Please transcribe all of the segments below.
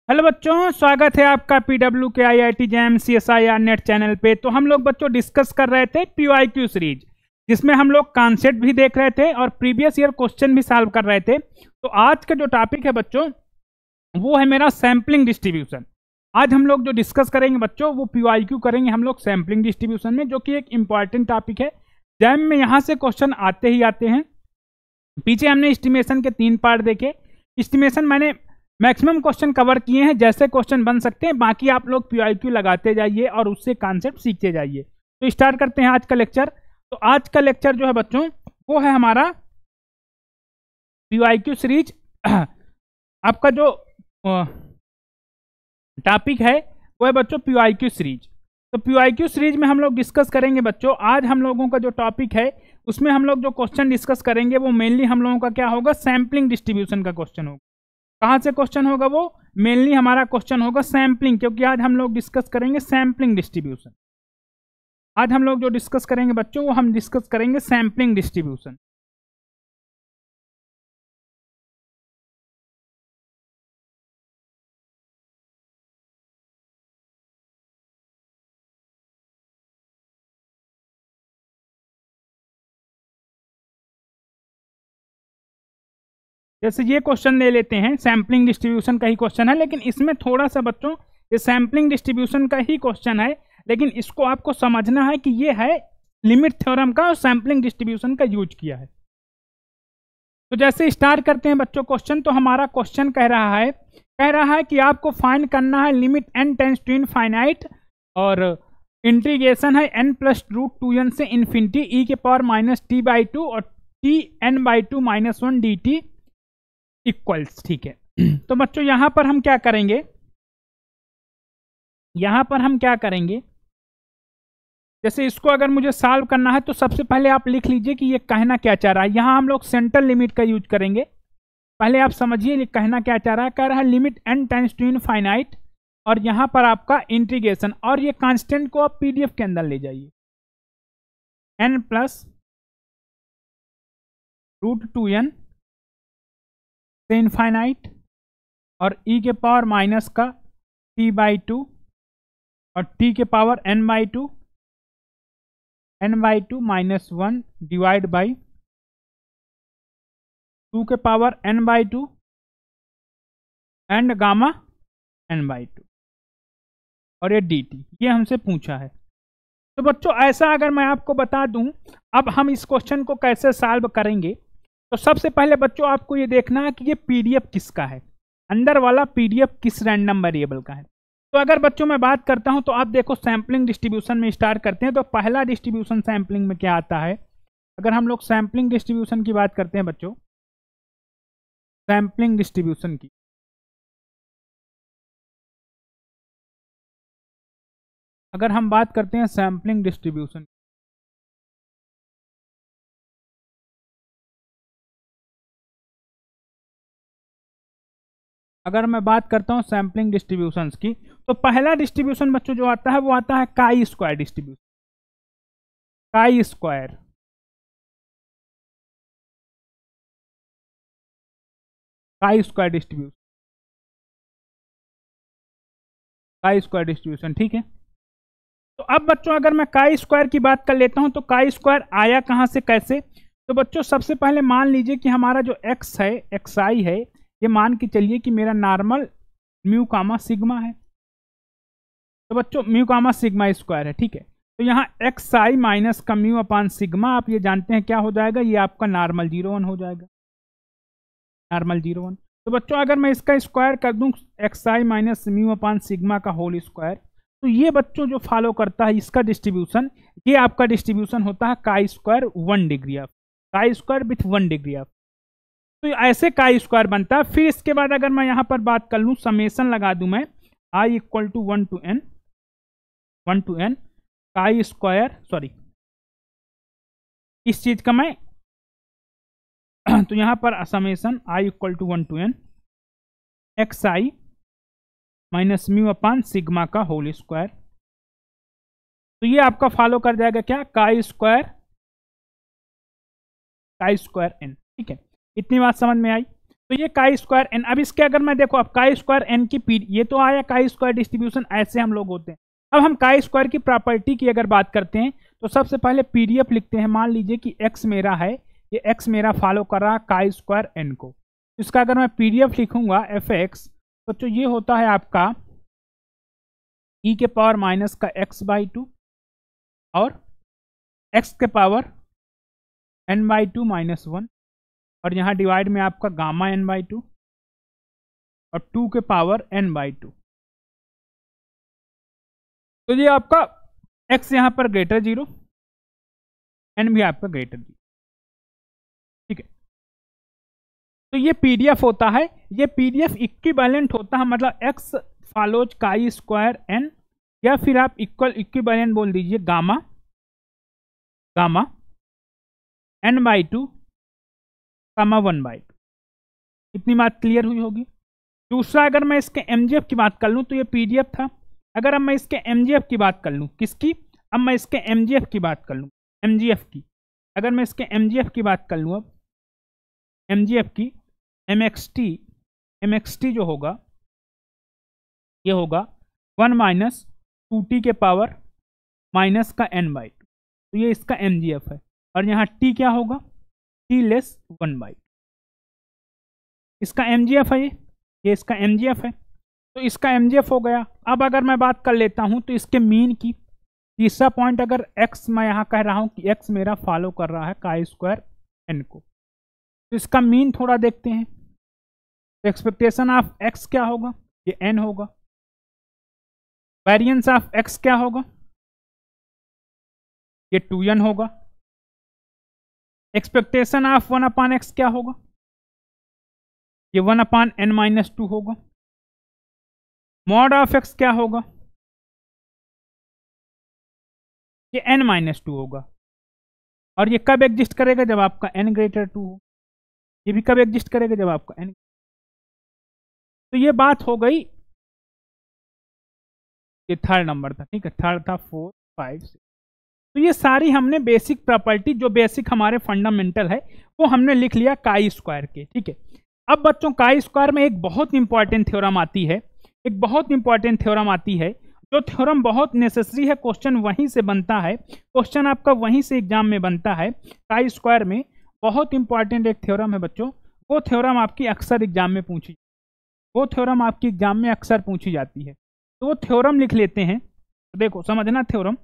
Hello बच्चों, स्वागत है आपका पीडब्ल्यू के IIT jam CSIR net channel पे। तो हम लोग बच्चों डिस्कस कर रहे थे PYQ सीरीज, जिसमें हम लोग कॉन्सेप्ट भी देख रहे थे और प्रीवियस ईयर क्वेश्चन भी सॉल्व कर रहे थे। तो आज का जो टॉपिक है बच्चों वो है मेरा सैम्पलिंग डिस्ट्रीब्यूशन। आज हम लोग जो डिस्कस करेंगे बच्चों वो PYQ करेंगे हम लोग सैम्पलिंग डिस्ट्रीब्यूशन में, जो कि एक इंपॉर्टेंट टॉपिक है। जैम में यहाँ से क्वेश्चन आते ही आते हैं। पीछे हमने एस्टिमेशन के 3 पार्ट देखे। एस्टिमेशन मैंने मैक्सिमम क्वेश्चन कवर किए हैं, जैसे क्वेश्चन बन सकते हैं। बाकी आप लोग PYQ लगाते जाइए और उससे कॉन्सेप्ट सीखते जाइए। तो स्टार्ट करते हैं आज का लेक्चर। तो आज का लेक्चर जो है बच्चों वो है हमारा PYQ सीरीज। आपका जो टॉपिक है वो है बच्चों PYQ सीरीज। तो PYQ सीरीज में हम लोग डिस्कस करेंगे बच्चों। आज हम लोगों का जो टॉपिक है उसमें हम लोग जो क्वेश्चन डिस्कस करेंगे वो मेनली हम लोगों का क्या होगा, सैम्पलिंग डिस्ट्रीब्यूशन का क्वेश्चन होगा। कहाँ से क्वेश्चन होगा वो? मेनली हमारा क्वेश्चन होगा सैम्पलिंग, क्योंकि आज हम लोग डिस्कस करेंगे सैम्पलिंग डिस्ट्रीब्यूशन। आज हम लोग जो डिस्कस करेंगे बच्चों वो हम डिस्कस करेंगे सैम्पलिंग डिस्ट्रीब्यूशन। जैसे ये क्वेश्चन ले लेते हैं, सैम्पलिंग डिस्ट्रीब्यूशन का ही क्वेश्चन है, लेकिन इसमें थोड़ा सा बच्चों ये सैम्पलिंग डिस्ट्रीब्यूशन का ही क्वेश्चन है, लेकिन इसको आपको समझना है कि ये है लिमिट थ्योरम का और सैम्पलिंग डिस्ट्रीब्यूशन का यूज किया है। तो जैसे स्टार्ट करते हैं बच्चों क्वेश्चन। तो हमारा क्वेश्चन कह रहा है कि आपको फाइंड करना है limit n tends to infinite, और इंटीग्रेशन है n+√2n से इन्फिनिटी e⁻t/2 और tn/2 - 1 dt इक्वल्स। ठीक है। तो बच्चों यहां पर हम क्या करेंगे, जैसे इसको अगर मुझे सॉल्व करना है तो सबसे पहले आप लिख लीजिए कि ये कहना क्या चाह रहा है। यहां हम लोग सेंट्रल लिमिट का यूज करेंगे। पहले आप समझिए ये कहना क्या चाह रहा है। कह रहा है limit n tends to infinite, और यहां पर आपका इंटीग्रेशन, और ये कांस्टेंट को आप PDF के अंदर ले जाइए, n+√2n से इनफाइनाइट और e⁻t/2 और t⁻n/2 n/2 - 1 divide by 2⁻n/2 and gamma n/2 और ये dt। ये हमसे पूछा है। तो बच्चों ऐसा अगर मैं आपको बता दूं, अब हम इस क्वेश्चन को कैसे सॉल्व करेंगे। तो सबसे पहले बच्चों आपको ये देखना है कि ये PDF किसका है, अंदर वाला PDF किस रैंडम वेरिएबल का है। तो अगर बच्चों मैं बात करता हूं तो आप देखो सैम्पलिंग डिस्ट्रीब्यूशन में स्टार्ट करते हैं। तो पहला डिस्ट्रीब्यूशन सैम्पलिंग में क्या आता है, अगर हम लोग सैम्पलिंग डिस्ट्रीब्यूशन की बात करते हैं बच्चों, सैम्पलिंग डिस्ट्रीब्यूशन की, अगर हम बात करते हैं सैम्पलिंग डिस्ट्रीब्यूशन, अगर मैं बात करता हूं सैम्पलिंग डिस्ट्रीब्यूशंस की, तो पहला डिस्ट्रीब्यूशन बच्चों जो आता है वो आता है chi square distribution. Chi square, chi square distribution, chi square distribution. ठीक है। तो अब बच्चों अगर मैं काई स्क्वायर की बात कर लेता हूं तो काई स्क्वायर आया कहां से, कैसे? तो बच्चों सबसे पहले मान लीजिए कि हमारा जो x है, xi है, ये मान के चलिए कि मेरा नॉर्मल म्यू कामा सिग्मा है। तो बच्चों म्यू कामा सिग्मा स्क्वायर है। ठीक है। तो यहाँ xi माइनस का म्यू अपान सिग्मा, आप ये जानते हैं क्या हो जाएगा, ये आपका नॉर्मल 0 1 हो जाएगा, नॉर्मल 0 1। तो बच्चों अगर मैं इसका स्क्वायर कर दूं xi minus mu upon sigma का होल स्क्वायर, तो ये बच्चों जो फॉलो करता है इसका डिस्ट्रीब्यूशन, ये आपका डिस्ट्रीब्यूशन होता है chi square 1 degree of, chi square with 1 degree of. तो ऐसे काई स्क्वायर बनता है। फिर इसके बाद अगर मैं यहाँ पर बात कर लूँ, समेसन लगा दूं मैं i equal to 1 to n chi square, sorry इस चीज का मैं तो यहाँ पर summation i equal to 1 to n xi minus mu upon sigma का होल स्क्वायर। तो ये आपका फॉलो कर जाएगा क्या, काई स्क्वायर n। ठीक है। इतनी बात समझ में आई। तो ये काई स्क्वायर एन। अब इसके अगर मैं देखो, अब काई स्क्वायर एन की पी, ये तो आया काई स्क्वायर डिस्ट्रीब्यूशन, ऐसे हम लोग होते हैं। अब हम काई स्क्वायर की प्रॉपर्टी की अगर बात करते हैं तो सबसे पहले पीडीएफ लिखते हैं। मान लीजिए कि एक्स मेरा है, ये एक्स मेरा फॉलो कर रहा है काई स्क्वायर एन को। इसका अगर मैं पीडीएफ लिखूंगा एफ एक्स, तो ये होता है आपका ई के पावर माइनस का एक्स बाई टू और एक्स के power n by two minus one, और यहाँ डिवाइड में आपका गामा एन बाई टू और 2 के पावर एन बाई टू। तो ये आपका x यहां पर ग्रेटर 0, n भी आपका ग्रेटर 0, ठीक है। तो ये पीडीएफ होता है, ये पीडीएफ इक्विवेलेंट होता है, मतलब x फॉलोज काई स्क्वायर n, या फिर आप इक्विवेलेंट बोल दीजिए gamma n by to gamma 1 by two. इतनी बात क्लियर हुई होगी। दूसरा, अगर मैं इसके एमजीएफ की बात कर लूं तो ये पीडीएफ था। अगर अब मैं इसके एमजीएफ की बात कर लूं, किसकी, अब मैं इसके एमजीएफ की बात कर लूं, एमजीएफ की, अगर मैं इसके एमजीएफ की बात कर लूं, अब एमजीएफ की एमएक्सटी जो होगा ये होगा 1 माइनस 2t के पावर माइनस का n बाई टू। तो ये इसका एमजीएफ है, और यहाँ t क्या होगा, t लेस 1 बाई, इसका एमजीएफ है ये इसका एमजीएफ है। तो इसका एमजीएफ हो गया। अब अगर मैं बात कर लेता हूं तो इसके मीन की, तीसरा पॉइंट, अगर x मैं यहां कह रहा हूं कि x मेरा फॉलो कर रहा है काई स्क्वायर n को, तो इसका मीन थोड़ा देखते हैं। तो एक्सपेक्टेशन ऑफ x क्या होगा, ये n होगा। वेरिएंस ऑफ x क्या होगा, ये 2n होगा। एक्सपेक्टेशन ऑफ 1 अपॉन x क्या होगा, ये 1 अपॉन n माइनस 2 होगा। मॉड ऑफ x क्या होगा, ये n माइनस 2 होगा। और ये कब एग्जिस्ट करेगा, जब आपका n ग्रेटर 2 हो। ये भी कब एग्जिस्ट करेगा, जब आपका n। तो ये बात हो गई, ये थर्ड नंबर था, ठीक है, थर्ड था 4 5 6। तो ये सारी हमने बेसिक प्रॉपर्टी, जो बेसिक हमारे फंडामेंटल है, वो हमने लिख लिया काई स्क्वायर के, ठीक है। अब बच्चों काई स्क्वायर में एक बहुत इंपॉर्टेंट थ्योरम आती है, एक बहुत इंपॉर्टेंट थ्योरम आती है, जो थ्योरम बहुत नेसेसरी है, क्वेश्चन वहीं से बनता है, क्वेश्चन आपका वहीं से एग्जाम में बनता है। काई स्क्वायर में बहुत इंपॉर्टेंट एक थ्योरम है बच्चों, वो थ्योरम आपकी अक्सर एग्जाम में पूछी, वो थ्योरम आपकी एग्जाम में अक्सर पूछी जाती है। तो वो थ्योरम लिख लेते हैं। तो देखो समझना, थ्योरम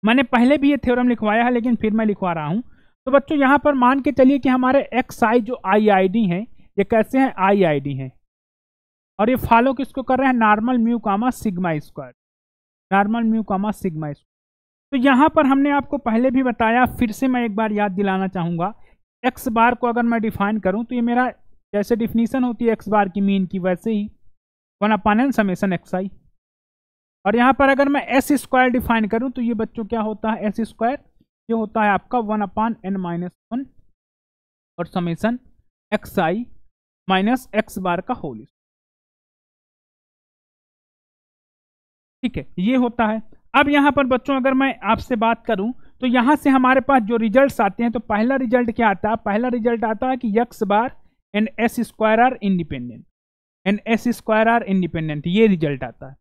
मैंने पहले भी ये थ्योरम लिखवाया है, लेकिन फिर मैं लिखवा रहा हूं। तो बच्चों यहां पर मान के चलिए कि हमारे एक्स आई जो आई आई डी है, ये कैसे हैं, आई आई डी है, और ये फॉलो किसको कर रहे हैं, normal mu comma sigma square, normal mu comma sigma square. तो यहाँ पर हमने आपको पहले भी बताया, फिर से मैं एक बार याद दिलाना चाहूँगा। एक्स बार को अगर मैं डिफाइन करूँ तो ये मेरा जैसे डिफिनीशन होती है एक्स बार की मीन की, वैसे ही 1 अपॉन एन समेशन एक्स आई। और यहाँ पर अगर मैं एस स्क्वायर डिफाइन करूँ तो ये बच्चों क्या होता है, एस स्क्वायर ये होता है आपका 1 अपॉन एन माइनस 1 और समेशन एक्स आई माइनस एक्स बार का होल, ठीक है, ये होता है। अब यहाँ पर बच्चों अगर मैं आपसे बात करूं तो यहाँ से हमारे पास जो रिजल्ट्स आते हैं, तो पहला रिजल्ट क्या आता है, पहला रिजल्ट आता है कि x bar and s square are independent, and s square are independent, ये रिजल्ट आता है,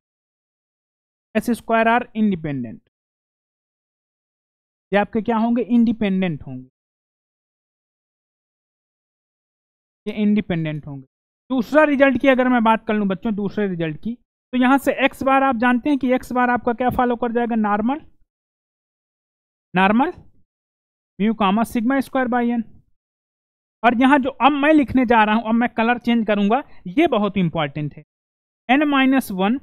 एस स्क्वायर आर इंडिपेंडेंट, ये आपके क्या होंगे, इंडिपेंडेंट होंगे, ये इंडिपेंडेंट होंगे। दूसरा रिजल्ट की अगर मैं बात कर लूं बच्चों, दूसरे रिजल्ट की, तो यहां से एक्स बार आप जानते हैं कि एक्स बार आपका क्या फॉलो कर जाएगा, normal mu comma sigma square by N. और यहां जो अब मैं लिखने जा रहा हूं, अब मैं कलर चेंज करूंगा, ये बहुत इंपॉर्टेंट है, n minus 1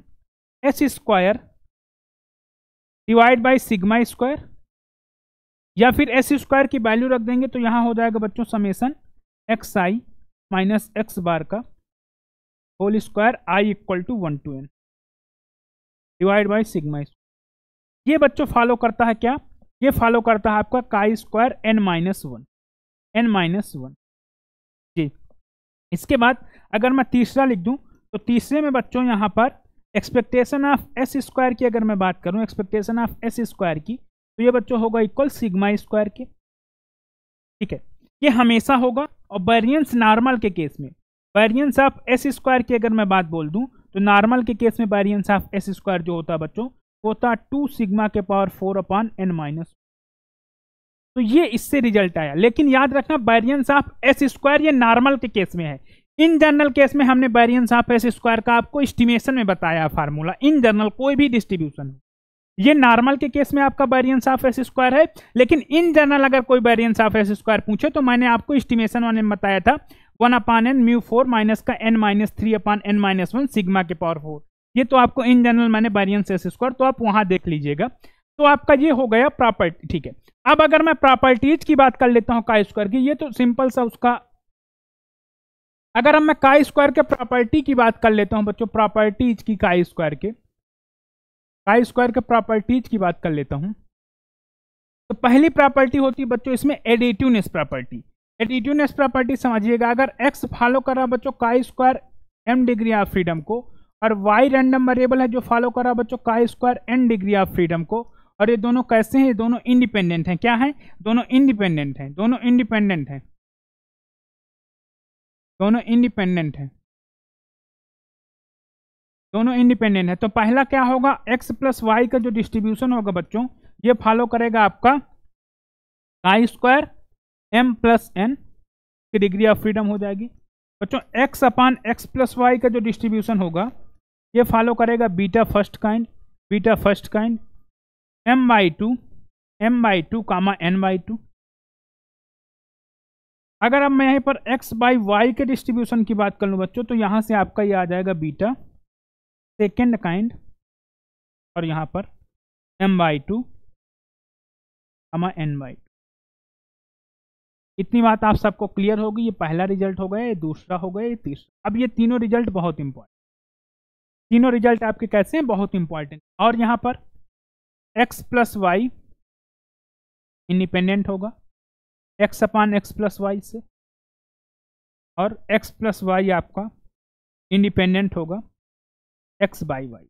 s square divide by sigma square, या फिर एस स्क्वायर की वैल्यू रख देंगे तो यहां हो जाएगा बच्चों समेशन एक्स आई माइनस एक्स बार का whole square I equal to 1 to n divide by sigma. ये बच्चों फॉलो करता है क्या, ये फॉलो करता है आपका काई स्क्वायर n माइनस 1 जी। इसके बाद अगर मैं तीसरा लिख दूं तो तीसरे में बच्चों यहां पर एक्सपेक्टेशन ऑफ एस स्क्वायर की अगर मैं बात करूं, एक्सपेक्टेशन ऑफ एस स्क्वायर की, तो ये बच्चों होगा इक्वल सिग्मा स्क्वायर के, ठीक है। ये हमेशा होगा। और वेरिएंस नॉर्मल के केस में, वेरिएंस ऑफ एस स्क्वायर की अगर मैं बात बोल दूं तो नॉर्मल के केस में वेरिएंस ऑफ एस स्क्वायर जो होता है बच्चों वो होता 2 सिग्मा के पावर 4 अपॉन n माइनस। तो ये इससे रिजल्ट आया। लेकिन याद रखना वेरिएंस ऑफ एस स्क्वायर ये नॉर्मल के केस में है। इन जनरल केस में हमने वेरिएंस ऑफ एस स्क्वायर का आपको एस्टिमेशन में बताया फार्मूला। इन जनरल कोई भी डिस्ट्रीब्यूशन, ये नॉर्मल के केस में आपका वेरिएंस ऑफ एस स्क्वायर है। लेकिन इन जनरल अगर कोई वेरिएंस ऑफ एस स्क्वायर पूछे तो मैंने आपको एस्टिमेशन वाले में बताया था 1 अपॉन n म्यू 4 माइनस का n minus 3 upon n minus 1 sigma के पावर 4। ये तो आपको इन जनरल मैंने वेरिएंस एस स्क्वायर, तो आप वहां देख लीजिएगा। तो आपका ये हो गया प्रॉपर्टी, ठीक है। अब अगर मैं प्रॉपर्टीज की बात कर लेता हूं काई स्क्वायर की, ये तो सिंपल सा उसका, अगर हम मैं काई स्क्वायर के प्रॉपर्टी की बात कर लेता हूं बच्चों, प्रॉपर्टीज की काई स्क्वायर के प्रॉपर्टीज की बात कर लेता हूं, तो पहली प्रॉपर्टी होती है बच्चों इसमें एडिटिवनेस प्रॉपर्टी। एडिटिवनेस प्रॉपर्टी समझिएगा, अगर x फॉलो कर रहा है बच्चों काई square m degree of freedom को, और y रैंडम वेरिएबल है जो फॉलो कर रहा है बच्चों काई square n degree of freedom को, और ये दोनों कैसे हैं, ये दोनों इंडिपेंडेंट हैं। क्या है, दोनों इंडिपेंडेंट हैं, दोनों इंडिपेंडेंट हैं, दोनों इंडिपेंडेंट हैं, दोनों इंडिपेंडेंट है। तो पहला क्या होगा, x प्लस वाई का जो डिस्ट्रीब्यूशन होगा बच्चों ये फॉलो करेगा आपका काई स्क्वायर m प्लस n की डिग्री ऑफ फ्रीडम हो जाएगी बच्चों। x अपान x प्लस वाई का जो डिस्ट्रीब्यूशन होगा ये फॉलो करेगा बीटा फर्स्ट काइंड m/2 कामा n/2। अगर अब मैं यहीं पर x बाई वाई के डिस्ट्रीब्यूशन की बात कर लूं बच्चों तो यहां से आपका ये आ जाएगा बीटा सेकेंड काइंड, और यहां पर m/2 कामा n/2। इतनी बात आप सबको क्लियर होगी। ये पहला रिजल्ट हो गया, ये दूसरा हो गया, ये तीसरा। अब ये तीनों रिजल्ट बहुत इंपॉर्टेंट, तीनों रिजल्ट आपके कैसे हैं, बहुत इंपॉर्टेंट। और यहां पर x प्लस वाई इंडिपेंडेंट होगा x अपान x प्लस वाई से, और x प्लस वाई आपका इंडिपेंडेंट होगा x बाई वाई।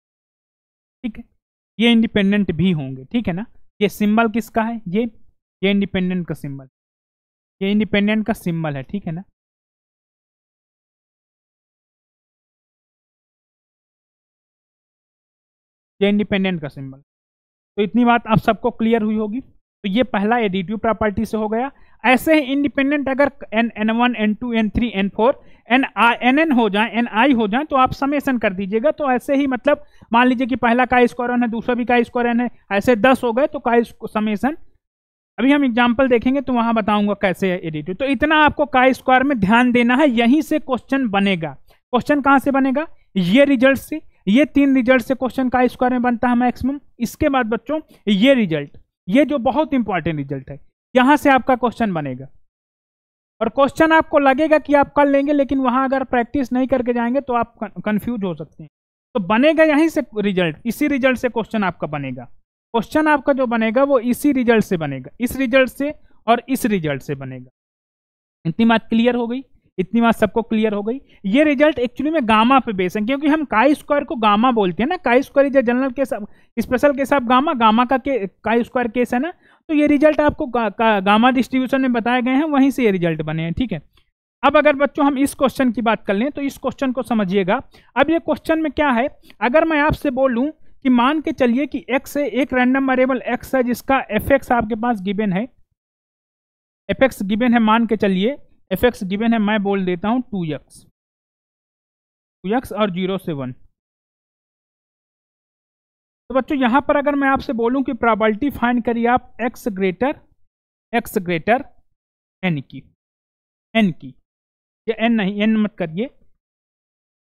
ठीक है, ये इंडिपेंडेंट भी होंगे, ठीक है ना। ये सिंबल किसका है, ये इंडिपेंडेंट का सिंबल, ये इंडिपेंडेंट का सिंबल है, ठीक है ना। ये इंडिपेंडेंट का सिंबल। तो इतनी बात आप सबको क्लियर हुई होगी। तो ये पहला एडिटिव प्रॉपर्टी से हो गया। ऐसे ही इंडिपेंडेंट अगर n1 n2 n3 n4 nn हो जाए, ni हो जाए, तो आप समेशन कर दीजिएगा। तो ऐसे ही मतलब मान लीजिए कि पहला का स्क्वायर n है, दूसरा भी का स्क्वायर n है, ऐसे 10 हो गए तो का समेशन, अभी हम एग्जाम्पल देखेंगे तो वहां बताऊंगा कैसे है एडिटिव। तो इतना आपको का स्क्वायर में ध्यान देना है, यहीं से क्वेश्चन बनेगा। क्वेश्चन कहां से बनेगा, ये रिजल्ट से, ये 3 रिजल्ट से क्वेश्चन का स्क्वायर में बनता है मैक्सिमम। इसके बाद बच्चों ये रिजल्ट, ये जो बहुत इंपॉर्टेंट रिजल्ट है, यहां से आपका क्वेश्चन बनेगा। और क्वेश्चन आपको लगेगा कि आप कर लेंगे, लेकिन वहां अगर प्रैक्टिस नहीं करके जाएंगे तो आप कंफ्यूज हो सकते हैं। तो बनेगा यहीं से रिजल्ट, इसी रिजल्ट से क्वेश्चन आपका बनेगा। क्वेश्चन आपका जो बनेगा वो इसी रिजल्ट से बनेगा, इस रिजल्ट से और इस रिजल्ट से बनेगा। इतनी बात क्लियर हो गई, इतनी बात सबको क्लियर हो गई। ये रिजल्ट एक्चुअली में गामा पे बेस है, क्योंकि हम काई स्क्वायर को गामा बोलते हैं ना। Chi square is general case, special case of gamma का काई स्क्वायर केस है ना। तो ये रिजल्ट आपको गामा डिस्ट्रीब्यूशन में बताए गए हैं, वहीं से ये रिजल्ट बने हैं, ठीक है। अब अगर बच्चों हम इस क्वेश्चन की बात कर लें तो इस क्वेश्चन को समझिएगा। अब ये क्वेश्चन में क्या है, अगर मैं आपसे बोलूं कि मान के चलिए कि x है, एक रैंडम वेरिएबल x है जिसका fx आपके पास गिवन है, fx गिवन है, मान के चलिए fx गिवन है, मैं बोल देता हूं 2x और 0 से 1। तो बच्चों यहां पर अगर मैं आपसे बोलूं कि प्रोबेबिलिटी फाइंड करिए आप x ग्रेटर n की, ये n नहीं, n मत करिए,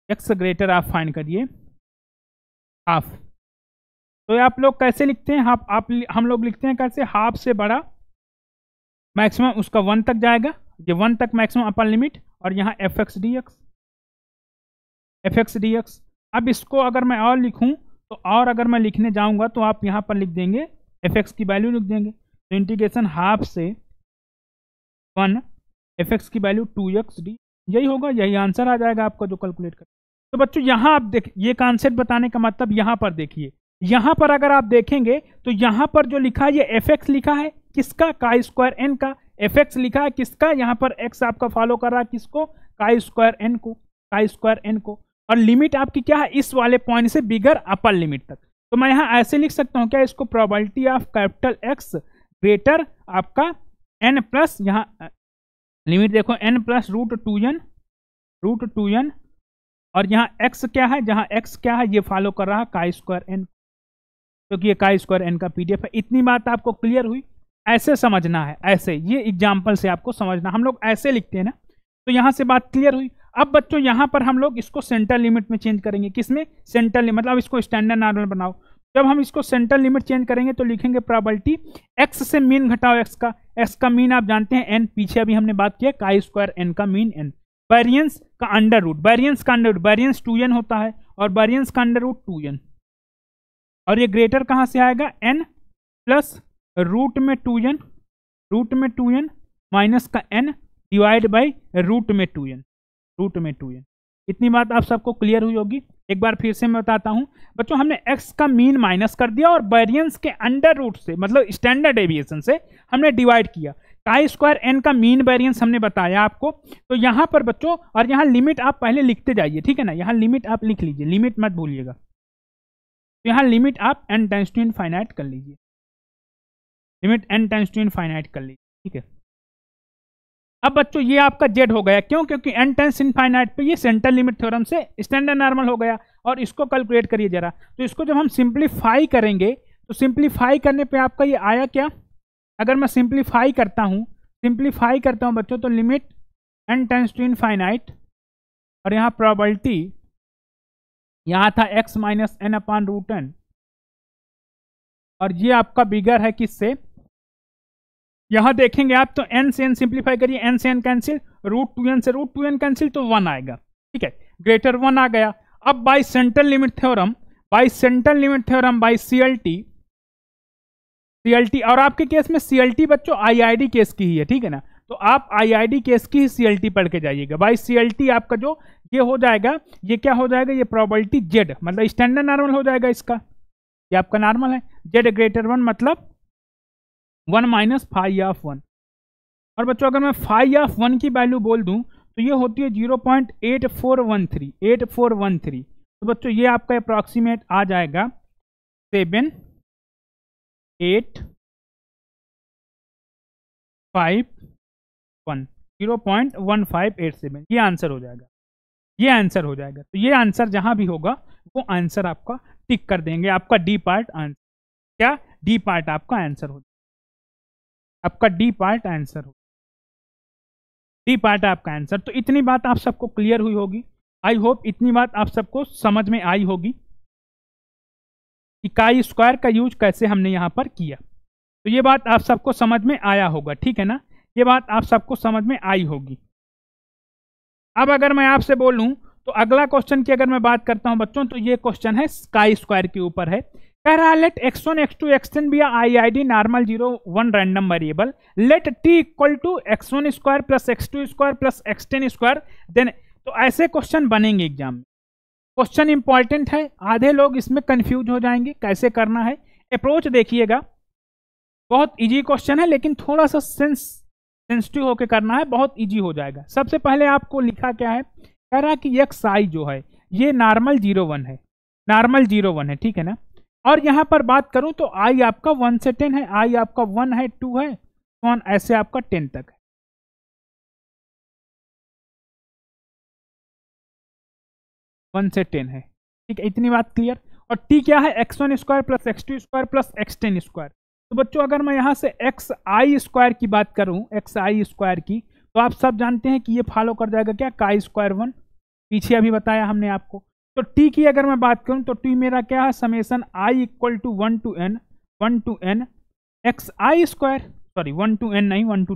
x ग्रेटर आप फाइंड करिए हाफ। तो आप लोग कैसे लिखते हैं, हम लोग लिखते हैं कैसे, हाफ से बड़ा मैक्सिमम उसका 1 तक जाएगा, ये 1 तक मैक्सिमम अपर लिमिट, और यहाँ fx dx। अब इसको अगर मैं और लिखूं तो, और अगर मैं लिखने जाऊंगा तो आप यहाँ पर लिख देंगे fx की वैल्यू लिख देंगे। तो इंटीग्रेशन हाफ से 1 fx की वैल्यू 2x d, यही होगा, यही आंसर आ जाएगा आपका जो कैलकुलेट कर। तो बच्चों यहाँ आप देख, ये कॉन्सेप्ट बताने का मतलब यहाँ पर देखिए, यहाँ पर अगर आप देखेंगे तो यहाँ पर जो लिखा है ये fx लिखा है, किसका, का स्क्वायर n का, एफ एक्स लिखा है किसका, यहाँ पर एक्स आपका फॉलो कर रहा है किसको, काई स्क्वायर एन को, काई स्क्वायर एन को। और लिमिट आपकी क्या है, इस वाले पॉइंट से बिगर अपर लिमिट तक। तो मैं यहाँ ऐसे लिख सकता हूँ क्या, इसको probability of capital x greater आपका एन प्लस, यहाँ लिमिट देखो एन प्लस √2n और यहाँ एक्स क्या है, जहाँ एक्स क्या है ये फॉलो कर रहा है काई स्क्वायर एन, क्योंकि ये काई स्क्वायर एन का पीडीएफ है। इतनी बात आपको क्लियर हुई। ऐसे समझना है, ऐसे ये एग्जाम्पल से आपको समझना, हम लोग ऐसे लिखते हैं ना, तो यहाँ से बात क्लियर हुई। अब बच्चों यहाँ पर हम लोग इसको सेंटर लिमिट में चेंज करेंगे, किसमें, सेंटर लिमिट, मतलब इसको स्टैंडर्ड नॉर्मल बनाओ। जब हम इसको सेंटर लिमिट चेंज करेंगे तो लिखेंगे प्रोबेबिलिटी एक्स से मीन घटाओ एक्स का मीन आप जानते हैं एन, पीछे अभी हमने बात किया काई स्क्वायर एन का मीन एन, वेरिएंस का अंडर रूट, वेरिएंस 2n होता है और वेरिएंस का अंडर रूट 2n, और ये ग्रेटर कहाँ से आएगा, n प्लस रूट में 2n माइनस का n डिवाइड बाई रूट में 2n। इतनी बात आप सबको क्लियर हुई होगी। एक बार फिर से मैं बताता हूं बच्चों, हमने x का मीन माइनस कर दिया और वेरिएंस के अंडर रूट से, मतलब स्टैंडर्ड डेविएशन से हमने डिवाइड किया। काई स्क्वायर एन का मीन वेरिएंस हमने बताया आपको। तो यहां पर बच्चों, और यहां लिमिट आप पहले लिखते जाइए, ठीक है ना, यहां लिमिट आप लिख लीजिए, लिमिट मत भूलिएगा। तो यहां लिमिट आप n टेंड्स टू इनफाइनाइट कर लीजिए, limit n tends to infinite कर लीजिए, ठीक है। अब बच्चों ये आपका z हो गया, क्यों, क्योंकि n टेंड्स इनफाइनाइट पे ये सेंटर लिमिट थ्योरम से स्टैंडर्ड नॉर्मल हो गया। और इसको कैलकुलेट करिए जरा, तो इसको जब हम सिंप्लीफाई करेंगे तो सिंप्लीफाई करने पे आपका ये आया क्या, अगर मैं सिंप्लीफाई करता हूं बच्चों, तो limit n tends to infinite और यहाँ प्रोबेबिलिटी, यहाँ था x minus n upon root n, और ये आपका बिगर है किससे, यहां देखेंगे आप तो n से n सिंप्लीफाई करिए, n से n कैंसिल, √2n से √2n कैंसिल, तो 1 आएगा, ठीक है, ग्रेटर 1 आ गया। अब by centre limit theorem, by CLT, और आपके केस में CLT बच्चों IID केस की ही है, ठीक है ना, तो आप IID केस की ही CLT पढ़ के जाइएगा। बाय CLT आपका जो ये हो जाएगा, ये क्या हो जाएगा, ये प्रोबेबिलिटी z, मतलब स्टैंडर्ड नॉर्मल हो जाएगा इसका, ये आपका नॉर्मल है, z ग्रेटर 1 मतलब 1 माइनस फाई ऑफ 1। और बच्चों अगर मैं फाई ऑफ 1 की वैल्यू बोल दूं तो ये होती है 0.8413। तो बच्चों ये आपका अप्रॉक्सीमेट आ जाएगा 0.1587, ये आंसर हो जाएगा, तो ये आंसर जहां भी होगा वो आंसर आपका टिक कर देंगे, आपका डी पार्ट आंसर, क्या डी पार्ट आपका आंसर हो, आपका डी पार्ट आंसर हो, डी पार्ट आपका आंसर। तो इतनी बात आप सबको क्लियर हुई होगी, आई होप इतनी बात आप सबको समझ में आई होगी कि काई स्क्वायर का यूज कैसे हमने यहां पर किया। तो ये बात आप सबको समझ में आया होगा, ठीक है ना, ये बात आप सबको समझ में आई होगी। अब अगर मैं आपसे बोलूं तो अगला क्वेश्चन की अगर मैं बात करता हूं बच्चों, तो ये क्वेश्चन है काई स्क्वायर के ऊपर है। कह रहा है let x1 x2 xn be IID normal 0 1 random variable, let t equal to x1 square plus x2 square plus x10 square, then, तो ऐसे क्वेश्चन बनेंगे एग्जाम में। क्वेश्चन इंपॉर्टेंट है, आधे लोग इसमें कंफ्यूज हो जाएंगे कैसे करना है। अप्रोच देखिएगा, बहुत इजी क्वेश्चन है लेकिन थोड़ा सा सेंसिटिव होकर करना है, बहुत इजी हो जाएगा। सबसे पहले आपको लिखा क्या है, कह रहा है कि xi जो है ये नॉर्मल 0 1 है, ठीक है ना। और यहां पर बात करूं तो i आपका 1 से 10 है, i आपका 1 है, 2 है, 1 ऐसे आपका 10 तक है। 1 से 10 है, ठीक है, इतनी बात क्लियर। और t क्या है, x1 square plus x2 square plus x10 square. तो बच्चों अगर मैं यहां से xi स्क्वायर की बात करूं, xi स्क्वायर की, तो आप सब जानते हैं कि ये फॉलो कर जाएगा क्या, काई स्क्वायर 1, पीछे अभी बताया हमने आपको। तो t की अगर मैं बात करूं तो t मेरा क्या है, summation i equal to 1 to n xi square, sorry 1 to n नहीं, 1 टू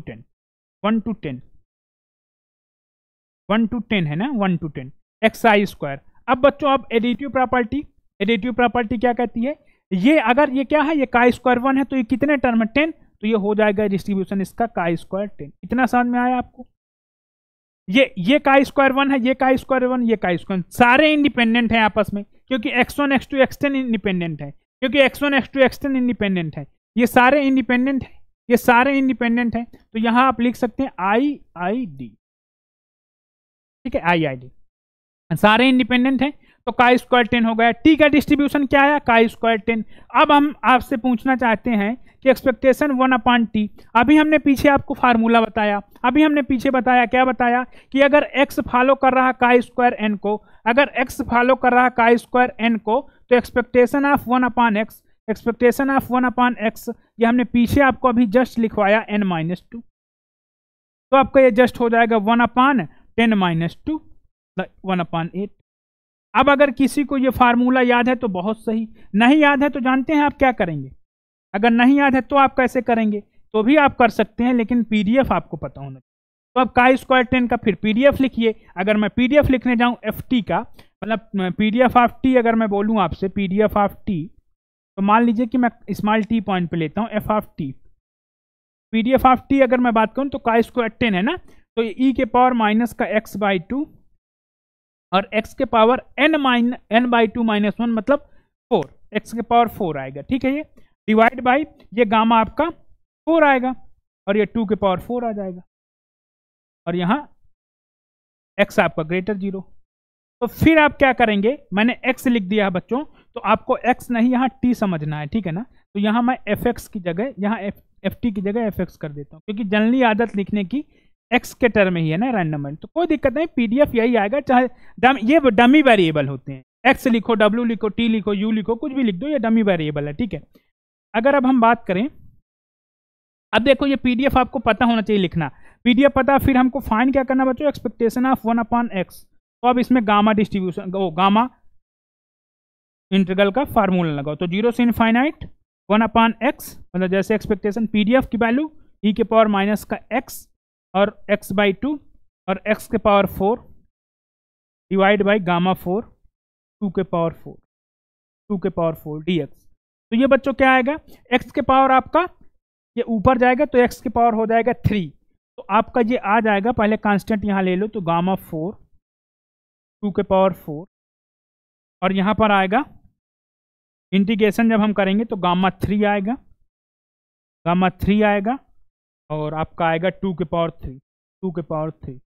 10 है ना, 1 टू 10 xi स्क्वायर। अब बच्चों अब एडिटिव प्रॉपर्टी क्या कहती है, ये अगर ये क्या है, ये काई स्क्वायर 1 है, तो ये कितने टर्म है, 10, तो ये हो जाएगा डिस्ट्रीब्यूशन इसका काई स्क्वायर 10। इतना समझ में आया आपको, ये काई स्क्वायर 1 है, ये काई स्क्वायर 1, ये काई स्क्वायर, सारे इंडिपेंडेंट हैं आपस में, क्योंकि x1 x2 x10 इंडिपेंडेंट है, ये सारे इंडिपेंडेंट है, ये सारे इंडिपेंडेंट हैं, तो यहां आप लिख सकते हैं IID, ठीक है, IID सारे इंडिपेंडेंट हैं। तो काई स्क्वायर 10 हो गया। टी का डिस्ट्रीब्यूशन क्या आया, काई स्क्वायर 10। अब हम आपसे पूछना चाहते हैं कि एक्सपेक्टेशन 1/t। अभी हमने पीछे आपको फार्मूला बताया, अभी हमने पीछे बताया, क्या बताया कि अगर x फॉलो कर रहा काई स्क्वायर n को, अगर x फॉलो कर रहा काई स्क्वायर n को, तो expectation of 1/x, expectation of 1/x, ये हमने पीछे आपको अभी जस्ट लिखवाया n-2, तो आपका ये जस्ट हो जाएगा 1/10-2 1/8। अब अगर किसी को ये फार्मूला याद है तो बहुत सही, नहीं याद है तो जानते हैं आप क्या करेंगे, अगर नहीं याद है तो आप कैसे करेंगे, तो भी आप कर सकते हैं, लेकिन पीडीएफ आपको पता होना चाहिए। तो अब काई स्क्वायर 10 का फिर पीडीएफ लिखिए। अगर मैं पीडीएफ लिखने जाऊं एफटी का, मतलब पीडीएफ ऑफ टी, अगर मैं बोलूं आपसे पीडीएफ ऑफ टी, तो मान लीजिए कि मैं स्मॉल टी पॉइंट पे लेता हूं F of T. PDF of T अगर मैं बात करूं तो काई स्क्वायर 10 है ना, तो ई के पावर माइनस का x/2 और x के पावर n/2 - 1 मतलब 4, x के पावर 4 आएगा, ठीक है। ये डिवाइड बाई ये गामा आपका 4 आएगा और ये 2 के पावर 4 आ जाएगा, और यहाँ x आपका ग्रेटर 0। तो फिर आप क्या करेंगे, मैंने x लिख दिया है बच्चों, तो आपको x नहीं यहाँ t समझना है, ठीक है ना। तो यहाँ मैं fx की जगह, यहाँ ft की जगह fx कर देता हूँ, क्योंकि जनरली आदत लिखने की x के टर्म में ही है ना रैंडम, तो कोई दिक्कत नहीं, पीडीएफ यही आएगा, चाहे ये डमी वेरिएबल होते हैं, x लिखो, w लिखो, t लिखो, u लिखो, कुछ भी लिख दो, ये डमी वेरिएबल है, ठीक है। अगर अब हम बात करें, अब देखो ये पीडीएफ आपको पता होना चाहिए लिखना, पीडीएफ पता, फिर हमको फाइंड क्या करना बच्चों, एक्सपेक्टेशन ऑफ 1/x। तो अब इसमें गामा डिस्ट्रीब्यूशन, गामा इंटीग्रल का फार्मूला लगाओ, तो 0 से इनफाइनाइट 1/x, मतलब जैसे एक्सपेक्टेशन पीडीएफ की वैल्यू e के पावर माइनस का x और x/2 और x के पावर 4 डिवाइड बाई गामा 4 2 के पावर 4 dx। तो ये बच्चों क्या आएगा, x के पावर आपका ये ऊपर जाएगा तो x के पावर हो जाएगा 3, तो आपका ये आ जाएगा, पहले कांस्टेंट यहाँ ले लो, तो गामा 4 2 के पावर 4, और यहाँ पर आएगा इंटीग्रेशन जब हम करेंगे तो गामा 3 आएगा, गामा 3 आएगा, और आपका आएगा 2 के पावर 3।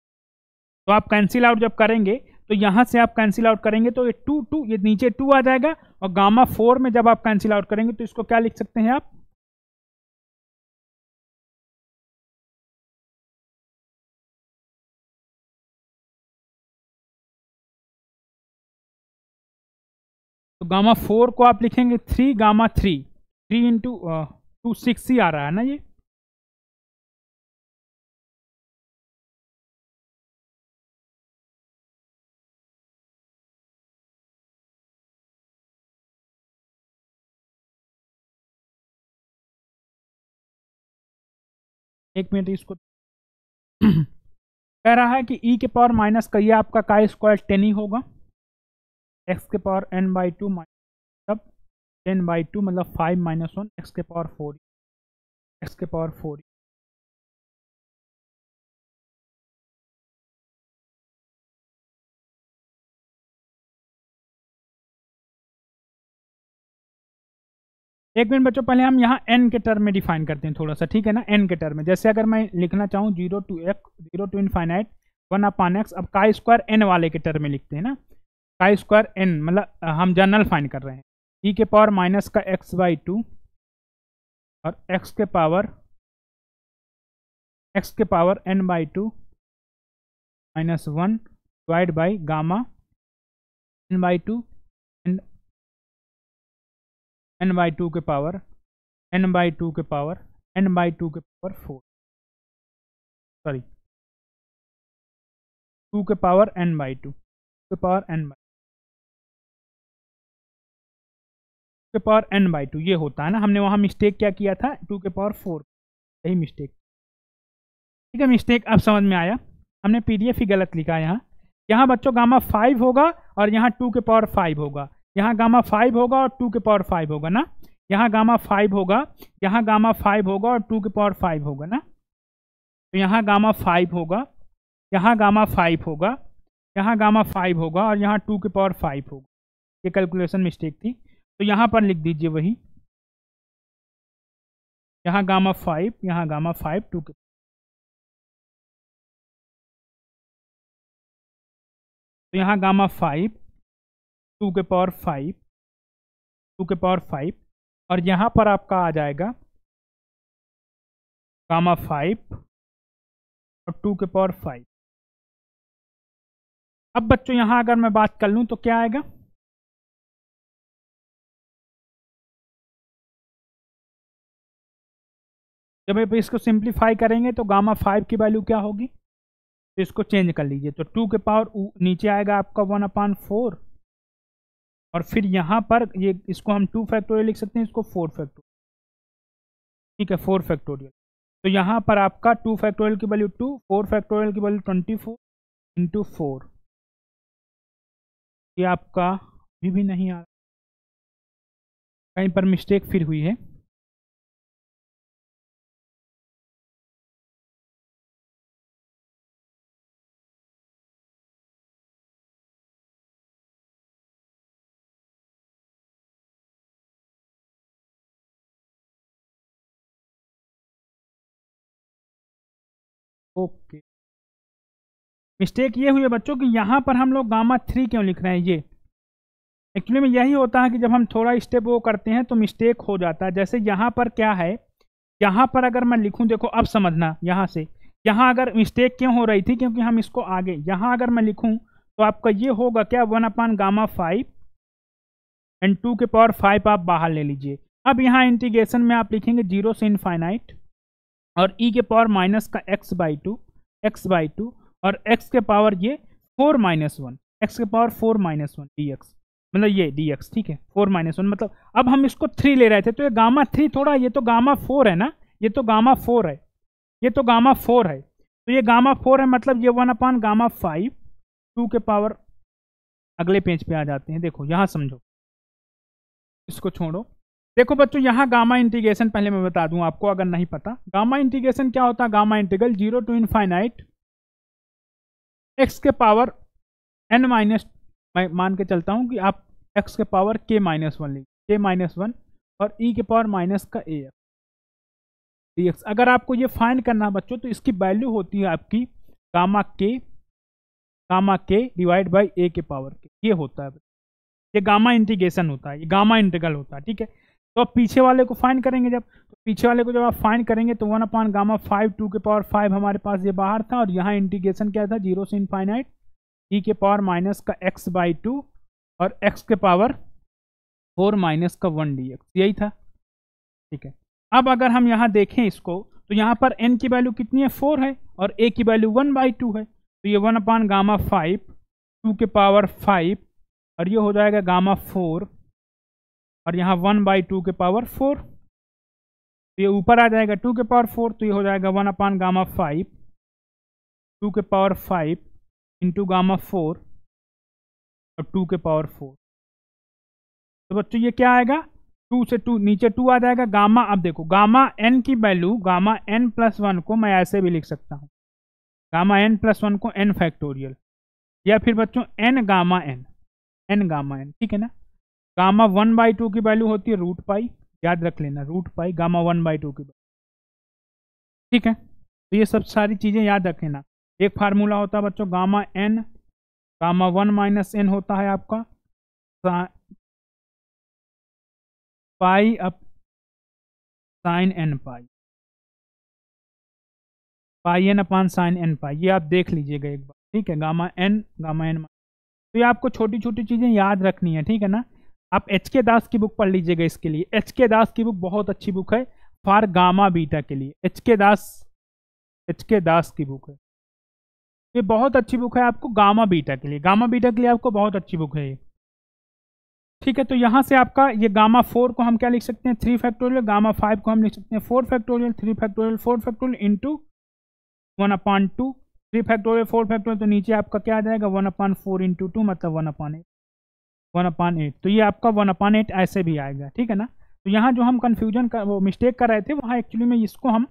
तो आप कैंसिल आउट जब करेंगे तो यहां से आप कैंसिल आउट करेंगे तो ये 2 ये नीचे 2 आ जाएगा, और गामा 4 में जब आप कैंसिल आउट करेंगे तो इसको क्या लिख सकते हैं आप, तो गामा 4 को आप लिखेंगे 3 गामा 3 इंटू 2 6 ही आ रहा है ना ये, एक मिनट इसको कह रहा है कि e के पावर माइनस का ये आपका काई स्क्वायर 10 ही होगा, x के पावर n/2 मतलब 10/2 मतलब 5 - 1 x के पावर 4, x के पावर 4। एक मिनट बच्चों, पहले हम यहाँ n के टर्म में डिफाइन करते हैं थोड़ा सा, ठीक है ना, n के टर्म में। जैसे अगर मैं लिखना चाहूँ 0 to इनफाइनाइट 1/x, अब काई स्क्वायर n वाले के टर्म में लिखते हैं ना, काई स्क्वायर n मतलब हम जनरल फाइंड कर रहे हैं, e के पावर माइनस का x/2 और x के power n/2 -1 divide by gamma n/2 and n/2 के पावर n/2 के पावर 4, सॉरी 2 के पावर n/2 के पावर n/2 ये होता है ना, हमने वहां मिस्टेक क्या किया था, 2 के पावर 4, यही मिस्टेक, ठीक है। मिस्टेक अब समझ में आया, हमने पीडीएफ ही गलत लिखा है यहाँ बच्चों गामा 5 होगा और यहाँ 2 के पावर 5 होगा, यहाँ गामा 5 होगा और 2 के पावर 5 होगा ना, यहाँ गामा 5 होगा, यहाँ गामा 5 होगा और 2 के पावर 5 होगा ना, तो यहाँ गामा 5 होगा, यहाँ गामा 5 होगा, यहाँ गामा 5 होगा और यहाँ 2 के पावर 5 होगा, ये कैलकुलेशन मिस्टेक थी, तो यहाँ पर लिख दीजिए वही यहाँ गामा 5, यहाँ गामा 5 2 के, तो यहाँ गामा 5 2 के पावर 5 2 के पावर 5, और यहाँ पर आपका आ जाएगा गामा 5 और 2 के पावर 5। अब बच्चों यहाँ अगर मैं बात कर लूँ तो क्या आएगा, जब आप इसको सिंप्लीफाई करेंगे तो गामा 5 की वैल्यू क्या होगी, तो इसको चेंज कर लीजिए, तो 2 के पावर नीचे आएगा आपका 1/4, और फिर यहाँ पर ये इसको हम 2 फैक्टोरियल लिख सकते हैं, इसको 4 फैक्टोरियल, ठीक है 4 फैक्टोरियल। तो यहाँ पर आपका 2 फैक्टोरियल की वैल्यू 2, 4 फैक्टोरियल की वैल्यू 24 इंटू 4, ये आपका भी नहीं आ रहा, कहीं पर मिस्टेक फिर हुई है। ओके, मिस्टेक ये हुई है बच्चों कि यहाँ पर हम लोग गामा 3 क्यों लिख रहे हैं, ये एक्चुअली में यही होता है कि जब हम थोड़ा स्टेप वो करते हैं तो मिस्टेक हो जाता है। जैसे यहाँ पर क्या है, यहाँ पर अगर मैं लिखूँ, देखो अब समझना, यहाँ से यहाँ अगर मिस्टेक क्यों हो रही थी, क्योंकि हम इसको आगे यहाँ अगर मैं लिखूँ तो आपका ये होगा क्या, 1/गामा 5 एंड 2 के पावर 5 आप बाहर ले लीजिए। अब यहाँ इंटीग्रेशन में आप लिखेंगे 0 से इनफाइनाइट और e के पावर माइनस का x/2 और x के पावर ये 4-1, x के पावर 4-1 dx, मतलब ये dx, ठीक है 4-1, मतलब अब हम इसको 3 ले रहे थे, तो ये गामा 3 थोड़ा, ये तो गामा 4 है ना, ये तो गामा 4 है, ये तो गामा 4 है, तो ये गामा 4 है, मतलब ये 1/गामा 5 2 के पावर, अगले पेज पे आ जाते हैं, देखो यहाँ समझो, इसको छोड़ो। देखो बच्चों यहाँ गामा इंटीग्रेशन पहले मैं बता दूं आपको अगर नहीं पता, गामा इंटीग्रेशन क्या होता है, gamma integral 0 to infinite x के पावर n माइनस, मैं मान के चलता हूं कि आप x के पावर k-1 लीजिए, k-1 और e के पावर माइनस का a dx। अगर आपको ये फाइंड करना है बच्चों तो इसकी वैल्यू होती है आपकी gamma k divide by a के पावर k, ये होता है, ये गामा इंटीग्रेशन होता है, ये गामा इंटीग्रल होता है, ठीक है। तो अब पीछे वाले को फाइंड करेंगे, जब तो पीछे वाले को जब आप फाइंड करेंगे तो 1/गामा 5 2 के पावर 5 हमारे पास ये बाहर था, और यहाँ इंटीग्रेशन क्या था, 0 से इनफाइनाइट e के पावर माइनस का x/2 और x के पावर 4-1 dx, यही था, ठीक है। अब अगर हम यहाँ देखें इसको तो यहाँ पर n की वैल्यू कितनी है, 4 है, और a की वैल्यू 1/2 है, तो ये 1/गामा 5 2 के पावर 5 और ये हो जाएगा गामा 4 और यहाँ 1/2 के पावर 4, तो ये ऊपर आ जाएगा 2 के पावर 4, तो ये हो जाएगा 1/गामा 5 2 के पावर 5 इंटू गामा 4 और 2 के पावर 4। तो बच्चों ये क्या आएगा, 2 से 2 नीचे 2 आ जाएगा, गामा, अब देखो गामा n की वैल्यू गामा n+1 को मैं ऐसे भी लिख सकता हूँ, गामा n+1 को n फैक्टोरियल, या फिर बच्चों n गामा n, ठीक है ना। गामा 1/2 की वैल्यू होती है √π, याद रख लेना √π गामा 1/2 की वैल्यू, ठीक है। तो ये सब सारी चीज़ें याद रख लेना। एक फार्मूला होता है बच्चों गामा 1 - n होता है आपका पाई अप साइन n पाई, ये आप देख लीजिएगा एक बार, ठीक है, गामा n तो ये आपको छोटी छोटी चीज़ें याद रखनी है, ठीक है ना। आप HK दास की बुक पढ़ लीजिएगा इसके लिए, HK दास की बुक बहुत अच्छी बुक है फॉर गामा बीटा के लिए, HK दास की बुक है, ये बहुत अच्छी बुक है आपको गामा बीटा के लिए, आपको बहुत अच्छी बुक है ये, ठीक है। तो यहाँ से आपका ये गामा 4 को हम क्या लिख सकते हैं, 3 फैक्टोरियल, गामा 5 को हम लिख सकते हैं 4 factorial, 3 factorial 4 factorial into 1/2, 3 factorial 4 factorial, तो नीचे आपका क्या आ जाएगा 1/4 इंटू 2 मतलब 1/8, तो ये आपका 1/8 ऐसे भी आएगा, ठीक है ना। तो यहाँ जो हम कन्फ्यूजन का वो मिस्टेक कर रहे थे, वहाँ एक्चुअली में इसको हम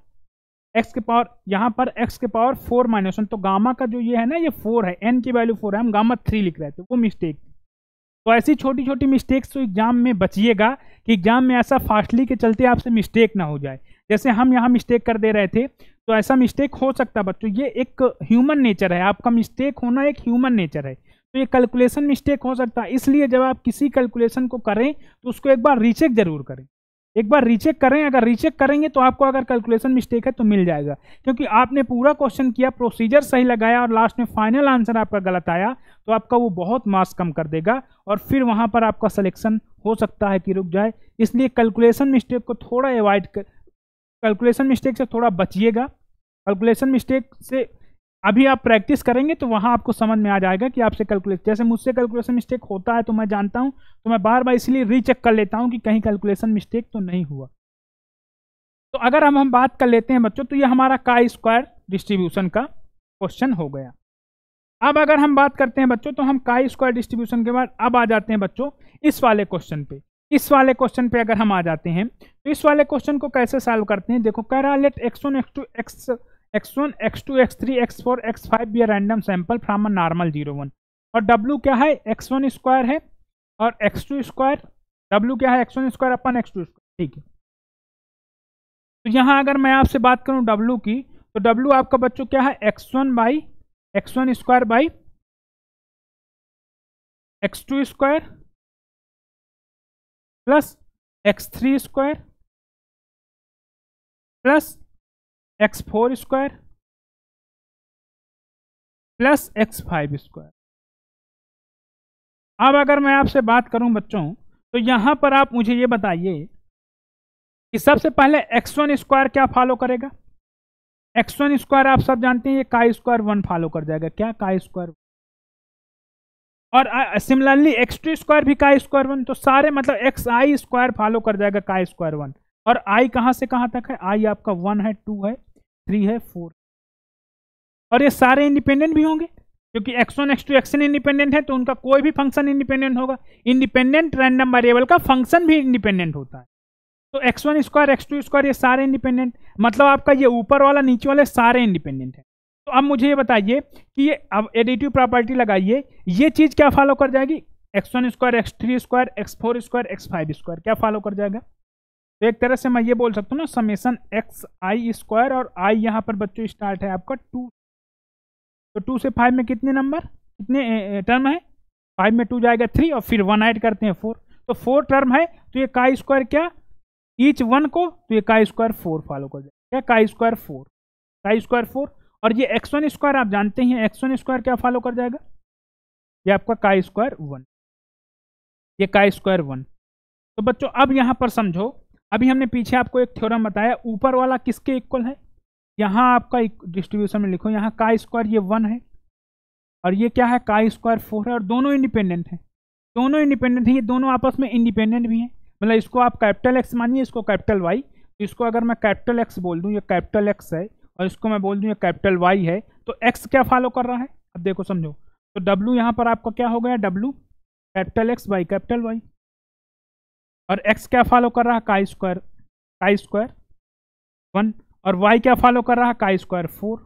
x के पावर, यहाँ पर x के पावर 4-1, तो गामा का जो ये है ना ये 4 है, n की वैल्यू 4 है, हम गामा 3 लिख रहे थे, वो मिस्टेक। तो ऐसी छोटी छोटी मिस्टेक्स तो एग्जाम में बचिएगा कि एग्जाम में ऐसा फास्टली के चलते आपसे मिस्टेक ना हो जाए। जैसे हम यहाँ मिस्टेक कर दे रहे थे, तो ऐसा मिस्टेक हो सकता है बच्चों, ये एक ह्यूमन नेचर है, आपका मिस्टेक होना एक ह्यूमन नेचर है, तो ये कैलकुलेशन मिस्टेक हो सकता है। इसलिए जब आप किसी कैलकुलेशन को करें तो उसको एक बार रीचेक जरूर करें, एक बार रीचेक करें। अगर रीचेक करेंगे तो आपको अगर कैलकुलेशन मिस्टेक है तो मिल जाएगा, क्योंकि आपने पूरा क्वेश्चन किया, प्रोसीजर सही लगाया और लास्ट में फाइनल आंसर आपका गलत आया, तो आपका वो बहुत मार्क्स कम कर देगा और फिर वहां पर आपका सिलेक्शन हो सकता है कि रुक जाए। इसलिए कैलकुलेशन मिस्टेक को थोड़ा अवॉइड कर, कैलकुलेशन मिस्टेक से थोड़ा बचिएगा। कैलकुलेशन मिस्टेक से अभी आप प्रैक्टिस करेंगे तो वहां आपको समझ में आ जाएगा कि आपसे कैलकुलेट, जैसे मुझसे कैलकुलेशन मिस्टेक होता है तो मैं जानता हूं, तो मैं बार बार इसलिए रीचेक कर लेता हूं कि कहीं कैलकुलेशन मिस्टेक तो नहीं हुआ। तो अगर हम बात कर लेते हैं बच्चों, तो ये हमारा काई स्क्वायर डिस्ट्रीब्यूशन का क्वेश्चन हो गया। अब अगर हम बात करते हैं बच्चों, तो हम काई स्क्वायर डिस्ट्रीब्यूशन के बाद अब आ जाते हैं बच्चों इस वाले क्वेश्चन पे। इस वाले क्वेश्चन पे अगर हम आ जाते हैं तो इस वाले क्वेश्चन को कैसे सॉल्व करते हैं, देखो कह रहा है let x1 x2 x3 x4 x5 be random sample from a normal 0 1, और w क्या है, x1 स्क्वायर है और x2 स्क्वायर, w क्या है, x1 square upon x2 square, ठीक है। तो यहां अगर मैं आपसे बात करूं w की, तो w आपका बच्चों क्या है, x1 square by x2 square plus x3 square plus x4 square plus x5 square. अब अगर मैं आपसे बात करूं बच्चों, तो यहां पर आप मुझे ये बताइए कि सबसे पहले x1 स्क्वायर क्या फॉलो करेगा। x1 स्क्वायर आप सब जानते हैं ये काई स्क्वायर 1 फॉलो कर जाएगा, क्या काई स्क्वायर, और सिमिलरली x2 स्क्वायर भी काई स्क्वायर 1, तो सारे मतलब xi स्क्वायर फॉलो कर जाएगा काई स्क्वायर 1। और i कहां से कहां तक है, i आपका 1 है, 2 है, 3 है, 4, और ये सारे इंडिपेंडेंट भी होंगे क्योंकि x1 x2 xn इंडिपेंडेंट है, तो उनका कोई भी फंक्शन इंडिपेंडेंट होगा। इंडिपेंडेंट रैंडम वेरिएबल का फंक्शन भी इंडिपेंडेंट होता है। तो x1 स्क्वायर x2 स्क्वायर ये सारे इंडिपेंडेंट, मतलब आपका ये ऊपर वाला नीचे वाले सारे इंडिपेंडेंट है। तो अब मुझे ये बताइए कि ये अब एडिटिव प्रॉपर्टी लगाइए, ये चीज क्या फॉलो कर जाएगी, x1 square x3 square x4 square x5 square क्या फॉलो कर जाएगा। तो एक तरह से मैं ये बोल सकता हूँ ना, समेसन xi स्क्वायर, और i यहाँ पर बच्चों स्टार्ट है आपका 2, तो 2 से 5 में कितने नंबर, कितने टर्म है, 5 में 2 जाएगा 3 और फिर 1 ऐड करते हैं 4, तो 4 टर्म है। तो ये काई स्क्वायर क्या, ईच वन को, तो ये काई स्क्वायर 4 फॉलो कर जाएगा, क्या काई स्क्वायर 4, काई स्क्वायर 4। और ये x1 स्क्वायर आप जानते हैं, x1 स्क्वायर क्या फॉलो कर जाएगा, ये आपका काई स्क्वायर 1, ये काई स्क्वायर 1। तो बच्चों अब यहां पर समझो, अभी हमने पीछे आपको एक थ्योरम बताया, ऊपर वाला किसके इक्वल है, यहाँ आपका डिस्ट्रीब्यूशन में लिखो, यहाँ काई स्क्वायर ये 1 है और ये क्या है, काई स्क्वायर 4 है, और दोनों इंडिपेंडेंट हैं, दोनों इंडिपेंडेंट हैं, ये दोनों आपस में इंडिपेंडेंट भी हैं। मतलब इसको आप कैपिटल एक्स मानिए, इसको कैपिटल वाई, तो इसको अगर मैं कैपिटल एक्स बोल दूं, ये कैपिटल एक्स है, और इसको मैं बोल दूं ये कैपिटल वाई है, तो एक्स क्या फॉलो कर रहा है, अब देखो समझो, तो डब्ल्यू यहाँ पर आपका क्या हो गया, W capital X by capital Y, और एक्स क्या फॉलो कर रहा है, काई स्क्वायर 1, और वाई क्या फॉलो कर रहा है, काई स्क्वायर 4,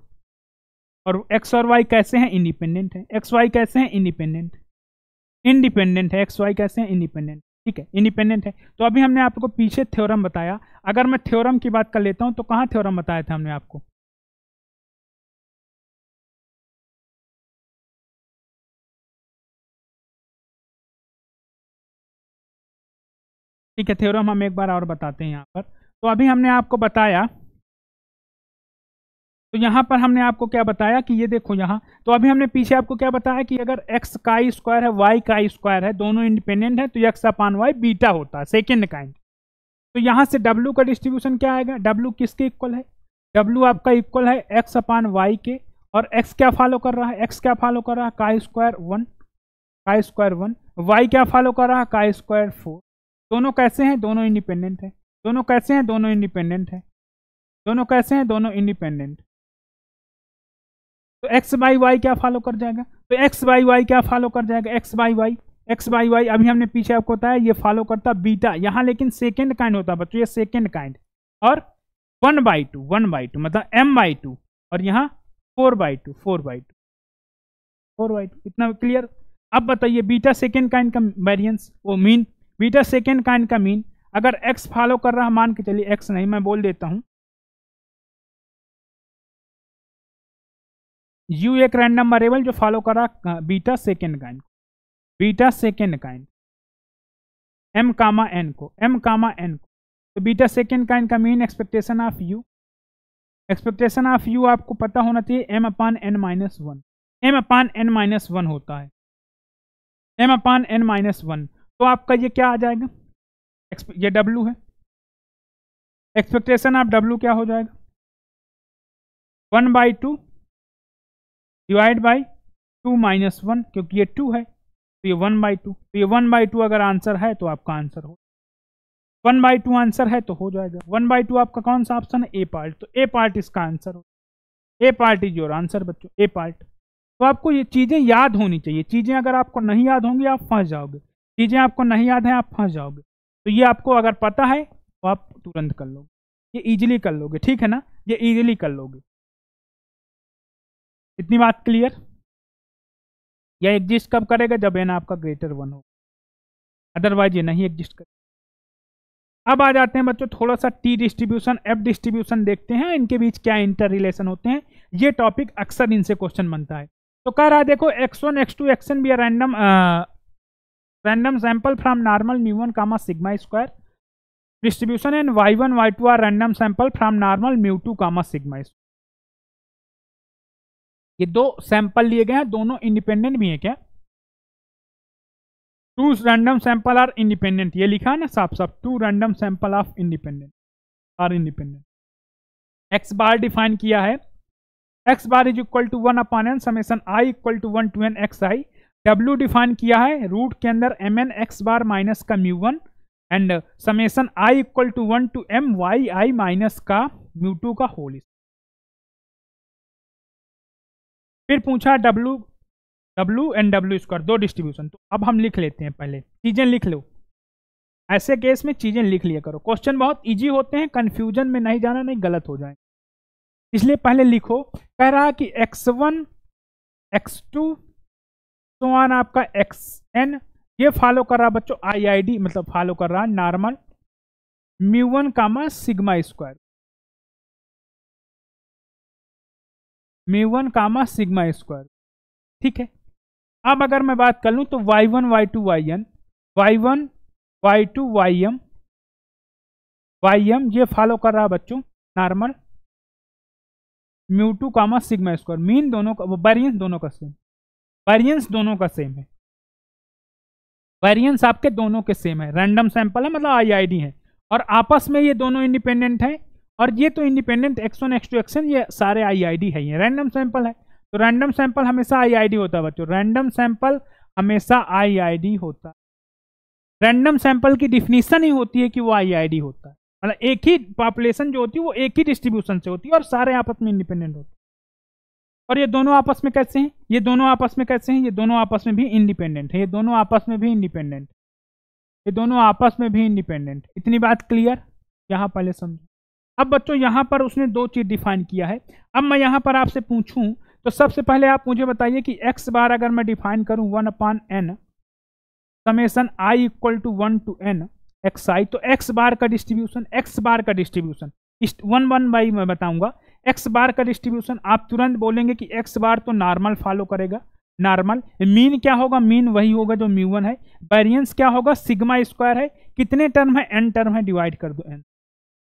और एक्स और वाई कैसे हैं, इंडिपेंडेंट है, एक्स वाई कैसे हैं, इंडिपेंडेंट है, एक्स वाई कैसे हैं, इंडिपेंडेंट, ठीक है, इंडिपेंडेंट है। तो अभी हमने आपको पीछे थ्योरम बताया, अगर मैं थ्योरम की बात कर लेता हूं तो कहां थ्योरम बताया था हमने आपको, ठीक है, थ्योरम हम एक बार और बताते हैं यहाँ पर। तो अभी हमने आपको बताया, तो यहाँ पर हमने आपको क्या बताया कि ये देखो यहाँ, तो अभी हमने पीछे आपको क्या बताया कि अगर x काई स्क्वायर है, y काई स्क्वायर है, दोनों इंडिपेंडेंट है, तो x अपान वाई बीटा होता है, सेकेंड काइंड। तो यहाँ से w का डिस्ट्रीब्यूशन क्या आएगा, w किसके इक्वल है, w आपका इक्वल है x अपान वाई के, और x क्या फॉलो कर रहा है, x क्या फॉलो कर रहा है, काई स्क्वायर 1, y क्या फॉलो कर रहा है, काई स्क्वायर 4। दोनों कैसे हैं, दोनों इंडिपेंडेंट है, दोनों कैसे हैं, दोनों इंडिपेंडेंट है, दोनों कैसे हैं, दोनों इंडिपेंडेंट। तो x बाई वाई क्या फॉलो कर जाएगा, तो x बाई वाई क्या फॉलो कर जाएगा, x बाई वाई अभी हमने पीछे आपको बताया ये फॉलो करता बीटा, यहाँ लेकिन सेकेंड काइंड होता है बच्चों, ये सेकेंड काइंड, और 1/2 मतलब m/2, और यहाँ 4/2 इतना क्लियर। अब बताइए बीटा सेकेंड काइंड का वेरिएंस, वो मीन, बीटा सेकेंड काइंड का मीन, अगर x फॉलो कर रहा है, मान के चलिए x नहीं, मैं बोल देता हूँ यू एक रैंडम वेरिएबल जो फॉलो कर रहा beta second kind, beta second kind, M comma N को, एम कामा एन को। तो बीटा सेकेंड काइंड का mean expectation of u, expectation of u आपको पता होना चाहिए M upon N minus one, M upon N minus one होता है, M upon N minus one. तो आपका ये क्या आ जाएगा, ये डब्लू है, एक्सपेक्टेशन ऑफ डब्लू क्या हो जाएगा, 1/2 डिवाइड बाई 2 माइनस 1, क्योंकि ये 2 है तो ये 1/2, तो ये 1/2 अगर आंसर है तो आपका आंसर हो, 1/2 आंसर है तो हो जाएगा। 1/2 आपका कौन सा ऑप्शन है, ए पार्ट, तो ए पार्ट इसका आंसर हो, ए पार्ट इज योर आंसर बच्चों, ए पार्ट। तो आपको ये चीज़ें याद होनी चाहिए, चीज़ें अगर आपको नहीं याद होंगी आप फंस जाओगे, चीज़ें आपको नहीं याद है आप फंस जाओगे। तो ये आपको अगर पता है तो आप तुरंत कर लोगे, ये इजीली कर लोगे, ठीक है ना, ये इजीली कर लोगे। इतनी बात क्लियर। यह एग्जिस्ट कब करेगा, जब एन आपका ग्रेटर 1 हो, अदरवाइज ये नहीं एग्जिस्ट करेगा। अब आ जाते हैं बच्चों थोड़ा सा टी डिस्ट्रीब्यूशन, एफ डिस्ट्रीब्यूशन देखते हैं, इनके बीच क्या इंटर रिलेशन होते हैं। ये टॉपिक अक्सर इनसे क्वेश्चन बनता है। तो कह रहा है देखो x1 x2 xn भी random random sample from normal μ1 comma sigma square distribution and y1 y2 are random sample from normal μ2 comma sigma square. ये दो सैंपल लिए गए हैं, दोनों इंडिपेंडेंट भी हैं क्या, two random sample are independent, ये लिखा है ना साफ साफ, two random sample of independent are independent. X bar define किया है, X bar is equal to 1 upon N summation I equal to 1 to N X I. W define किया है रूट के अंदर M N X bar minus का म्यू1 and summation I equal to 1 to M Y I minus का mu का whole. फिर पूछा डब्ल्यू एंड डब्ल्यू स्क्वायर, दो डिस्ट्रीब्यूशन। तो अब हम लिख लेते हैं, पहले चीजें लिख लो, ऐसे केस में चीजें लिख लिया करो, क्वेश्चन बहुत इजी होते हैं, कंफ्यूजन में नहीं जाना, नहीं गलत हो जाए, इसलिए पहले लिखो। कह रहा कि x1 x2 तो ऑन आपका xn ये फॉलो कर रहा बच्चों IID, मतलब फॉलो कर रहा normal μ1 comma sigma square, μ1 comma sigma square, ठीक है। अब अगर मैं बात कर लूं तो y1 y2 yn, y1 y2 ym ये फॉलो कर रहा बच्चों normal μ2 comma sigma square. Mean दोनों का, वेरिएंस दोनों का सेम, वेरिएंस दोनों का सेम है, वेरिएंस आपके दोनों के सेम है, रैंडम सैंपल है मतलब IID है, और आपस में ये दोनों इंडिपेंडेंट है, और ये तो इंडिपेंडेंट x1 x2 xn ये सारे IID है, ये रैंडम सैंपल है। तो रैंडम सैंपल हमेशा IID होता है बच्चों, रैंडम सैंपल हमेशा IID होता है। रैंडम सैंपल की डिफिनीशन ही होती है कि वो IID होता है, मतलब एक ही पॉपुलेशन जो होती है वो एक ही डिस्ट्रीब्यूशन से होती है और सारे आपस में इंडिपेंडेंट होते हैं। और ये दोनों आपस में कैसे हैं, ये दोनों आपस में कैसे हैं, ये दोनों आपस में भी इंडिपेंडेंट है, ये दोनों आपस में भी इंडिपेंडेंट, ये दोनों आपस में भी इंडिपेंडेंट। इतनी बात क्लियर, यहाँ पहले समझो। अब बच्चों यहाँ पर उसने दो चीज डिफाइन किया है। अब मैं यहाँ पर आपसे पूछूं तो सबसे पहले आप मुझे बताइए कि एक्स बार अगर मैं डिफाइन करूं 1 upon N summation I equal to 1 to N X I, तो एक्स बार का डिस्ट्रीब्यूशन, एक्स बार का डिस्ट्रीब्यूशन 1 बाई मैं बताऊंगा। एक्स बार का डिस्ट्रीब्यूशन आप तुरंत बोलेंगे कि एक्स बार तो नॉर्मल फॉलो करेगा, नॉर्मल। मीन क्या होगा, मीन वही होगा जो μ1 है। वेरिएंस क्या होगा, सिग्मा स्क्वायर है, कितने टर्म है, n टर्म है, डिवाइड कर दो n,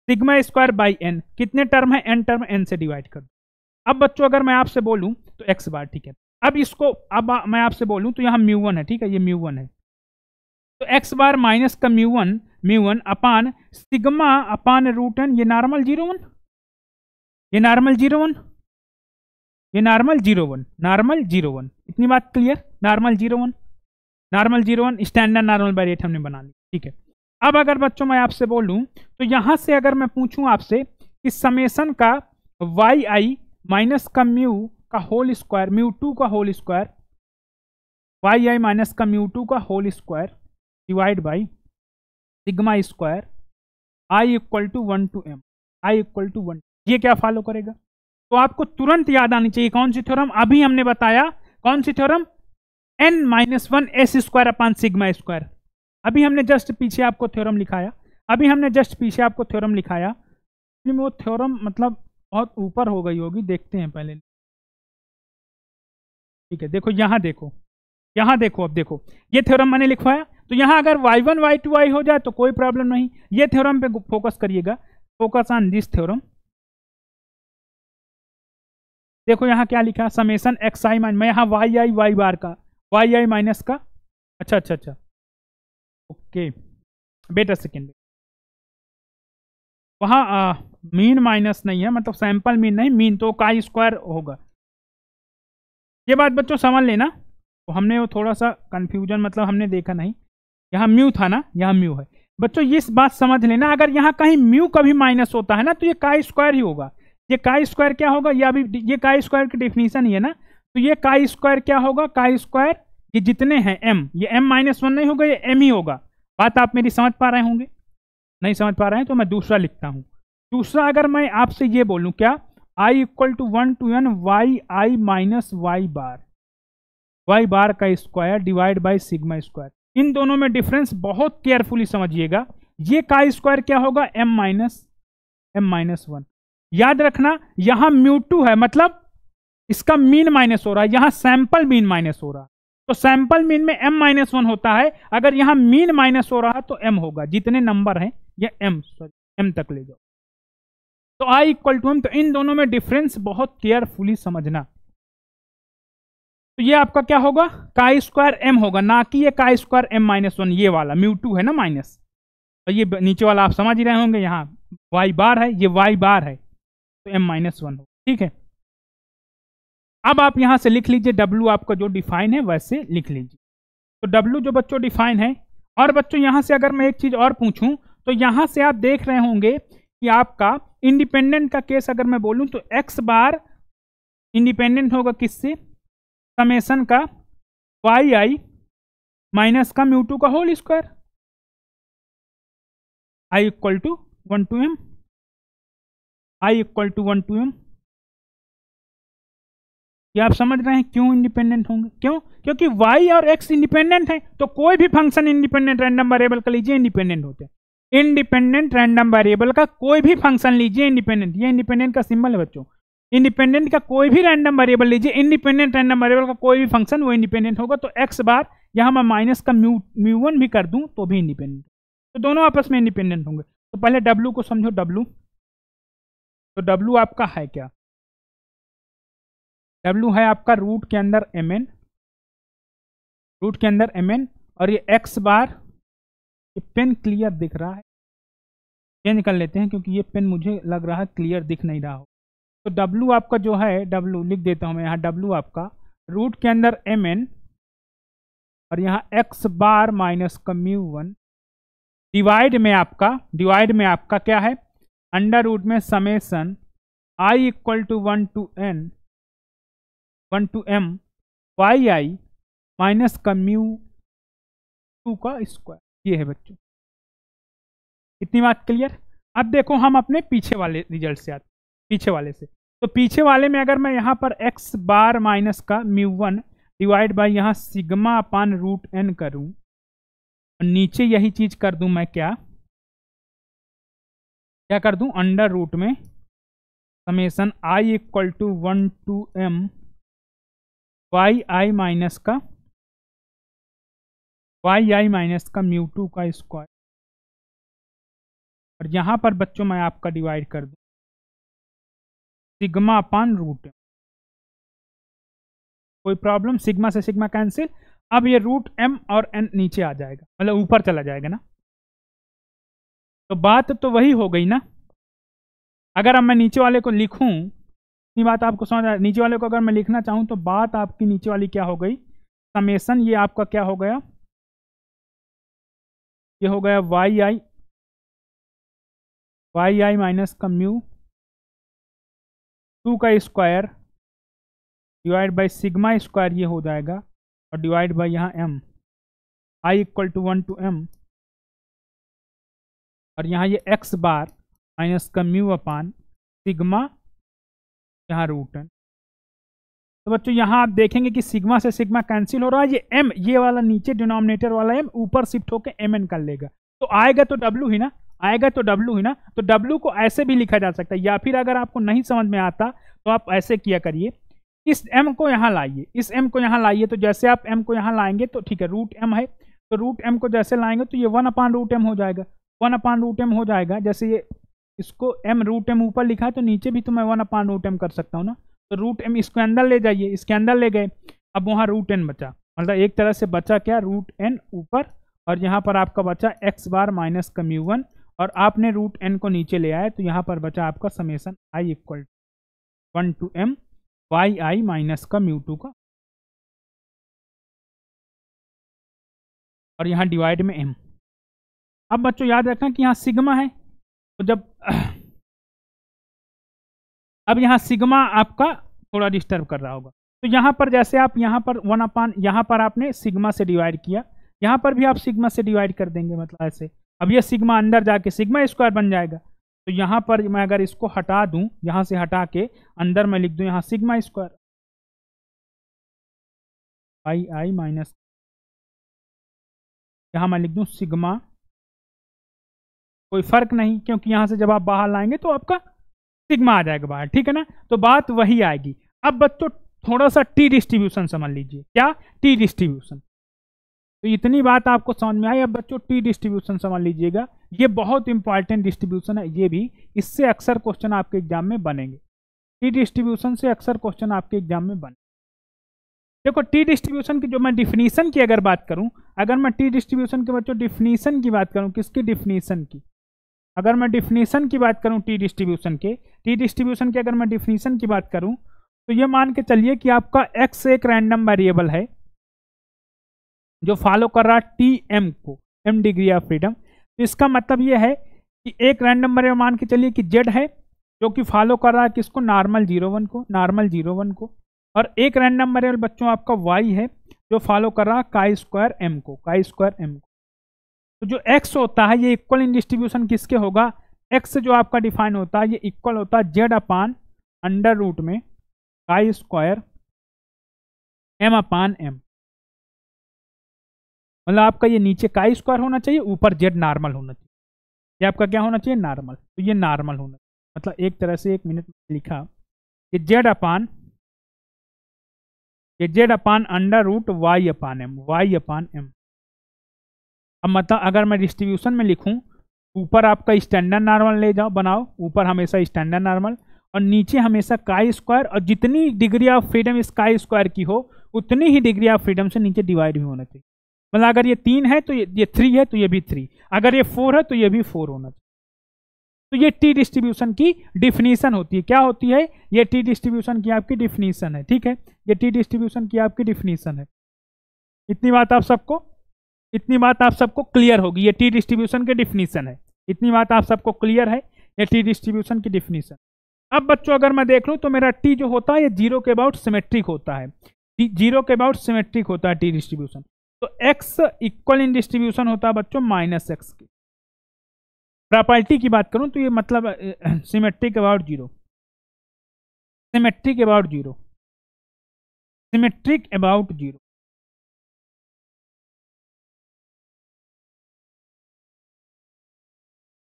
sigma square by n, कितने टर्म है, n टर्म, n से डिवाइड कर दो। अब बच्चों अगर मैं आपसे बोलूं तो एक्स बार, ठीक है। अब इसको अब मैं आपसे बोलूं तो यहाँ μ1 है, ठीक है, ये μ1 है, तो एक्स बार माइनस का μ1 upon sigma upon root n, ये नॉर्मल 0 1, ये नॉर्मल 0 1, ये नॉर्मल 0 1, नॉर्मल 0 1। इतनी बात clear, normal 0 1, normal 0 1, standard normal variate हमने बना ली, ठीक है। अब अगर बच्चों मैं आपसे बोलूं तो यहां से अगर मैं पूछूं आपसे कि समेशन का वाई आई माइनस का म्यू का होल स्क्वायर, μ2 का होल स्क्वायर, वाई आई माइनस का μ2 का whole square divide by sigma square I equal to 1 to m, i equal to 1, ये क्या फॉलो करेगा। तो आपको तुरंत याद आनी चाहिए कौन सी थ्योरम, अभी हमने बताया कौन सी theorem, n-1 S square upon sigma square. अभी हमने जस्ट पीछे आपको थ्योरम लिखाया, अभी हमने जस्ट पीछे आपको थ्योरम लिखाया, वो थ्योरम मतलब बहुत ऊपर हो गई होगी, देखते हैं पहले। ठीक है, देखो यहाँ देखो, यहाँ देखो, अब देखो ये थ्योरम मैंने लिखवाया, तो यहाँ अगर y1 y2 y हो जाए तो कोई प्रॉब्लम नहीं। ये थ्योरम पे फोकस करिएगा, फोकस ऑन दिस थ्योरम। देखो यहाँ क्या लिखा, समेसन एक्स आई माइन, मैं यहाँ वाई आई वाई बार का, वाई आई माइनस का, अच्छा अच्छा अच्छा, ओके बेटा सेकेंड, वहाँ मीन माइनस नहीं है, मतलब सैंपल मीन नहीं, मीन तो काई स्क्वायर होगा। ये बात बच्चों समझ लेना, तो हमने वो थोड़ा सा कंफ्यूजन, मतलब हमने देखा नहीं, यहाँ म्यू था ना, यहाँ म्यू है। बच्चों ये बात समझ लेना, अगर यहाँ कहीं म्यू कभी माइनस होता है ना तो ये काई स्क्वायर ही होगा। ये काई स्क्वायर क्या होगा, ये अभी ये काई स्क्वायर की डेफिनेशन ही है ना, तो ये काई स्क्वायर क्या होगा, काई स्क्वायर ये जितने हैं m, ये m-1 नहीं होगा, ये m ही होगा। बात आप मेरी समझ पा रहे होंगे, नहीं समझ पा रहे हैं तो मैं दूसरा लिखता हूं। दूसरा अगर मैं आपसे ये बोलूं क्या, i equal to 1 to n Y I minus Y bar का square divide by sigma square. इन दोनों में डिफरेंस बहुत केयरफुली समझिएगा। ये का स्क्वायर क्या होगा, m-1। याद रखना यहां म्यू2 है, मतलब इसका मीन माइनस हो रहा है, यहां सैंपल मीन माइनस हो रहा है, तो सैंपल मीन में m-1 होता है। अगर यहां मीन माइनस हो रहा है तो m होगा, जितने नंबर हैं ये m तक ले जाओ, तो i इक्वल टू m। तो इन दोनों में डिफरेंस बहुत केयरफुली समझना। तो ये आपका क्या होगा, का स्क्वायर m होगा, ना कि ये का स्क्वायर m-1, ये वाला म्यू2 है ना माइनस, और ये नीचे वाला आप समझ ही रहे होंगे, यहाँ y बार है, ये y बार है, तो m-1 हो, ठीक है। अब आप यहां से लिख लीजिए W आपका जो डिफाइन है वैसे लिख लीजिए। तो W जो बच्चों डिफाइन है, और बच्चों यहां से अगर मैं एक चीज और पूछूं, तो यहां से आप देख रहे होंगे कि आपका इंडिपेंडेंट का केस अगर मैं बोलूं तो x बार इंडिपेंडेंट होगा किससे, समेसन का वाई आई माइनस का म्यू2 का whole square, i equal to 1 to m, i equal to 1 to m। ये आप समझ रहे हैं क्यों इंडिपेंडेंट होंगे, क्यों, क्योंकि y और x इंडिपेंडेंट है, तो कोई भी फंक्शन इंडिपेंडेंट रैंडम वेरिएबल का लीजिए इंडिपेंडेंट होते हैं। इंडिपेंडेंट रैंडम वेरिएबल का कोई भी फंक्शन लीजिए इंडिपेंडेंट, ये इंडिपेंडेंट का सिंबल है बच्चों। इंडिपेंडेंट का कोई भी रैंडम वेरिएबल लीजिए, इंडिपेंडेंट रैंडम वेरिएबल का कोई भी फंक्शन वो इंडिपेंडेंट होगा। तो x बार यहां मैं माइनस का म्यू1 भी कर दूं तो भी इंडिपेंडेंट, तो दोनों आपस में इंडिपेंडेंट होंगे। तो पहले w को समझो, w, तो w आपका है क्या, W है आपका रूट के अंदर mn, रूट के अंदर mn, और ये x बार, ये पेन क्लियर दिख रहा है, चेंज कर लेते हैं क्योंकि ये पेन मुझे लग रहा है क्लियर दिख नहीं रहा हो। तो W आपका जो है, W लिख देता हूं मैं यहाँ, W आपका रूट के अंदर mn, और यहाँ x बार माइनस का म्यू1, डिवाइड में आपका क्या है, अंडर रूट में summation i equal to 1 to m y I minus का म्यू2 का स्क्वायर। ये है बच्चों, इतनी बात क्लियर। अब देखो हम अपने पीछे वाले रिजल्ट से आते, पीछे वाले से, तो पीछे वाले में अगर मैं यहाँ पर x बार माइनस का म्यू1 डिवाइड बाई यहाँ सिग्मा अपान रूट n करूं, और नीचे यही चीज कर दूं मैं, क्या कर दूं, अंडर रूट में summation i equal to 1 to m y I minus का म्यू2 का स्क्वायर, और यहां पर बच्चों मैं आपका डिवाइड कर दूं सिग्मा अपान रूट। कोई प्रॉब्लम, सिग्मा से सिग्मा कैंसिल, अब ये रूट m और n नीचे आ जाएगा, मतलब ऊपर चला जाएगा ना, तो बात तो वही हो गई ना। अगर अब मैं नीचे वाले को लिखूं, इतनी बात आपको समझ आ, नीचे वाले को अगर मैं लिखना चाहूं तो बात आपकी नीचे वाली क्या हो गई, समेसन ये आपका क्या हो गया, ये हो गया वाई आई माइनस का म्यू2 का square divide by sigma square, ये हो जाएगा, और डिवाइड बाई यहाँ m, i equal to 1 to m, और यहाँ ये x बार माइनस का म्यू अपान सिग्मा यहाँ रूट n। तो बच्चों यहाँ आप देखेंगे कि सिग्मा से सिग्मा कैंसिल हो रहा है, ये m, ये वाला नीचे डिनोमिनेटर वाला m ऊपर शिफ्ट होकर mn कर लेगा, तो आएगा तो w ही ना, तो w को ऐसे भी लिखा जा सकता है, या फिर अगर आपको नहीं समझ में आता तो आप ऐसे किया करिए इस m को यहाँ लाइए, इस m को यहाँ लाइए। तो जैसे आप m को यहाँ लाएंगे तो ठीक है, रूट m है, तो रूट m को जैसे लाएंगे तो ये 1/√m हो जाएगा, 1/√m हो जाएगा। जैसे ये इसको m रूट m ऊपर लिखा है तो नीचे भी तो मैं 1/√m कर सकता हूँ ना। तो रूट m इसको अंदर ले जाइए, इसके अंदर ले गए, अब वहाँ रूट n बचा, मतलब एक तरह से बचा क्या, रूट n ऊपर, और यहाँ पर आपका बचा x बार माइनस का μ1, और आपने रूट n को नीचे ले आए तो यहाँ पर बचा आपका समेसन i इक्वल 1 to m y I minus का μ2 का, और यहाँ डिवाइड में m। अब बच्चों याद रखना कि यहाँ सिग्मा है, तो जब अब यहाँ सिग्मा आपका थोड़ा डिस्टर्ब कर रहा होगा, तो यहाँ पर जैसे आप यहाँ पर 1/, यहाँ पर आपने सिग्मा से डिवाइड किया, यहाँ पर भी आप सिग्मा से डिवाइड कर देंगे, मतलब ऐसे। अब ये सिग्मा अंदर जाके सिग्मा स्क्वायर बन जाएगा, तो यहाँ पर मैं अगर इसको हटा दूं, यहाँ से हटा के अंदर मैं लिख दूं यहाँ सिग्मा स्क्वायर आई आई माइनस, यहाँ मैं लिख दूं सिग्मा, कोई फर्क नहीं, क्योंकि यहाँ से जब आप बाहर लाएंगे तो आपका सिग्मा आ जाएगा बाहर, ठीक है ना। तो बात वही आएगी। अब बच्चों थोड़ा सा टी डिस्ट्रीब्यूशन समझ लीजिए, क्या, टी डिस्ट्रीब्यूशन। तो इतनी बात आपको समझ में आई। अब बच्चों टी डिस्ट्रीब्यूशन समझ लीजिएगा, ये बहुत इंपॉर्टेंट डिस्ट्रीब्यूशन है, ये भी, इससे अक्सर क्वेश्चन आपके एग्जाम में बनेंगे। टी डिस्ट्रीब्यूशन से अक्सर क्वेश्चन आपके एग्जाम में बने। देखो टी डिस्ट्रीब्यूशन की जो मैं डिफिनीशन की अगर बात करूं, अगर मैं टी डिस्ट्रीब्यूशन के बच्चों डिफिनीशन की बात करूं, किसकी डिफिनीशन की, अगर मैं डिफिनीशन की बात करूं टी डिस्ट्रीब्यूशन की अगर मैं डिफिनीशन की बात करूं, तो ये मान के चलिए कि आपका x एक रैंडम वेरिएबल है जो फॉलो कर रहा है टी एम को, m डिग्री ऑफ फ्रीडम। तो इसका मतलब ये है कि एक रैंडम वेरिएबल मान के चलिए कि z है जो कि फॉलो कर रहा है किसको, नॉर्मल 0 1 को, और एक रैंडम वेरिएबल बच्चों आपका y है जो फॉलो कर रहा है chi² m को। तो जो x होता है ये इक्वल इन डिस्ट्रीब्यूशन किसके होगा, x जो आपका डिफाइन होता है ये इक्वल होता है z/√m chi² m/m। मतलब आपका ये नीचे chi² होना चाहिए, ऊपर z नॉर्मल होना चाहिए, ये आपका क्या होना चाहिए, नॉर्मल। तो ये नॉर्मल होना चाहिए, मतलब एक तरह से 1 मिनट में लिखा कि z/√y/m y/m। अब मतलब अगर मैं डिस्ट्रीब्यूशन में लिखूं, ऊपर आपका स्टैंडर्ड नॉर्मल ले जाओ, बनाओ ऊपर हमेशा स्टैंडर्ड नॉर्मल, और नीचे हमेशा chi², और जितनी डिग्री ऑफ फ्रीडम इस chi² की हो उतनी ही डिग्री ऑफ फ्रीडम से नीचे डिवाइड भी होना चाहिए। मतलब अगर ये 3 है तो ये 3 है तो ये भी 3, अगर ये 4 है तो ये भी 4 होना चाहिए। तो ये टी डिस्ट्रीब्यूशन की डिफिनीशन होती है, क्या होती है, ये टी डिस्ट्रीब्यूशन की आपकी डिफिनीशन है, ठीक है, ये टी डिस्ट्रीब्यूशन की आपकी डिफिनीशन है। इतनी बात आप सबको क्लियर होगी, ये टी डिस्ट्रीब्यूशन की डिफिनीशन है, इतनी बात आप सबको क्लियर है, ये टी डिस्ट्रीब्यूशन की डिफिनीशन। अब बच्चों अगर मैं देख लूं तो मेरा टी जो होता है ये 0 के अबाउट सिमेट्रिक होता है, 0 के अबाउट सिमेट्रिक होता है टी डिस्ट्रीब्यूशन। तो x इक्वल इन डिस्ट्रीब्यूशन होता है बच्चों -x की। प्रॉपर्टी की बात करूं तो ये मतलब symmetric about 0, symmetric about 0, symmetric about 0।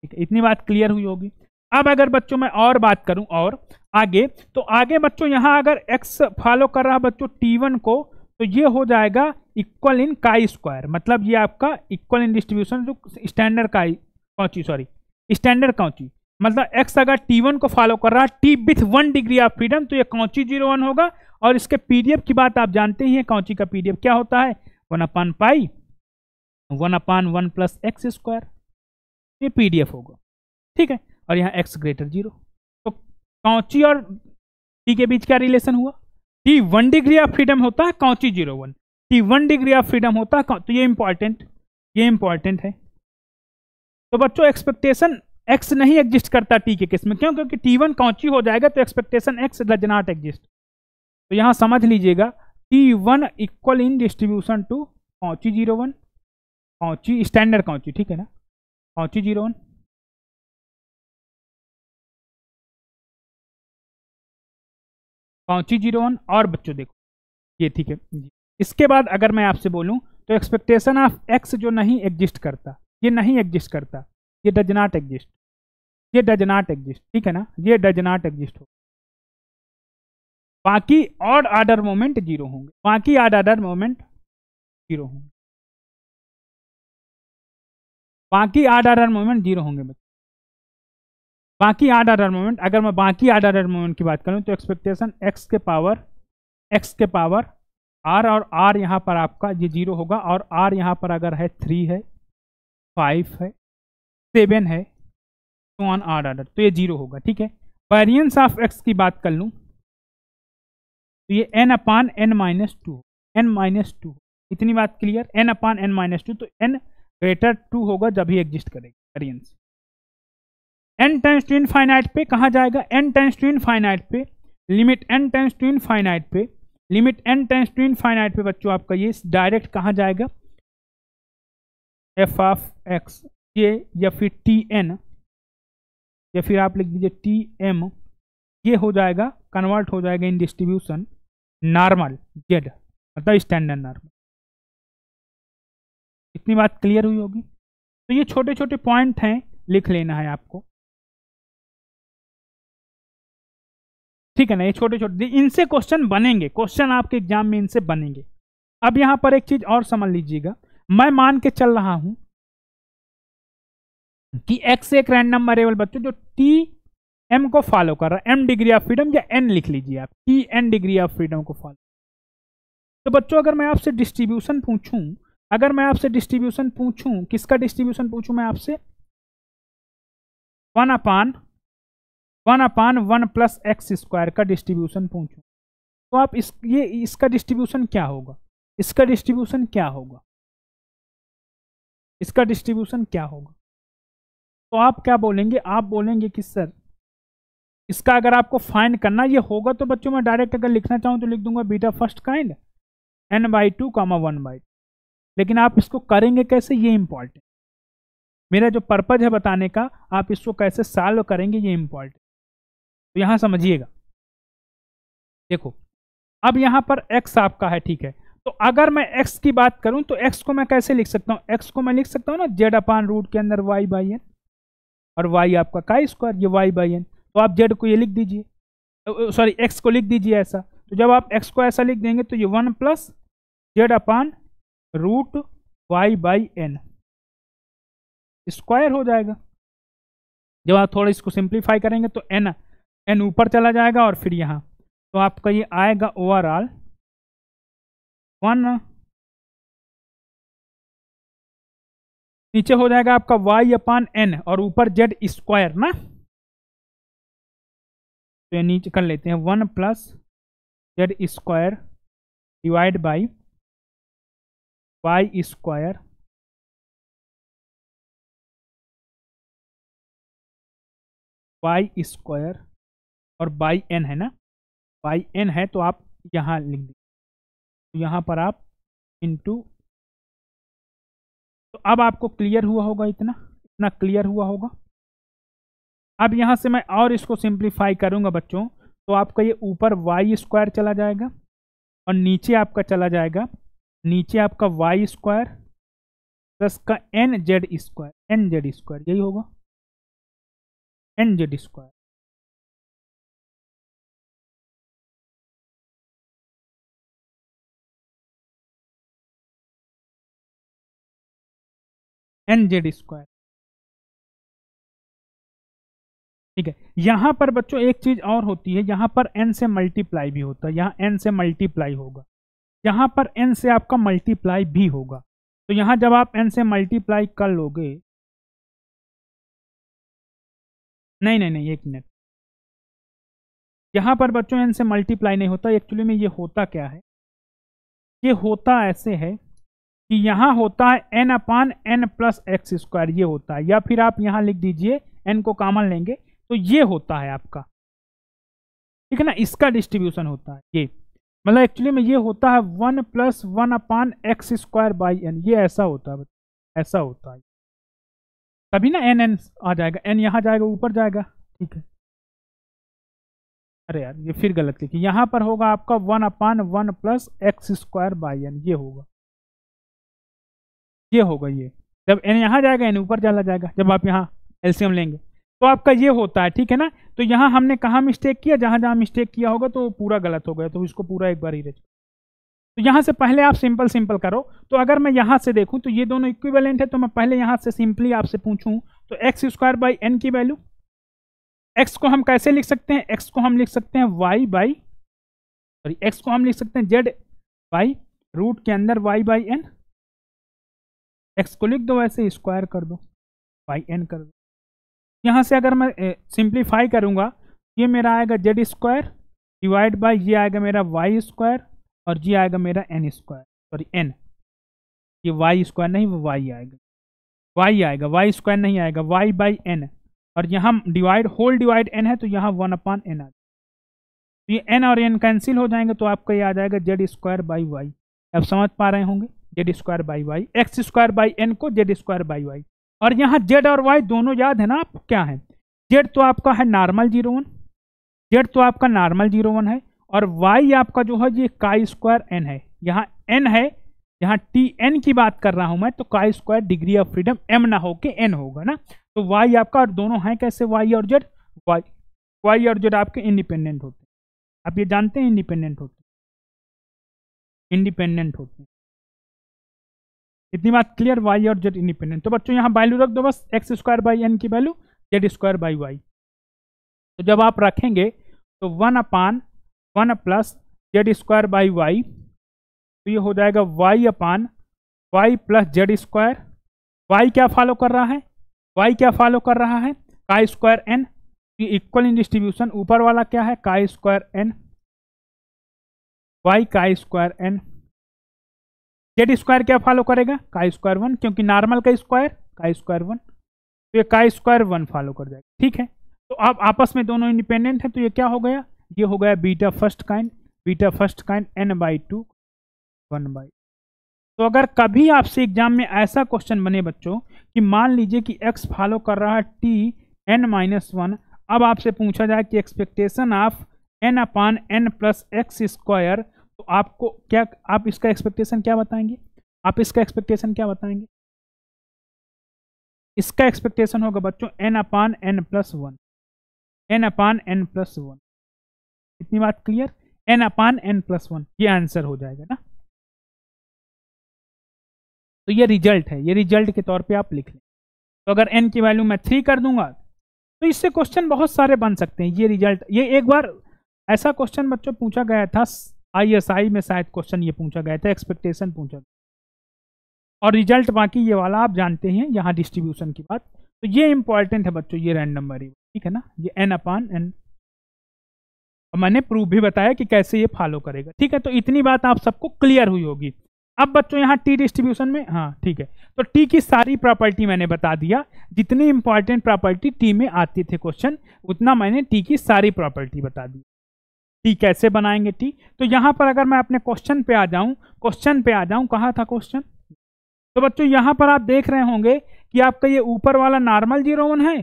ठीक है, इतनी बात क्लियर हुई होगी। अब अगर बच्चों मैं और बात करूं और आगे, तो आगे बच्चों यहां अगर x फॉलो कर रहा है बच्चों t1 को, तो ये हो जाएगा इक्वल इन chi², मतलब ये आपका इक्वल इन डिस्ट्रीब्यूशन जो स्टैंडर्ड स्टैंडर्ड कौची, मतलब x अगर t1 को फॉलो कर रहा है t with 1 degree of freedom, तो ये कौची 0 1 होगा। और इसके पीडीएफ की बात आप जानते ही हैं, कौची का पीडीएफ क्या होता है, 1/π 1/1 + x², ये पीडीएफ होगा, ठीक है। और यहाँ x > 0, तो कौची और t के बीच क्या रिलेशन हुआ, t 1 डिग्री ऑफ फ्रीडम होता है, Cauchy 0 1, t 1 degree of freedom होता है, तो ये इंपॉर्टेंट है। तो बच्चों एक्सपेक्टेशन x नहीं एग्जिस्ट करता t के केस में, क्यों, क्योंकि t1 कौची हो जाएगा तो expectation x does not exist. तो यहां समझ लीजिएगा t1 equal in distribution to Cauchy 0 1, Cauchy standard Cauchy, ठीक है ना, कौची 0 1, कौची 0 1। और बच्चों देखो ये ठीक है जी। इसके बाद अगर मैं आपसे बोलूं तो एक्सपेक्टेशन ऑफ x जो नहीं एग्जिस्ट करता, ये नहीं एग्जिस्ट करता, ये डज नॉट एग्जिस्ट, ये डज नॉट एग्जिस्ट, ठीक है ना, ये डज नॉट एग्जिस्ट हो। बाकी ऑड आर्डर मोमेंट 0 होंगे, बाकी ऑड आर्डर मोमेंट 0 होंगे, बाकी ऑड आर्डर मोमेंट 0 होंगे बच्चों। बाकी ऑड आर्डर मोमेंट, अगर मैं बाकी ऑड आर्डर मोमेंट की बात करूं तो एक्सपेक्टेशन x के पावर r, और r यहाँ पर आपका ये 0 होगा, और r यहाँ पर अगर है 3 है, 5 है, 7 है, तो ऑन ऑड आर्डर, तो ये 0 होगा। ठीक है, वेरिएंस ऑफ x की बात कर लूं तो ये n/n-2, n-2, इतनी बात क्लियर, n/n-2, तो n ग्रेटर 2 होगा जब ही एग्जिस्ट करेगा variance. n tends to infinite पे कहाँ जाएगा, n टेंड्स टू इनफाइनाइट पे, limit n tends to infinite पे, limit n tends to infinite पे बच्चों आपका ये डायरेक्ट कहाँ जाएगा, f ऑफ x, ये या फिर tn, या फिर आप लिख दीजिए tm, ये हो जाएगा, कन्वर्ट हो जाएगा इन डिस्ट्रीब्यूशन नॉर्मल z, मतलब स्टैंडर्ड नॉर्मल। इतनी बात क्लियर हुई होगी। तो ये छोटे छोटे पॉइंट हैं, लिख लेना है आपको, ठीक है ना। ये छोटे छोटे, इनसे क्वेश्चन बनेंगे, क्वेश्चन आपके एग्जाम में इनसे बनेंगे। अब यहां पर एक चीज और समझ लीजिएगा, मैं मान के चल रहा हूं कि x एक रैंडम वेरिएबल बच्चों जो टी एम को फॉलो कर रहा है, m डिग्री ऑफ फ्रीडम, या n लिख लीजिए आप, T n degree of freedom को फॉलो। तो बच्चों अगर मैं आपसे डिस्ट्रीब्यूशन पूछूं, अगर मैं आपसे डिस्ट्रीब्यूशन पूछूं, किसका डिस्ट्रीब्यूशन पूछूं मैं आपसे, 1/1 प्लस एक्स स्क्वायर का डिस्ट्रीब्यूशन पूछूं, तो आप इसका डिस्ट्रीब्यूशन क्या होगा, इसका डिस्ट्रीब्यूशन क्या होगा, इसका डिस्ट्रीब्यूशन क्या होगा, तो आप क्या बोलेंगे, आप बोलेंगे कि सर इसका अगर आपको फाइंड करना ये होगा, तो बच्चों मैं डायरेक्ट अगर लिखना चाहूं तो लिख दूंगा बीटा फर्स्ट काइंड n/2, 1/2। लेकिन आप इसको करेंगे कैसे, ये इंपॉर्टेंट, मेरा जो पर्पज है बताने का, आप इसको कैसे सॉल्व करेंगे ये इंपॉर्टेंट। तो यहां समझिएगा, देखो अब यहां पर x आपका है, ठीक है, तो अगर मैं x की बात करूं तो x को मैं कैसे लिख सकता हूं, x को मैं लिख सकता हूं ना z/रूट के अंदर y/n, और y आपका का स्क्वायर, ये y/n, तो आप z को ये लिख दीजिए, सॉरी x को लिख दीजिए ऐसा। तो जब आप x को ऐसा लिख देंगे तो ये 1 प्लस z/रूट y/n स्क्वायर हो जाएगा। जब आप थोड़ा इसको सिंप्लीफाई करेंगे तो n ऊपर चला जाएगा, और फिर यहाँ तो आपका ये आएगा ओवरऑल 1, नीचे हो जाएगा आपका y/n, और ऊपर z स्क्वायर ना, तो ये नीचे कर लेते हैं 1 plus z square divide by y square और बाई n है ना, बाई n है, तो आप यहाँ लिख दीजिए, तो यहाँ पर आप इनटू, तो अब आपको क्लियर हुआ होगा, इतना क्लियर हुआ होगा। अब यहाँ से मैं और इसको सिंप्लीफाई करूँगा बच्चों, तो आपका ये ऊपर y स्क्वायर चला जाएगा, और नीचे आपका चला जाएगा, नीचे आपका y स्क्वायर प्लस का nz स्क्वायर, यही होगा nz स्क्वायर। nz स्क्वायर, ठीक है। यहां पर बच्चों एक चीज और होती है, यहां पर n से मल्टीप्लाई भी होता है, यहां n से मल्टीप्लाई होगा, यहां पर n से आपका मल्टीप्लाई भी होगा। तो यहां जब आप n से मल्टीप्लाई कर लोगे, नहीं, एक मिनट, यहां पर बच्चों n से मल्टीप्लाई नहीं होता, एक्चुअली में ये होता क्या है, ये होता ऐसे है कि यहां होता है n/n प्लस एक्स स्क्वायर, ये होता है, या फिर आप यहां लिख दीजिए n को कॉमन लेंगे तो ये होता है आपका, ठीक है ना, इसका डिस्ट्रीब्यूशन होता है ये, मतलब एक्चुअली में ये होता है 1 plus 1/x square by n, ये ऐसा होता है, ऐसा होता है, तभी ना n आ जाएगा, n यहाँ जाएगा ऊपर जाएगा, ठीक है। अरे यार ये फिर गलत लिखी, यहाँ पर होगा आपका 1/1 plus x square by n, ये होगा, ये होगा, ये जब n यहाँ जाएगा n ऊपर चला जाएगा, जब आप यहाँ एलसीएम लेंगे। तो आपका ये होता है, ठीक है ना। तो यहाँ हमने कहाँ मिस्टेक किया, जहां जहां मिस्टेक किया होगा तो पूरा गलत हो गया, तो इसको पूरा एक बार इरेज। तो यहाँ से पहले आप सिंपल सिंपल करो। तो अगर मैं यहाँ से देखूँ तो ये दोनों इक्विवेलेंट है, तो मैं पहले यहाँ से सिंपली आपसे पूछूं तो एक्स स्क्वायर बाई एन की वैल्यू, एक्स को हम कैसे लिख सकते हैं, एक्स को हम लिख सकते हैं वाई बाई, सॉरी एक्स को हम लिख सकते हैं जेड बाई रूट के अंदर वाई बाई एन। एक्स को लिख दो वैसे, स्क्वायर कर दो, बाई एन कर दो। यहाँ से अगर मैं सिंप्लीफाई करूँगा, ये मेरा आएगा जेड स्क्वायर डिवाइड बाई ये आएगा मेरा वाई स्क्वायर, और जी आएगा मेरा एन स्क्वायर, सॉरी एन, ये वाई स्क्वायर नहीं वो वाई आएगा, वाई आएगा, वाई स्क्वायर नहीं आएगा, वाई बाई एन। और यहाँ डिवाइड होल डिवाइड एन है तो यहाँ 1/n आ जाएगा। तो ये एन और एन कैंसिल हो जाएंगे, तो आपका ये आ जाएगा जेड स्क्वायर बाई वाई। अब समझ पा रहे होंगे, z square by y, x square by n को जेड स्क्वायर बाई वाई। और यहाँ जेड और वाई दोनों याद है ना आपको क्या है, जेड तो आपका है नॉर्मल 0 1, जेड तो आपका नॉर्मल 0 1 है, और वाई आपका जो है ये काई स्क्वायर एन है। यहाँ एन है, यहाँ टी एन की बात कर रहा हूं मैं, तो chi square degree of freedom m ना हो के एन होगा ना। तो वाई आपका, और दोनों हैं कैसे वाई और जेड, वाई और जेड आपके इंडिपेंडेंट होते हैं। आप ये जानते हैं इंडिपेंडेंट होते हैं, इंडिपेंडेंट होते हैं। इतनी बात क्लियर, वाई और जेड इंडिपेंडेंट। तो बच्चों यहाँ वैल्यू रख दो बस, एक्स स्क्वायर बाई एन की value Z square by Y. तो जब आप रखेंगे तो 1/1 plus Z square by Y, तो ये हो जाएगा Y upon Y plus Z square. Y क्या फॉलो कर रहा है, वाई क्या फॉलो कर रहा है, chi square n. Equal in distribution, ऊपर वाला क्या है chi square n, y chi square n. Z square क्या फॉलो करेगा, काई स्क्वायर 1, क्योंकि नॉर्मल का स्क्वायर काई स्क्वायर 1, तो ये काई स्क्वायर 1 फॉलो कर जाएगा, ठीक है। तो अब आपस में दोनों इंडिपेंडेंट है, तो ये क्या हो गया, ये हो गया बीटा फर्स्ट काइंड n/2 1/। तो अगर कभी आपसे एग्जाम में ऐसा क्वेश्चन बने बच्चों कि मान लीजिए कि x फॉलो कर रहा है t n-1, अब आपसे पूछा जाए कि expectation of n/n plus x square, तो आपको क्या, आप इसका एक्सपेक्टेशन क्या बताएंगे, आप इसका एक्सपेक्टेशन क्या बताएंगे। इसका एक्सपेक्टेशन होगा बच्चों n/n प्लस 1, n/n प्लस 1। इतनी बात क्लियर, n/n प्लस 1 ये आंसर हो जाएगा ना। तो ये रिजल्ट है, ये रिजल्ट के तौर पे आप लिख लें। तो अगर n की वैल्यू मैं 3 कर दूंगा तो इससे क्वेश्चन बहुत सारे बन सकते हैं। ये रिजल्ट, ये एक बार ऐसा क्वेश्चन बच्चों पूछा गया था ISI में, शायद क्वेश्चन ये पूछा गया था, एक्सपेक्टेशन पूछा गया, और रिजल्ट बाकी ये वाला आप जानते हैं, यहाँ डिस्ट्रीब्यूशन की बात। तो ये इंपॉर्टेंट है बच्चों, ये रैंडम वेरिएबल, ठीक है ना, ये n/n। और मैंने प्रूफ भी बताया कि कैसे ये फॉलो करेगा, ठीक है। तो इतनी बात आप सबको क्लियर हुई होगी। अब बच्चों यहाँ टी डिस्ट्रीब्यूशन में, हाँ ठीक है, तो टी की सारी प्रॉपर्टी मैंने बता दिया, जितनी इंपॉर्टेंट प्रॉपर्टी टी में आती थे क्वेश्चन, उतना मैंने टी की सारी प्रॉपर्टी बता दी। टी कैसे बनाएंगे टी, तो यहाँ पर अगर मैं अपने क्वेश्चन पे आ जाऊं, कहाँ था क्वेश्चन, तो बच्चों यहाँ पर आप देख रहे होंगे कि आपका ये ऊपर वाला नॉर्मल 0 1 है।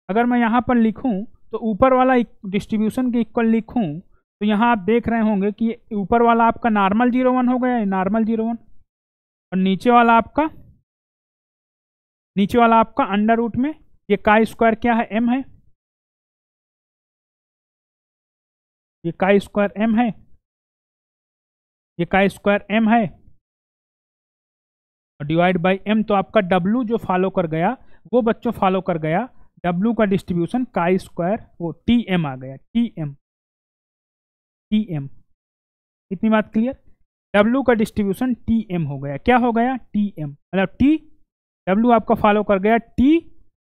अगर मैं यहाँ पर लिखूं तो ऊपर वाला डिस्ट्रीब्यूशन के इक्वल लिखूं, तो यहाँ आप देख रहे होंगे कि ऊपर वाला आपका नॉर्मल 0 1 हो गया, नॉर्मल 0 1, और नीचे वाला आपका अंडर रूट में ये काई स्क्वायर क्या है, m है, ये काई स्क्वायर m है, ये काई स्क्वायर m है, और डिवाइड बाई m। तो आपका w जो फॉलो कर गया वो बच्चों फॉलो कर गया, w का डिस्ट्रीब्यूशन काई स्क्वायर, वो tm आ गया, tm। इतनी बात क्लियर, w का डिस्ट्रीब्यूशन tm हो गया, क्या हो गया tm, मतलब t, w आपका फॉलो कर गया t,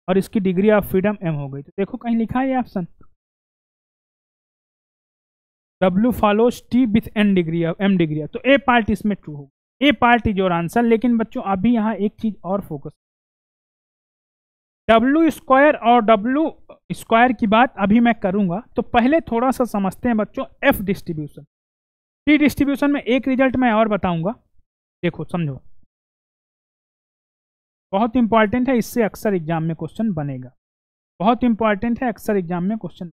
और इसकी डिग्री ऑफ फ्रीडम m हो गई। तो देखो कहीं लिखा है ये option, w follows t with m degree, तो a पार्ट इसमें ट्रू होगा, ए पार्ट इज योर आंसर। लेकिन बच्चों अभी यहाँ एक चीज और फोकस, डब्ल्यू स्क्वायर और डब्ल्यू स्क्वायर की बात अभी मैं करूंगा, तो पहले थोड़ा सा समझते हैं बच्चों एफ डिस्ट्रीब्यूशन। टी डिस्ट्रीब्यूशन में एक रिजल्ट मैं और बताऊंगा, देखो समझो, बहुत इंपॉर्टेंट है, इससे अक्सर एग्जाम में क्वेश्चन बनेगा, बहुत इंपॉर्टेंट है, अक्सर एग्जाम में क्वेश्चन।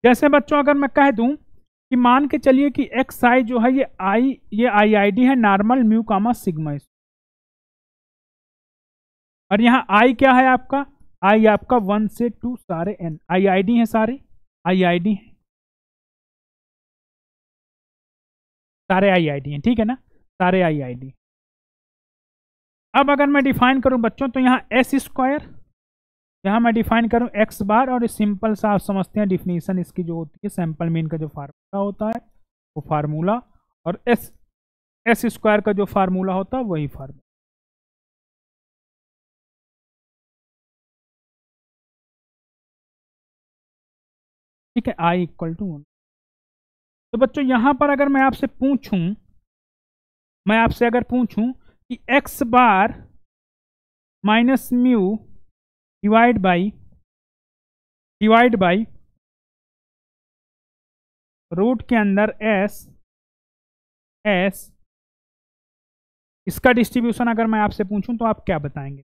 जैसे बच्चों अगर मैं कह दूं कि मान के चलिए कि एक्स आई जो है ये आई आईआईडी है, नॉर्मल म्यू कामा सिग्मा, और यहाँ आई क्या है आपका, आई आपका 1 से 2 सारे n IID है, सारे IID है, सारे IID हैं, ठीक है ना, सारे IID। अब अगर मैं डिफाइन करूं बच्चों तो यहाँ एस स्क्वायर, यहाँ मैं डिफाइन करूं एक्स बार, और सिंपल सा आप समझते हैं डिफिनीशन इसकी जो होती है, सैंपल मीन का जो फार्मूला होता है वो फार्मूला, और एस स्क्वायर का जो फार्मूला होता है वही फार्मूला। ठीक है, आई इक्वल टू 1। तो बच्चों यहां पर अगर मैं आपसे पूछूं, मैं आपसे अगर पूछूं कि x bar minus mu divide by root के अंदर एस इसका डिस्ट्रीब्यूशन अगर मैं आपसे पूछूं तो आप क्या बताएंगे?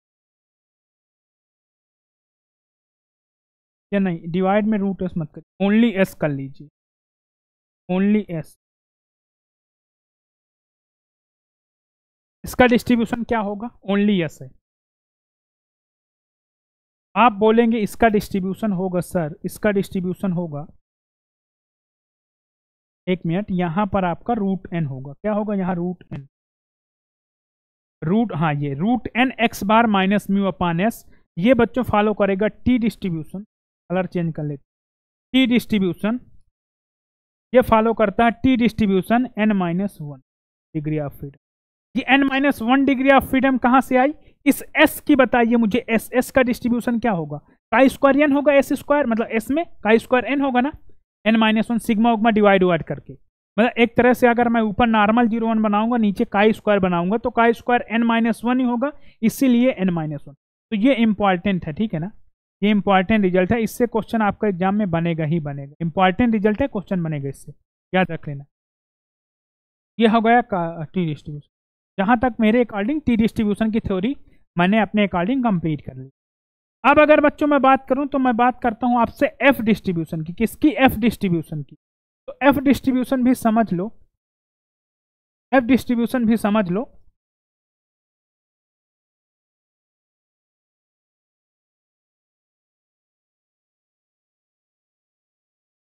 या नहीं, डिवाइड में रूट एस मत करिए, ओनली एस कर लीजिए, ओनली एस। इसका डिस्ट्रीब्यूशन क्या होगा? ओनली एस है। आप बोलेंगे इसका डिस्ट्रीब्यूशन होगा सर, इसका डिस्ट्रीब्यूशन होगा, एक मिनट, यहां पर आपका रूट एन होगा, क्या होगा यहाँ रूट एन, हाँ ये root N X bar minus mu अपान एस, ये बच्चों फॉलो करेगा टी डिस्ट्रीब्यूशन, कलर चेंज कर लेते, टी डिस्ट्रीब्यूशन, ये फॉलो करता है T distribution n minus 1 degree of freedom. ये n minus 1 degree of freedom कहां से आई? इस s की बताइए मुझे, s का डिस्ट्रीब्यूशन क्या होगा? काई स्क्वायर n होगा, s स्क्वायर मतलब s में काई स्क्वायर n होगा ना, n माइनस 1 सिग्मा उग्मा डिवाइड करके, मतलब एक तरह से अगर मैं ऊपर नॉर्मल 0 1 बनाऊंगा, नीचे काई स्क्वायर बनाऊंगा, तो काई स्क्वायर n माइनस 1 ही होगा, इसीलिए n माइनस 1। तो ये इंपॉर्टेंट है, ठीक है ना, ये इंपॉर्टेंट रिजल्ट है, इससे क्वेश्चन आपका एग्जाम में बनेगा ही बनेगा, इंपॉर्टेंट रिजल्ट है, क्वेश्चन बनेगा इससे, याद रख लेना। ये हो गया टी डिस्ट्रीब्यूशन। जहां तक मेरे अकॉर्डिंग टी डिस्ट्रीब्यूशन की थ्योरी मैंने अपने अकॉर्डिंग कंप्लीट कर ली। अब अगर बच्चों मैं बात करूं तो मैं बात करता हूं आपसे एफ डिस्ट्रीब्यूशन की, किसकी? एफ डिस्ट्रीब्यूशन की। तो एफ डिस्ट्रीब्यूशन भी समझ लो, एफ डिस्ट्रीब्यूशन भी समझ लो।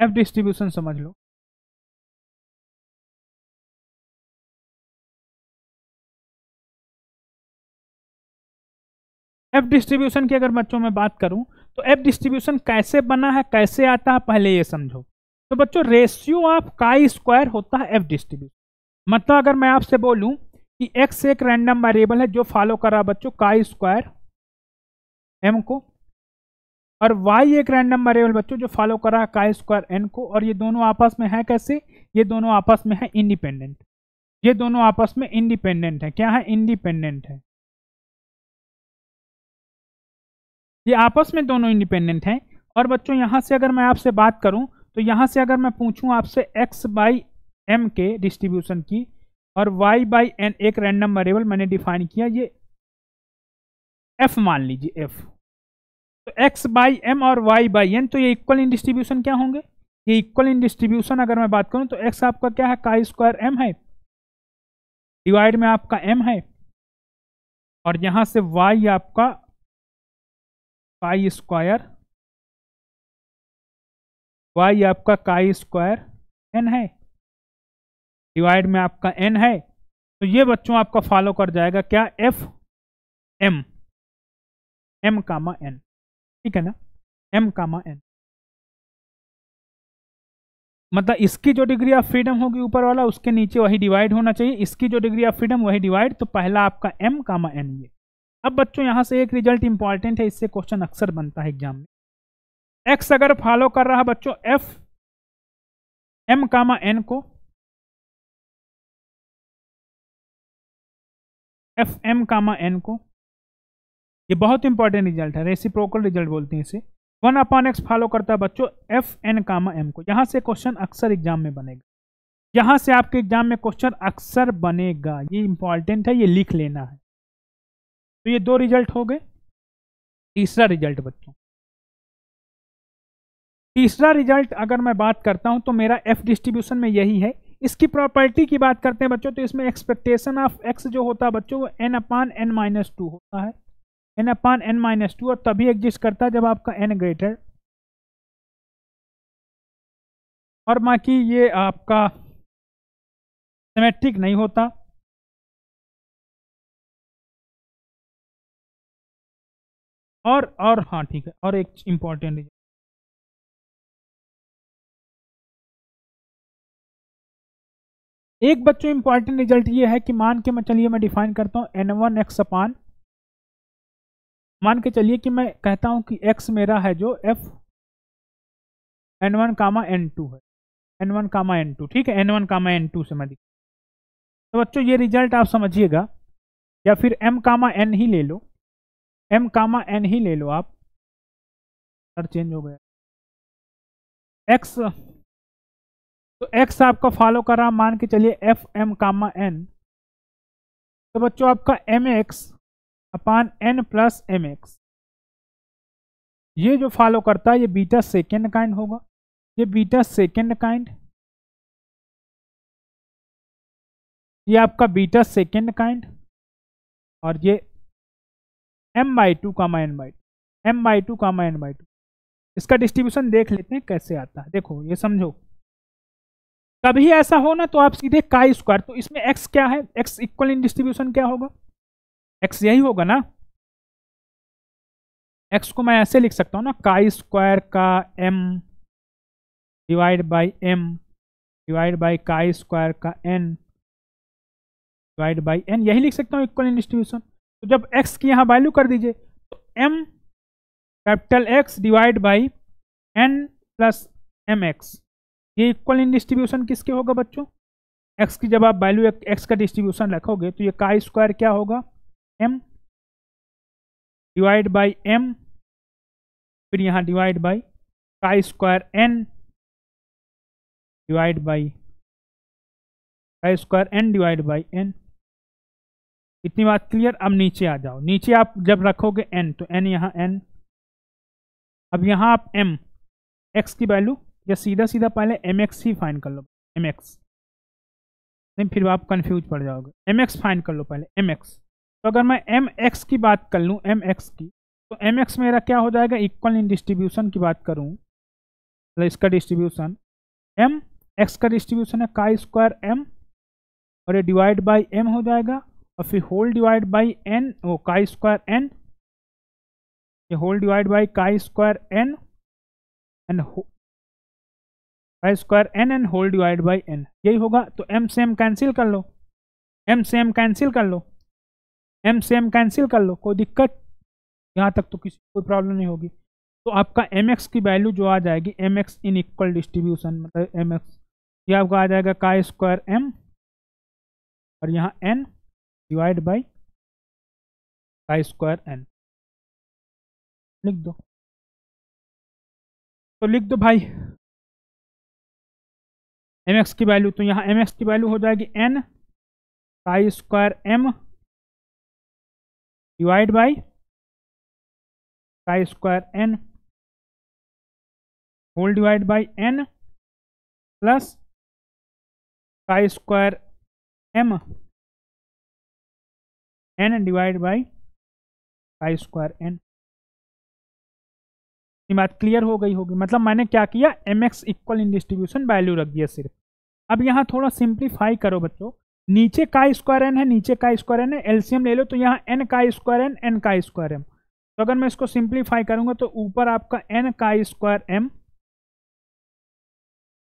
एफ डिस्ट्रीब्यूशन समझ लो। एफ डिस्ट्रीब्यूशन की अगर बच्चों में बात करूं तो एफ डिस्ट्रीब्यूशन कैसे बना है, कैसे आता है, पहले ये समझो। तो बच्चों रेशियो ऑफ काई स्क्वायर होता है एफ डिस्ट्रीब्यूशन। मतलब अगर मैं आपसे बोलूं कि एक्स एक रैंडम वेरिएबल है जो फॉलो कर रहा बच्चों काई स्क्वायर एम को, और y एक रैंडम वेरिएबल बच्चों जो फॉलो कर रहा है काई स्क्वायर n को, और ये दोनों आपस में है कैसे? ये दोनों आपस में है इंडिपेंडेंट, ये दोनों आपस में इंडिपेंडेंट है। क्या है? इंडिपेंडेंट है, ये आपस में दोनों इंडिपेंडेंट हैं। और बच्चों यहां से अगर मैं आपसे बात करूं तो यहां से अगर मैं पूछूं आपसे x बाई एम के डिस्ट्रीब्यूशन की, और y बाई एन एक रैंडम वेरिएबल मैंने डिफाइन किया, ये f मान लीजिए f, तो x बाई एम और y बाई एन, तो ये इक्वल इन डिस्ट्रीब्यूशन क्या होंगे? ये इक्वल इन डिस्ट्रीब्यूशन अगर मैं बात करूं तो x आपका क्या है? काई स्क्वायर m है, डिवाइड में आपका m है, और यहां से y आपका काई स्क्वायर, y आपका काई स्क्वायर n है, डिवाइड में आपका n है। तो ये बच्चों आपका फॉलो कर जाएगा क्या? f m कामा n, ठीक है ना, m कामा n। मतलब इसकी जो डिग्री ऑफ फ्रीडम होगी ऊपर वाला, उसके नीचे वही डिवाइड होना चाहिए, इसकी जो डिग्री ऑफ फ्रीडम वही डिवाइड, तो पहला आपका m कामा n ये। अब बच्चों यहां से एक रिजल्ट इंपॉर्टेंट है, इससे क्वेश्चन अक्सर बनता है एग्जाम में। x अगर फॉलो कर रहा बच्चों f m कामा n को, f m कामा n को, ये बहुत इंपॉर्टेंट रिजल्ट है, रेसिप्रोकल रिजल्ट बोलते हैं इसे। 1 अपॉन एक्स फॉलो करता है बच्चों एफ एन कामा एम को। यहां से क्वेश्चन अक्सर एग्जाम में बनेगा, यहां से आपके एग्जाम में क्वेश्चन अक्सर बनेगा, ये इंपॉर्टेंट है, ये लिख लेना है। तो ये दो रिजल्ट हो गए। तीसरा रिजल्ट बच्चों, तीसरा रिजल्ट अगर मैं बात करता हूं तो मेरा एफ डिस्ट्रीब्यूशन में यही है। इसकी प्रॉपर्टी की बात करते हैं बच्चों, तो इसमें एक्सपेक्टेशन ऑफ एक्स जो होता है बच्चों वो n अपॉन n माइनस 2 होता है। n/n-2 और तभी एग्जिस्ट करता है जब आपका n ग्रेटर, और बाकी ये आपका सिमेट्रिक नहीं होता। और हाँ ठीक है, और एक इंपॉर्टेंट, एक बच्चों इंपॉर्टेंट रिजल्ट ये है कि मान के मैं, चलिए मैं डिफाइन करता हूँ n1 x अपान, मान के चलिए कि मैं कहता हूँ कि x मेरा है जो f n1 कामा n2 है, n1 कामा n2, ठीक है, n1 कामा n2 से मैं तो बच्चों ये रिजल्ट आप समझिएगा, या फिर m कामा n ही ले लो, m कामा n ही ले लो आप, सर चेंज हो गया, x, तो x आपका फॉलो कर रहा, मान के चलिए f m कामा n, तो बच्चों आपका mx अपान n प्लस mx, ये जो फॉलो करता है ये बीटा सेकेंड काइंड होगा, ये बीटा सेकेंड काइंड, ये आपका बीटा सेकेंड काइंड, और ये m/2 कामा n/2, m/2 कामा n/2। इसका डिस्ट्रीब्यूशन देख लेते हैं कैसे आता है, देखो ये समझो, कभी ऐसा हो ना तो आप सीधे काई स्क्वायर, तो इसमें x क्या है, x इक्वल इन डिस्ट्रीब्यूशन क्या होगा, x यही होगा ना, x को मैं ऐसे लिख सकता हूँ ना, काई स्क्वायर का m divide by m divide by chi square का n डिवाइड बाई n, यही लिख सकता हूँ इक्वल इन डिस्ट्रीब्यूशन। तो जब x की यहाँ वैल्यू कर दीजिए तो m capital X divide by n plus mx, ये इक्वल इन डिस्ट्रीब्यूशन किसके होगा बच्चों, x की जब आप वैल्यू x का डिस्ट्रीब्यूशन रखोगे तो ये काई स्क्वायर क्या होगा, m डिवाइड बाई m, फिर यहाँ divide by chi square n divide by chi square n divide by n। इतनी बात क्लियर। अब नीचे आ जाओ, नीचे आप जब रखोगे n तो n यहाँ n, अब यहाँ आप m x की वैल्यू, या सीधा सीधा पहले mx ही फाइंड कर लो, mx नहीं फिर आप कंफ्यूज पड़ जाओगे, mx फाइंड कर लो पहले mx। तो अगर मैं mx की बात कर लूँ, mx की, तो mx मेरा क्या हो जाएगा, इक्वल इन डिस्ट्रीब्यूशन की बात करूँ तो इसका डिस्ट्रीब्यूशन m, x का डिस्ट्रीब्यूशन है काई स्क्वायर m, और ये डिवाइड बाई m हो जाएगा, और फिर होल डिवाइड बाई n, वो काई स्क्वायर n, ये whole divide by chi square n and chi square n and whole divide by n, यही होगा। तो m से m कैंसिल कर लो, m से m कैंसिल कर लो, m से m कैंसिल कर लो, कोई दिक्कत यहाँ तक तो किसी कोई प्रॉब्लम नहीं होगी। तो आपका mx की वैल्यू जो आ जाएगी, mx इन इक्वल डिस्ट्रीब्यूशन, मतलब mx ये आपका आ जाएगा काई स्क्वायर m, और यहाँ n divide by chi square n, लिख दो, तो लिख दो भाई mx की वैल्यू, तो यहाँ mx की वैल्यू हो जाएगी n chi square m divide by chi square n whole divide by n plus chi square m n divide by chi square n। ये बात क्लियर हो गई होगी, मतलब मैंने क्या किया, mx equal in distribution value रख दिया सिर्फ। अब यहाँ थोड़ा सिंप्लीफाई करो बच्चों, नीचे काई स्क्वायर n है, नीचे काई स्क्वायर n है, एलसीएम ले लो, तो यहाँ n chi square n, n chi square m, तो अगर मैं इसको सिंप्लीफाई करूंगा तो ऊपर आपका n काई स्क्वायर m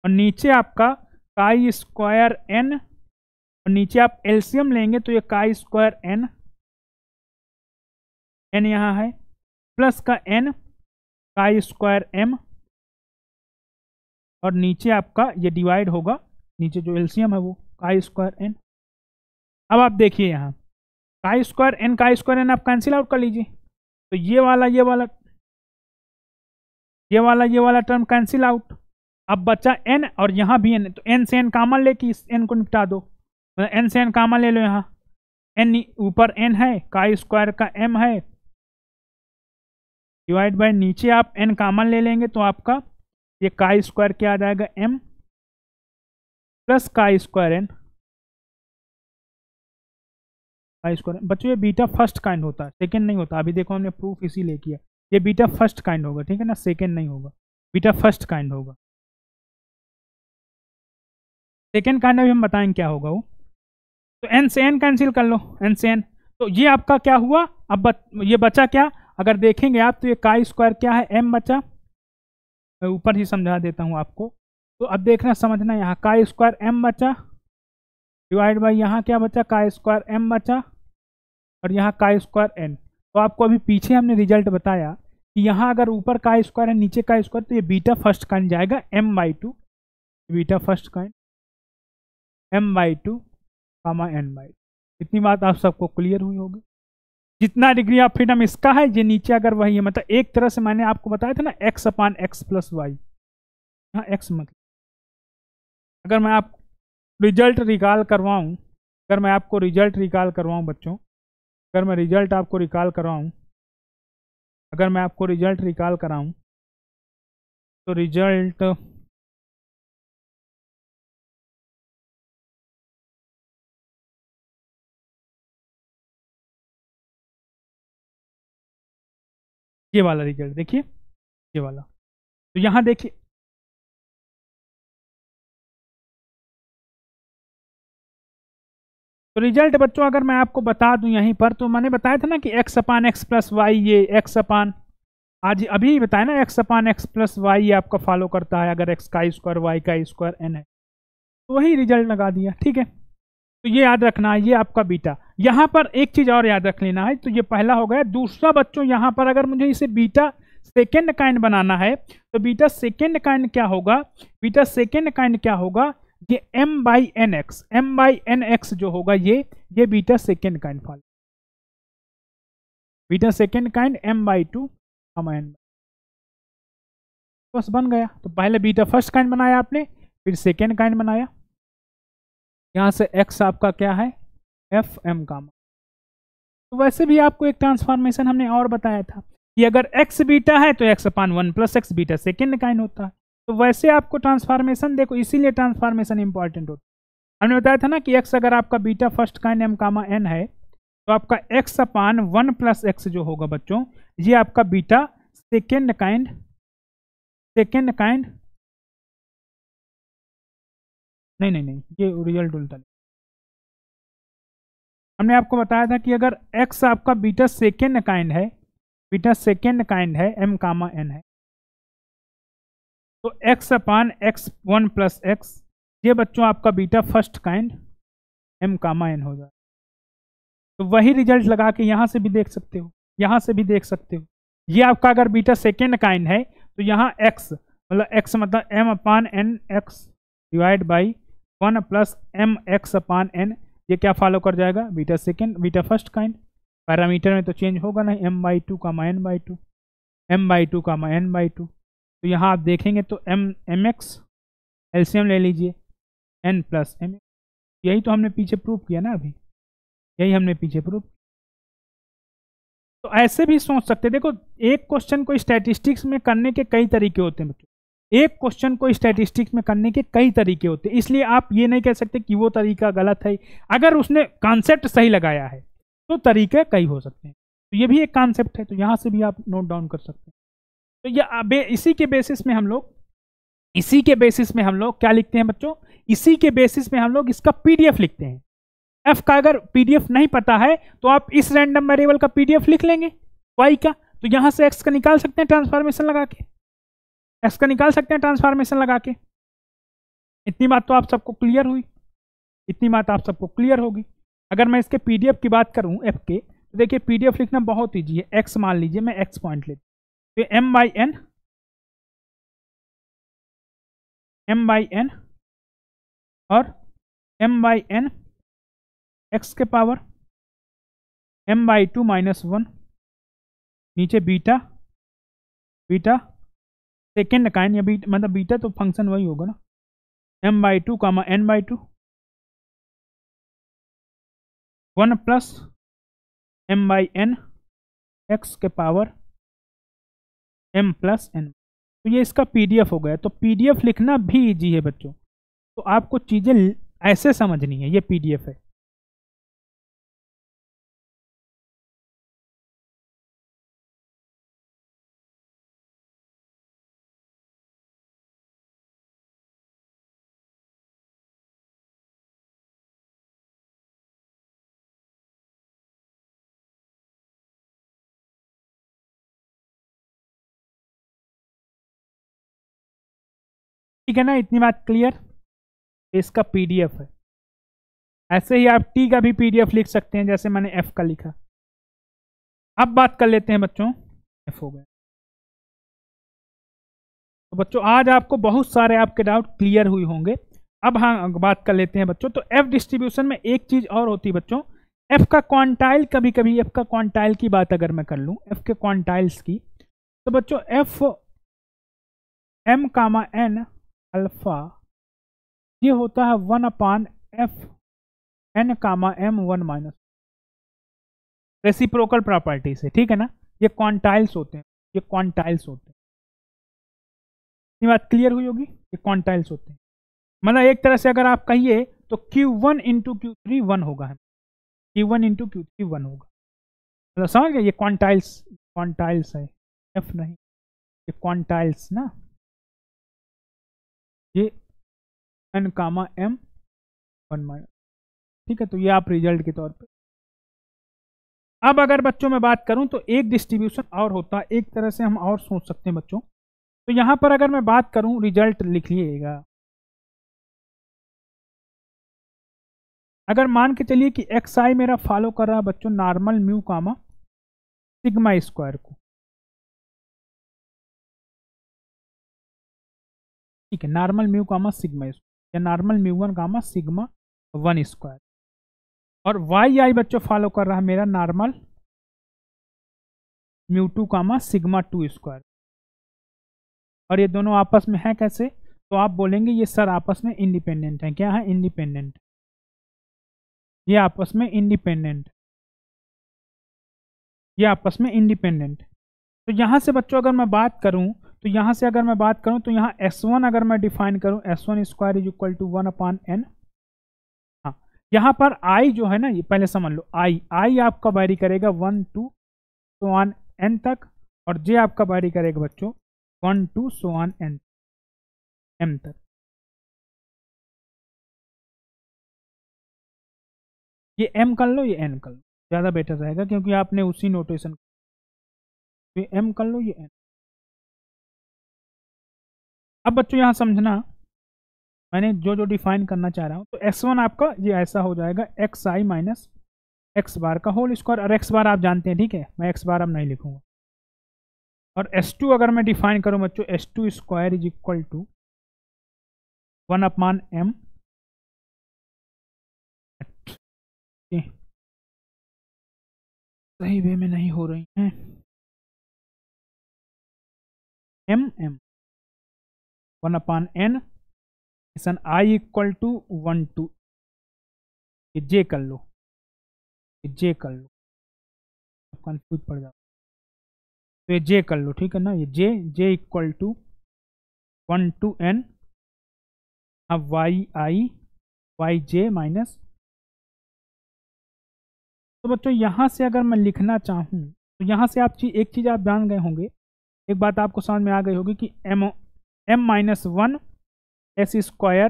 और नीचे आपका काई स्क्वायर n, और नीचे आप एलसीएम लेंगे तो ये काई स्क्वायर n, n यहाँ है, प्लस का n काई स्क्वायर m, और नीचे आपका ये डिवाइड होगा, नीचे जो एलसीएम है वो काई स्क्वायर n। अब आप देखिए यहाँ काई स्क्वायर n आप कैंसिल आउट कर लीजिए, तो ये वाला टर्म कैंसिल आउट, अब बचा n और यहाँ भी n, तो n से n कॉमन लेके इस n को निपटा दो, मतलब n से n कॉमन ले लो, यहाँ n ऊपर n है, काई स्क्वायर का m है, डिवाइड बाय नीचे आप n कॉमन ले लेंगे तो आपका ये काई स्क्वायर क्या आ जाएगा, m plus chi square n, chi square बच्चों ये बीटा फर्स्ट काइंड होता है, सेकेंड नहीं होता। अभी देखो हमने प्रूफ इसीलिए किया, ये बीटा फर्स्ट काइंड होगा, ठीक है ना, सेकेंड नहीं होगा, बीटा फर्स्ट काइंड होगा। सेकेंड काइंड अभी हम बताएंगे क्या होगा वो। तो एन से एन कैंसिल कर लो, एन से एन, तो ये आपका क्या हुआ। अब ये बचा क्या, अगर देखेंगे आप तो ये काई स्क्वायर क्या है, एम बचा। मैं ऊपर ही समझा देता हूँ आपको, तो अब देखना समझना, यहाँ काई स्क्वायर एम बचा, डिवाइड बाई यहाँ क्या बचा, काई स्क्वायर एम बचा, और यहाँ काई स्क्वायर एन। तो आपको अभी पीछे हमने रिजल्ट बताया कि यहाँ अगर ऊपर काई स्क्वायर है नीचे काई स्क्वायर, तो ये बीटा फर्स्ट काइंड जाएगा m by two, beta first kind m by two comma n by. इतनी बात आप सबको क्लियर हुई होगी। जितना डिग्री ऑफ फ्रीडम इसका है, ये नीचे अगर वही है, मतलब एक तरह से मैंने आपको बताया था ना एक्स अपान एक्स प्लस वाई, हाँ एक्स मतलब अगर मैं आप रिजल्ट रिकॉल करवाऊँ, अगर मैं आपको रिजल्ट रिकॉल करवाऊँ बच्चों, अगर मैं रिजल्ट आपको रिकॉल करवाऊँ, अगर मैं आपको रिजल्ट रिकॉल कराऊँ, तो रिजल्ट ये वाला रिजल्ट देखिए, ये वाला, तो यहाँ देखिए तो रिजल्ट बच्चों अगर मैं आपको बता दूं यहीं पर, तो मैंने बताया था ना कि एक्स अपान एक्स प्लस वाई, ये एक्स अपान आज अभी बताया ना एक्स अपान एक्स प्लस वाई ये आपका फॉलो करता है अगर एक्स का स्क्वायर वाई का स्क्वायर एन है, तो वही रिजल्ट लगा दिया, ठीक है। तो ये याद रखना है, ये आपका बीटा। यहाँ पर एक चीज और याद रख लेना है, तो ये पहला हो गया। दूसरा बच्चों यहाँ पर अगर मुझे इसे बीटा सेकेंड काइंड बनाना है, तो बीटा सेकेंड काइंड क्या होगा, बीटा सेकेंड काइंड क्या होगा, ये m by N x, m by N x जो होगा ये beta second kind follow, beta second kind m by two n, बस बन गया। तो पहले बीटा फर्स्ट काइंड बनाया आपने, फिर सेकेंड काइंड बनाया, यहाँ से x आपका क्या है एफ एम कामा। तो वैसे भी आपको एक ट्रांसफॉर्मेशन हमने और बताया था कि अगर x बीटा है तो x upon one plus x beta second kind होता है। तो वैसे आपको ट्रांसफॉर्मेशन देखो, इसीलिए ट्रांसफॉर्मेशन इंपॉर्टेंट होता है। हमने बताया था ना कि x अगर आपका बीटा फर्स्ट काइंड m कामा n है, तो आपका x upon one plus x जो होगा बच्चों, ये आपका बीटा सेकेंड काइंड नहीं ये रिजल्ट उल्टा। हमने आपको बताया था कि अगर x आपका बीटा सेकेंड काइंड है, बीटा सेकेंड काइंड है m कामा n है, तो x अपान एक्स वन प्लस एक्स, ये बच्चों आपका बीटा फर्स्ट काइंड m कामा n हो जाए। तो वही रिजल्ट लगा के यहाँ से भी देख सकते हो, यहाँ से भी देख सकते हो। ये आपका अगर बीटा सेकेंड काइंड है, तो यहाँ x मतलब x मतलब m upon n x divide by one plus m x upon n, ये क्या फॉलो कर जाएगा, beta second beta first kind. Parameter में तो चेंज होगा नहीं, m by two comma n by two, m by two comma n by two. तो यहाँ आप देखेंगे तो एम एक्स एलसीएम ले लीजिए, n प्लस एम, यही तो हमने पीछे प्रूव किया ना, अभी यही हमने पीछे प्रूव। तो ऐसे भी सोच सकते, देखो एक क्वेश्चन को स्टैटिस्टिक्स में करने के कई तरीके होते हैं बच्चों, एक क्वेश्चन को स्टैटिस्टिक्स में करने के कई तरीके होते हैं, इसलिए आप ये नहीं कह सकते कि वो तरीका गलत है। अगर उसने कॉन्सेप्ट सही लगाया है तो तरीके कई हो सकते हैं, तो ये भी एक कॉन्सेप्ट है, तो यहाँ से भी आप नोट डाउन कर सकते हैं। तो ये इसी के बेसिस में हम लोग क्या लिखते हैं बच्चों, इसी के बेसिस में हम लोग इसका पीडीएफ लिखते हैं। एफ का अगर पीडीएफ नहीं पता है तो आप इस रैंडम वेरिएबल का पीडीएफ लिख लेंगे वाई का, तो यहां से एक्स का निकाल सकते हैं ट्रांसफॉर्मेशन लगा के, एक्स का निकाल सकते हैं ट्रांसफॉर्मेशन लगा के। इतनी बात तो आप सबको क्लियर हुई, इतनी बात आप सबको क्लियर होगी। अगर मैं इसके पीडीएफ की बात करूं एफ के, तो देखिए पीडीएफ लिखना बहुत ईजी है। एक्स मान लीजिए मैं एक्स पॉइंट लेता हूं, तो एम बाई एन और m बाई एन एक्स के power m by two minus one, नीचे बीटा सेकेंड काइंड, या बीटा मतलब बीटा तो फंक्शन वही होगा ना, m by two comma n by two, one plus m by N X के पावर m प्लस n। तो ये इसका पीडीएफ हो गया। तो पीडीएफ लिखना भी इजी है बच्चों, तो आपको चीजें ऐसे समझनी है, ये पीडीएफ है। ठीक है ना, इतनी बात क्लियर। इसका पीडीएफ है। ऐसे ही आप टी का भी पीडीएफ लिख सकते हैं, जैसे मैंने एफ का लिखा। अब बात कर लेते हैं बच्चों, एफ हो गया। तो बच्चों आज आपको बहुत सारे आपके डाउट क्लियर हुए होंगे। अब हाँ बात कर लेते हैं बच्चों, तो एफ डिस्ट्रीब्यूशन में एक चीज और होती है बच्चों, एफ का क्वांटाइल। कभी कभी एफ का क्वांटाइल की बात अगर मैं कर लूं, एफ के क्वांटाइल्स की, तो बच्चों F M comma N alpha ये होता है 1 एफ एन कामा एम 1 - रेसिप्रोकल प्रॉपर्टी से, ठीक है ना। ये क्वांटाइल्स होते हैं, ये क्वांटाइल्स होते हैं। ये बात क्लियर हुई होगी, ये क्वांटाइल्स होते हैं। मतलब एक तरह से अगर आप कहिए तो Q1 इंटू Q3 1 होगा, Q1 इंटू Q3 1 होगा। मतलब समझ गए, ये क्वांटाइल्स, क्वांटाइल्स है, एफ नहीं, ये क्वांटाइल्स ना, ये एन कामा एम 1 - ठीक है। तो ये आप रिजल्ट के तौर पे। अब अगर बच्चों में बात करूं तो एक डिस्ट्रीब्यूशन और होता है, एक तरह से हम और सोच सकते हैं बच्चों। तो यहां पर अगर मैं बात करूं, रिजल्ट लिख लीजिएगा। अगर मान के चलिए कि एक्स आई मेरा फॉलो कर रहा है बच्चों normal mu comma sigma square को, ठीक है, normal mu comma sigma square या नॉर्मल म्यू 1 कामा सिग्मा 1 स्क्वायर। और वाई आई बच्चों फॉलो कर रहा है मेरा नॉर्मल म्यू 2 कामा सिग्मा 2 स्क्वायर। और ये दोनों आपस में है कैसे, तो आप बोलेंगे ये सर आपस में इंडिपेंडेंट है। क्या है, इंडिपेंडेंट। ये आपस में इंडिपेंडेंट, ये आपस में इंडिपेंडेंट। तो यहां से बच्चों अगर मैं बात करूं, तो यहां से अगर मैं बात करूं तो यहाँ S1 अगर मैं डिफाइन करूं, S1 square is equal to 1/n। हाँ, यहाँ पर I जो है ना, ये पहले समझ लो, I आपका वारी करेगा 1 to so on n तक, और J आपका वारी करेगा बच्चों 1 to so on n m तक। ये m कर लो, ये n कर लो, ज़्यादा बेटर रहेगा क्योंकि आपने उसी नोटेशन, ये m कर लो, ये n। अब बच्चों यहाँ समझना, मैंने जो जो डिफाइन करना चाह रहा हूँ, तो S1 आपका ये ऐसा हो जाएगा एक्स आई माइनस एक्स बार का होल स्क्वायर, और एक्स बार आप जानते हैं, ठीक है, मैं एक्स बार अब नहीं लिखूंगा। और S2 अगर मैं डिफाइन करूं बच्चों, S2 square is equal to 1/m। सही वे में नहीं हो रही हैं, m 1/n इसन I इक्वल टू 1 to, ये J कर लो, ये J कर लो, कंफ्यूज पड़ जाओ, तो ये J कर लो, ठीक है ना। ये J equal to 1 to n, अब y j माइनस। तो बच्चों यहाँ से अगर मैं लिखना चाहूँ, तो यहाँ से आप एक चीज़ आप जान गए होंगे, एक बात आपको समझ में आ गई होगी कि m-1 s square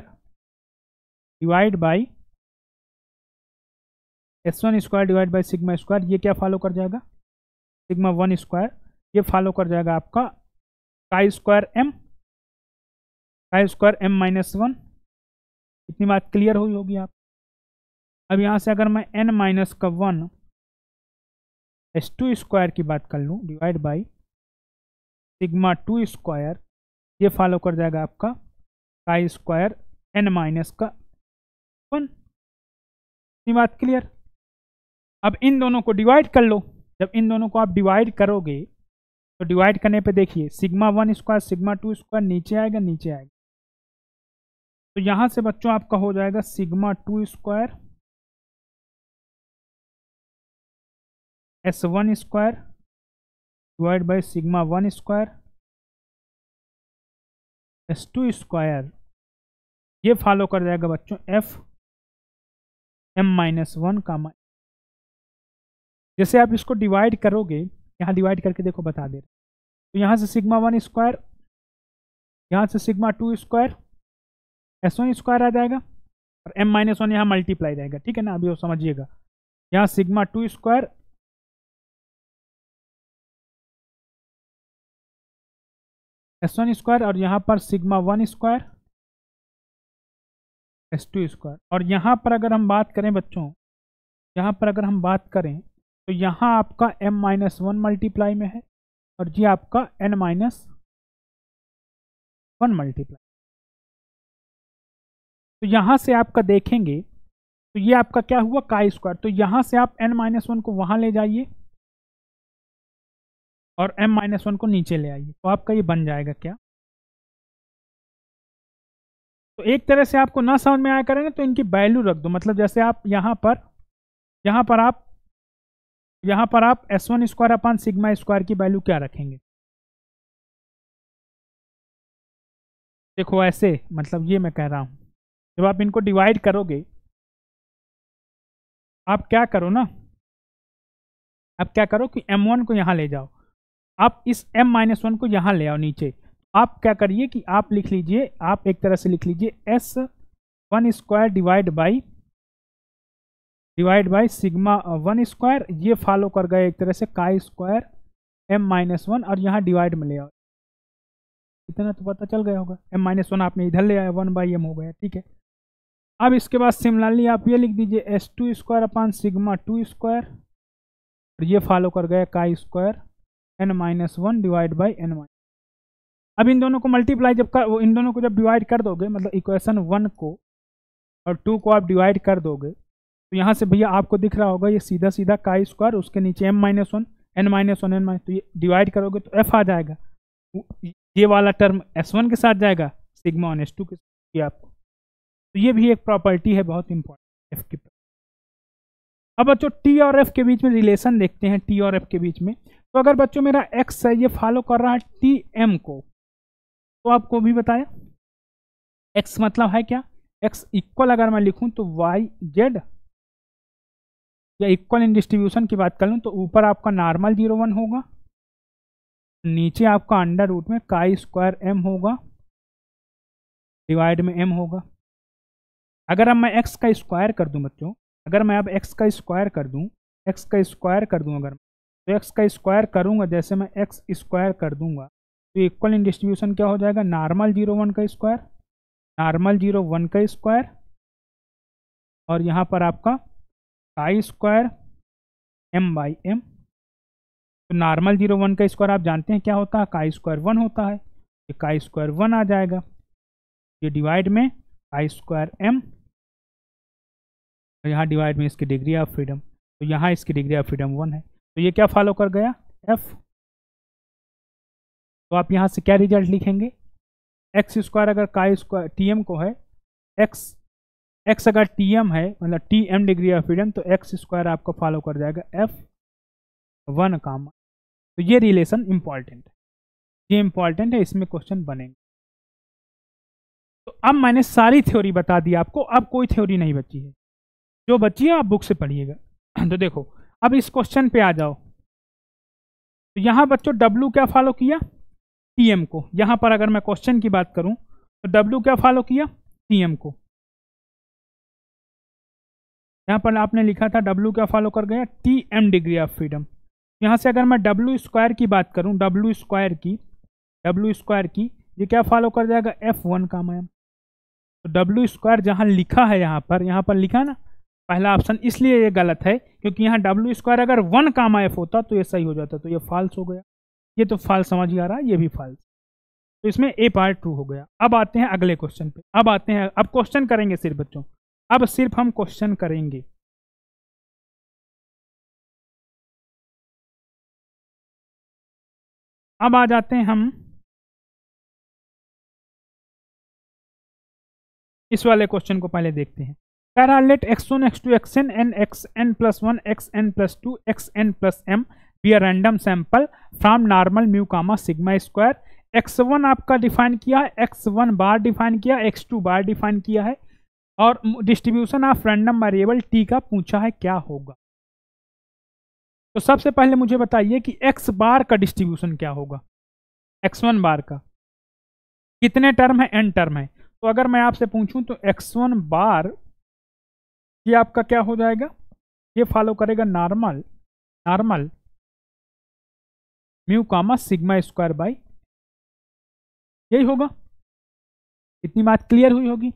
divide by S1 square divide by sigma square, ये क्या फॉलो कर जाएगा, सिग्मा 1 स्क्वायर, ये फॉलो कर जाएगा आपका काई square m, chi square m-1। इतनी बात क्लियर हुई होगी आप। अब यहाँ से अगर मैं n-1 S2 स्क्वायर की बात कर लूँ डिवाइड बाई सिग्मा 2 स्क्वायर, ये फॉलो कर जाएगा आपका काई स्क्वायर n-1। इतनी बात क्लियर। अब इन दोनों को डिवाइड कर लो, जब इन दोनों को आप डिवाइड करोगे तो डिवाइड करने पे देखिए सिग्मा 1 स्क्वायर सिग्मा 2 स्क्वायर नीचे आएगा, नीचे आएगा। तो यहां से बच्चों आपका हो जाएगा sigma 2 square S1 square divide by sigma 1 square S2 square, ये फॉलो कर जाएगा बच्चों f m-1 कामा। जैसे आप इसको डिवाइड करोगे, यहाँ डिवाइड करके देखो बता दे, तो यहाँ से सिग्मा 1 स्क्वायर, यहाँ से सिग्मा 2 स्क्वायर S1 स्क्वायर आ जाएगा, और m-1 यहाँ मल्टीप्लाई रहेगा, ठीक है ना। अभी वो समझिएगा, यहाँ सिग्मा 2 स्क्वायर S1 स्क्वायर और यहाँ पर सिग्मा 1 स्क्वायर S2 स्क्वायर। और यहाँ पर अगर हम बात करें बच्चों, यहाँ पर अगर हम बात करें तो यहाँ आपका m-1 मल्टीप्लाई में है और जी आपका n-1 मल्टीप्लाई। तो यहाँ से आपका देखेंगे तो ये आपका क्या हुआ, काई स्क्वायर। तो यहाँ से आप n-1 को वहाँ ले जाइए और m-1 को नीचे ले आइए, तो आपका ये बन जाएगा क्या। तो एक तरह से आपको ना समझ में आया करें तो इनकी वैल्यू रख दो, मतलब जैसे आप यहाँ पर आप S1 square upon sigma square की वैल्यू क्या रखेंगे। देखो ऐसे, मतलब ये मैं कह रहा हूँ, जब आप इनको डिवाइड करोगे, आप क्या करो ना, आप क्या करो कि m1 को यहाँ ले जाओ, आप इस m-1 को यहाँ ले आओ नीचे। आप क्या करिए कि आप लिख लीजिए, आप एक तरह से लिख लीजिए S1 square divide by sigma 1 square, ये फॉलो कर गए एक तरह से काई स्क्वायर m-1 और यहाँ डिवाइड में ले आओ। इतना तो पता चल गया होगा, m-1 आपने इधर ले आया, 1/m हो गया, ठीक है। अब इसके बाद सिमिलरली आप ये लिख दीजिए S2 square upon sigma 2 square, और ये फॉलो कर गया chi square n-1 divide by n-। अब इन दोनों को मल्टीप्लाई इन दोनों को जब डिवाइड कर दोगे, मतलब इक्वेशन 1 को और 2 को आप डिवाइड कर दोगे, तो यहाँ से भैया आपको दिख रहा होगा ये सीधा सीधा काई स्क्वायर, उसके नीचे m-1 n-1 तो ये डिवाइड करोगे तो f आ जाएगा। ये वाला टर्म S1 के साथ जाएगा, सिग्मा 1 S2 के साथ आपको। तो ये भी एक प्रॉपर्टी है बहुत इंपॉर्टेंट f की। अब बच्चों t और f के बीच में रिलेशन देखते हैं, t और f के बीच में। तो अगर बच्चों मेरा x है, ये फॉलो कर रहा है tm को, तो आपको भी बताया x मतलब है क्या, x इक्वल अगर मैं लिखूं तो y z, या इक्वल इन डिस्ट्रीब्यूशन की बात कर लूं तो ऊपर आपका नॉर्मल 0 1 होगा, नीचे आपका अंडर रूट में काई स्क्वायर m होगा, डिवाइड में m होगा। अगर अब मैं x का स्क्वायर कर दूं बच्चों, अगर मैं अब x का स्क्वायर कर दूं, अगर तो x का स्क्वायर करूंगा, जैसे मैं x स्क्वायर कर दूंगा तो इक्वल इन डिस्ट्रीब्यूशन क्या हो जाएगा, नॉर्मल 0 1 का स्क्वायर, नॉर्मल 0 1 का स्क्वायर, और यहाँ पर आपका काई स्क्वायर m/m। तो नॉर्मल 0 1 का स्क्वायर आप जानते हैं क्या होता है, काई स्क्वायर 1 होता है, ये काई स्क्वायर 1 आ जाएगा, ये डिवाइड में काई स्क्वायर m, और यहाँ डिवाइड में इसकी डिग्री ऑफ फ्रीडम, तो यहाँ इसकी डिग्री ऑफ फ्रीडम 1 है। तो ये क्या फॉलो कर गया, f। तो आप यहाँ से क्या रिजल्ट लिखेंगे, एक्स स्क्वायर अगर काई स्क्वायर टीएम को है, एक्स अगर टीएम है, मतलब टीएम डिग्री ऑफ फ्रीडम, तो एक्स स्क्वायर आपको फॉलो कर जाएगा f1 कामा। तो ये रिलेशन इंपॉर्टेंट है, ये इंपॉर्टेंट है, इसमें क्वेश्चन बनेंगे। तो अब मैंने सारी थ्योरी बता दी आपको, अब कोई थ्योरी नहीं बची है, जो बची है आप बुक से पढ़िएगा। तो देखो अब इस क्वेश्चन पे आ जाओ, तो यहाँ बच्चों W क्या फॉलो किया, TM को। यहाँ पर अगर मैं क्वेश्चन की बात करूं तो W क्या फॉलो किया, TM को। यहाँ पर आपने लिखा था W क्या फॉलो कर गया, TM डिग्री ऑफ फ्रीडम। यहाँ से अगर मैं W स्क्वायर की बात करूं, W स्क्वायर की ये क्या फॉलो कर जाएगा, F1 का मैम। तो W स्क्वायर जहाँ लिखा है, यहाँ पर लिखा ना पहला ऑप्शन, इसलिए ये गलत है क्योंकि यहाँ W स्क्वायर अगर 1 कामा F होता तो ये सही हो जाता, तो ये फॉल्स हो गया। ये तो फॉल्स समझ ही आ रहा है, ये भी फॉल्स, तो इसमें ए पार्ट ट्रू हो गया। अब आते हैं अगले क्वेश्चन पे, अब क्वेश्चन करेंगे सिर्फ बच्चों, अब सिर्फ हम क्वेश्चन करेंगे। अब आ जाते हैं हम इस वाले क्वेश्चन को, पहले देखते हैं। कह रहा late x1 x2 xn n xn plus 1 xn plus 2 xn plus m be a random sample from normal mu comma sigma square. x1 आपका डिफाइन किया है, x1 बार डिफाइन किया, x2 बार डिफाइन किया है, और distribution of random variable t का पूछा है क्या होगा। तो सबसे पहले मुझे बताइए कि x बार का डिस्ट्रीब्यूशन क्या होगा, x1 बार का कितने टर्म है, n टर्म है। तो अगर मैं आपसे पूछूं तो x1 बार ये आपका क्या हो जाएगा, ये फॉलो करेगा normal mu comma sigma square by, यही होगा। इतनी बात क्लियर हुई होगी।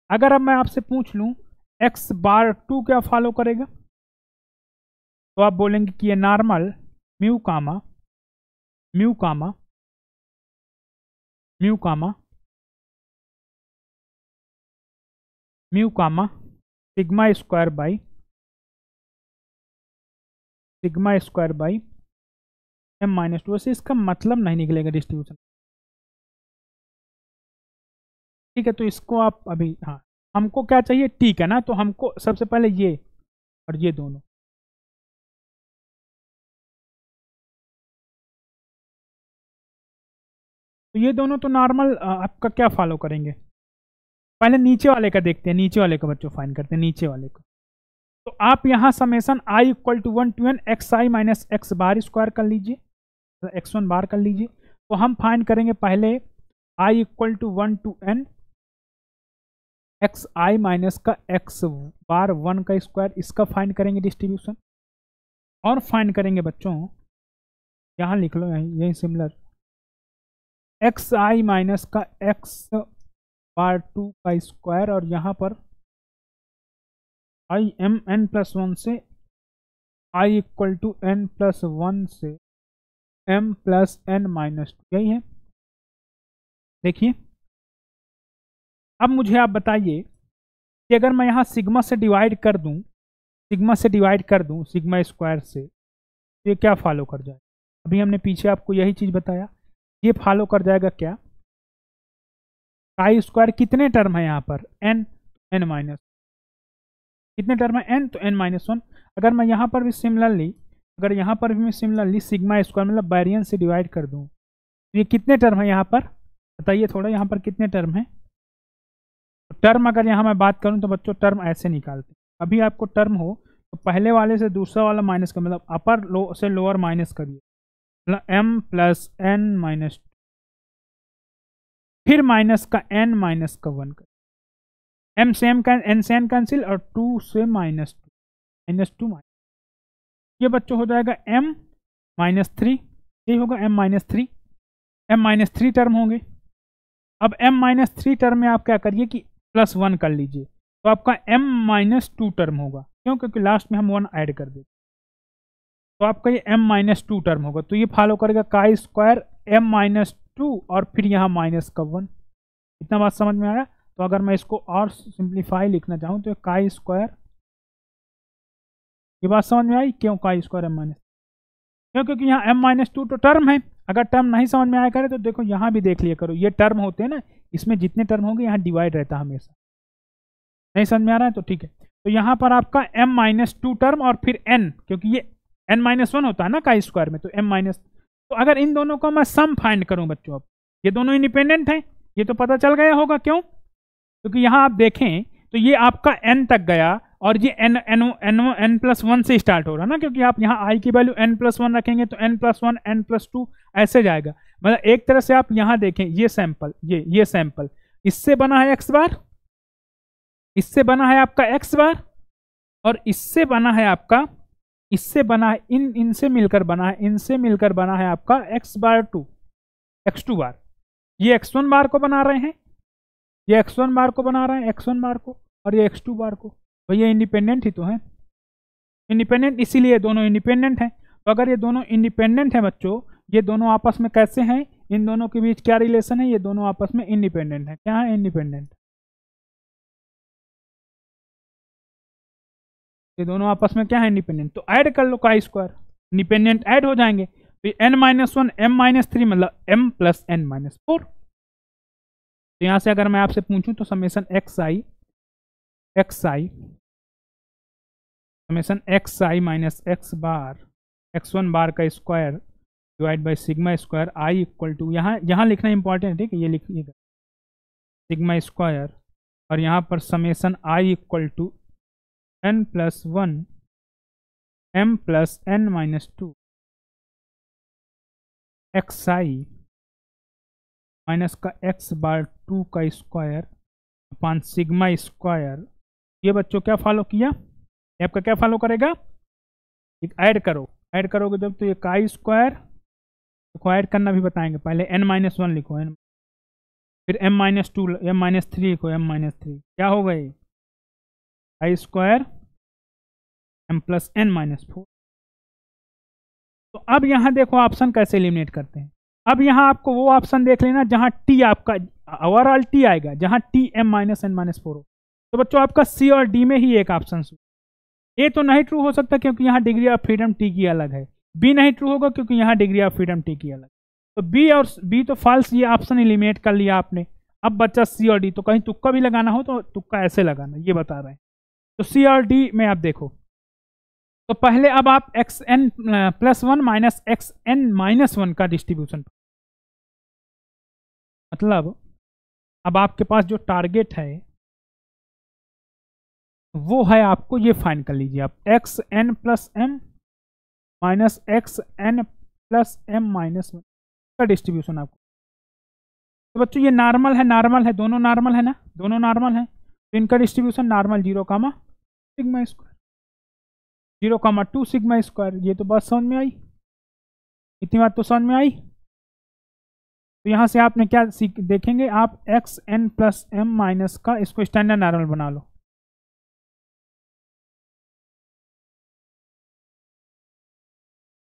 अगर अब मैं आपसे पूछ लूं एक्स बार 2 क्या फॉलो करेगा, तो आप बोलेंगे कि ये normal mu comma mu comma mu comma mu comma sigma square by M-2। वैसे इसका मतलब नहीं निकलेगा डिस्ट्रीब्यूशन, ठीक है। तो इसको आप अभी, हाँ, हमको क्या चाहिए, ठीक है ना, तो हमको सबसे पहले ये और ये दोनों, तो ये दोनों तो नॉर्मल आपका क्या फॉलो करेंगे। पहले नीचे वाले का देखते हैं, नीचे वाले का बच्चों फाइन करते हैं नीचे वाले को। तो आप यहाँ summation I equal to 1 to n X I minus x bar square कर लीजिए, x1 बार कर लीजिए। तो हम फाइन करेंगे पहले I equal to 1 to n X I minus का एक्स बार 1 का स्क्वायर, इसका फाइन करेंगे डिस्ट्रीब्यूशन। और फाइन करेंगे बच्चों, यहाँ लिख लो, यही सिमिलर, एक्स आई माइनस का एक्स बार 2 का स्क्वायर, और यहाँ पर आई एम एन प्लस 1 से आई इक्वल टू एन प्लस 1 से m प्लस n माइनस 2, यही है। देखिए अब मुझे आप बताइए कि अगर मैं यहाँ सिग्मा से डिवाइड कर दूँ, सिग्मा स्क्वायर से, तो ये क्या फॉलो कर जाए। अभी हमने पीछे आपको यही चीज़ बताया, ये फॉलो कर जाएगा क्या, काई स्क्वायर कितने टर्म है यहाँ पर, n माइनस, कितने टर्म है n, तो n माइनस 1। अगर मैं यहाँ पर भी सिमिलरली सिग्मा स्क्वायर मतलब वेरिएंस से डिवाइड कर दूँ, तो ये कितने टर्म है यहाँ पर, बताइए थोड़ा, यहाँ पर कितने टर्म है। टर्म अगर यहाँ मैं बात करूँ तो बच्चों टर्म ऐसे निकालते हैं, अभी आपको टर्म हो तो पहले वाले से दूसरा वाला माइनस कर, मतलब अपर लो से लोअर माइनस करिए, मतलब m प्लस n माइनस, फिर माइनस का n माइनस का 1 कर, m से n से n कैंसिल, और 2 से माइनस 2 माइनस, ये बच्चों हो जाएगा m माइनस 3, ये होगा m माइनस 3 टर्म होंगे। अब m माइनस 3 टर्म में आप क्या करिए कि प्लस 1 कर लीजिए, तो आपका m माइनस 2 टर्म होगा, क्यों, क्योंकि लास्ट में हम 1 ऐड कर देते, तो आपका ये m माइनस 2 टर्म होगा। तो ये फॉलो करेगा काई स्क्वायर m माइनस 2 और फिर यहाँ माइनस का 1। इतना बात समझ में आया। तो अगर मैं इसको और सिंप्लीफाई लिखना चाहूँ तो काई स्क्वायर, ये बात समझ में आई, क्यों काई स्क्वायर m माइनस, क्यों, क्योंकि यहाँ m माइनस 2 तो टर्म है। अगर टर्म नहीं समझ में आया करे तो देखो यहाँ भी देख लिया करो, ये टर्म होते हैं ना, इसमें जितने टर्म होंगे यहाँ डिवाइड रहता है हमेशा। नहीं समझ में आ रहा है तो ठीक है। तो यहाँ पर आपका m माइनस 2 टर्म और फिर n, क्योंकि ये n माइनस 1 होता है ना काई स्क्वायर में, तो m माइनस, तो अगर इन दोनों का मैं सम फाइंड करूं बच्चों, अब ये दोनों इंडिपेंडेंट हैं, ये तो पता चल गया होगा, क्यों, क्योंकि यहाँ आप देखें तो ये आपका n तक गया और ये n प्लस 1 से स्टार्ट हो रहा है ना, क्योंकि आप यहाँ i की वैल्यू n प्लस 1 रखेंगे तो n प्लस 1 n प्लस 2 ऐसे जाएगा। मतलब एक तरह से आप यहाँ देखें, ये सैंपल, ये सैंपल इससे बना है x बार, इससे बना है आपका x बार, और इससे बना है आपका, इससे बना है, इनसे मिलकर बना है, इनसे मिलकर बना है आपका x बार 2, x2 बार, ये x1 बार को बना रहे हैं, ये x1 बार को बना रहे हैं, x1 बार को, और ये x2 बार को, तो ये इंडिपेंडेंट ही तो है, इंडिपेंडेंट, इसीलिए दोनों इंडिपेंडेंट हैं। तो अगर ये दोनों इंडिपेंडेंट हैं बच्चों, ये दोनों आपस में कैसे हैं, इन दोनों के बीच क्या रिलेशन है, ये दोनों आपस में इंडिपेंडेंट है, क्या है, इंडिपेंडेंट, ये दोनों आपस में क्या है, इंडिपेंडेंट। तो ऐड कर लो काई स्क्वायर, इंडिपेंडेंट ऐड हो जाएंगे, तो n माइनस 1 m माइनस 3 मतलब m प्लस n माइनस 4। तो यहां से अगर मैं आपसे पूछूं तो समेसन एक्स आई minus x bar x1 bar का square divide by sigma square I equal to, यहाँ लिखना इंपॉर्टेंट है, ठीक है, ये लिखिएगा सिग्मा स्क्वायर, और यहाँ पर summation I equal to n plus 1 m plus n minus 2 X I minus का x बार 2 का स्क्वायर अपान सिग्मा स्क्वायर। ये बच्चों क्या फॉलो किया, ये आपका क्या फॉलो करेगा, एक ऐड करोगे जब, तो ये काई स्क्वायर को ऐड करना भी बताएंगे, पहले n माइनस 1 लिखो, n फिर m-2 m-3 को m-3 क्या होगा ये आई स्क्वायर m+n-4। तो अब यहाँ देखो ऑप्शन कैसे एलिमिनेट करते हैं। अब यहाँ आपको वो ऑप्शन देख लेना जहाँ t आपका ओवरऑल t आएगा, जहाँ t m-n-4 हो। तो बच्चों आपका C और D में ही एक ऑप्शन ए तो नहीं ट्रू हो सकता क्योंकि यहाँ डिग्री ऑफ फ्रीडम t की अलग है, बी नहीं ट्रू होगा क्योंकि यहाँ डिग्री ऑफ फ्रीडम t की अलग। तो बी और बी तो फॉल्स, ये ऑप्शन एलिमिनेट कर लिया आपने। अब बच्चा सी और डी, तो कहीं तुक्का भी लगाना हो तो तुक्का ऐसे लगाना, ये बता रहे हैं। तो सी और डी में आप देखो, तो पहले अब आप xn+1 माइनस xn-1 का डिस्ट्रीब्यूशन, मतलब अब आपके पास जो टारगेट है वो है, आपको ये फाइंड कर लीजिए आप xn+m माइनस xn+m-1 का डिस्ट्रीब्यूशन आपको। तो बच्चों ये नॉर्मल है, दोनों नॉर्मल है ना, दोनों नॉर्मल है, तो इनका distribution normal 0, sigma square 0, 2 sigma square. ये तो बात समझ में आई, इतनी बात तो समझ में आई। तो यहाँ से आपने क्या देखेंगे, आप xn+m- का इसको स्टैंडर्ड नॉर्मल बना लो।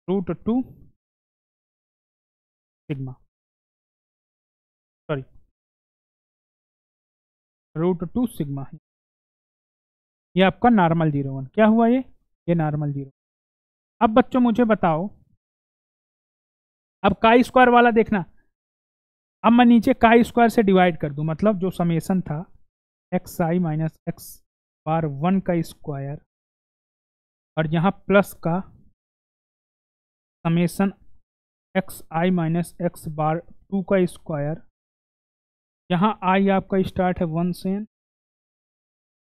√2 सिग्मा, सॉरी √2 सिग्मा है, ये आपका नॉर्मल 0, 1 क्या हुआ, ये नॉर्मल 0। अब बच्चों मुझे बताओ, अब काई स्क्वायर वाला देखना। अब मैं नीचे काई स्क्वायर से डिवाइड कर दूं, मतलब जो समेसन था xi माइनस एक्स बार 1 का स्क्वायर, और यहाँ प्लस का समेसन xi माइनस एक्स बार 2 का स्क्वायर। यहाँ i आपका स्टार्ट है 1 से n,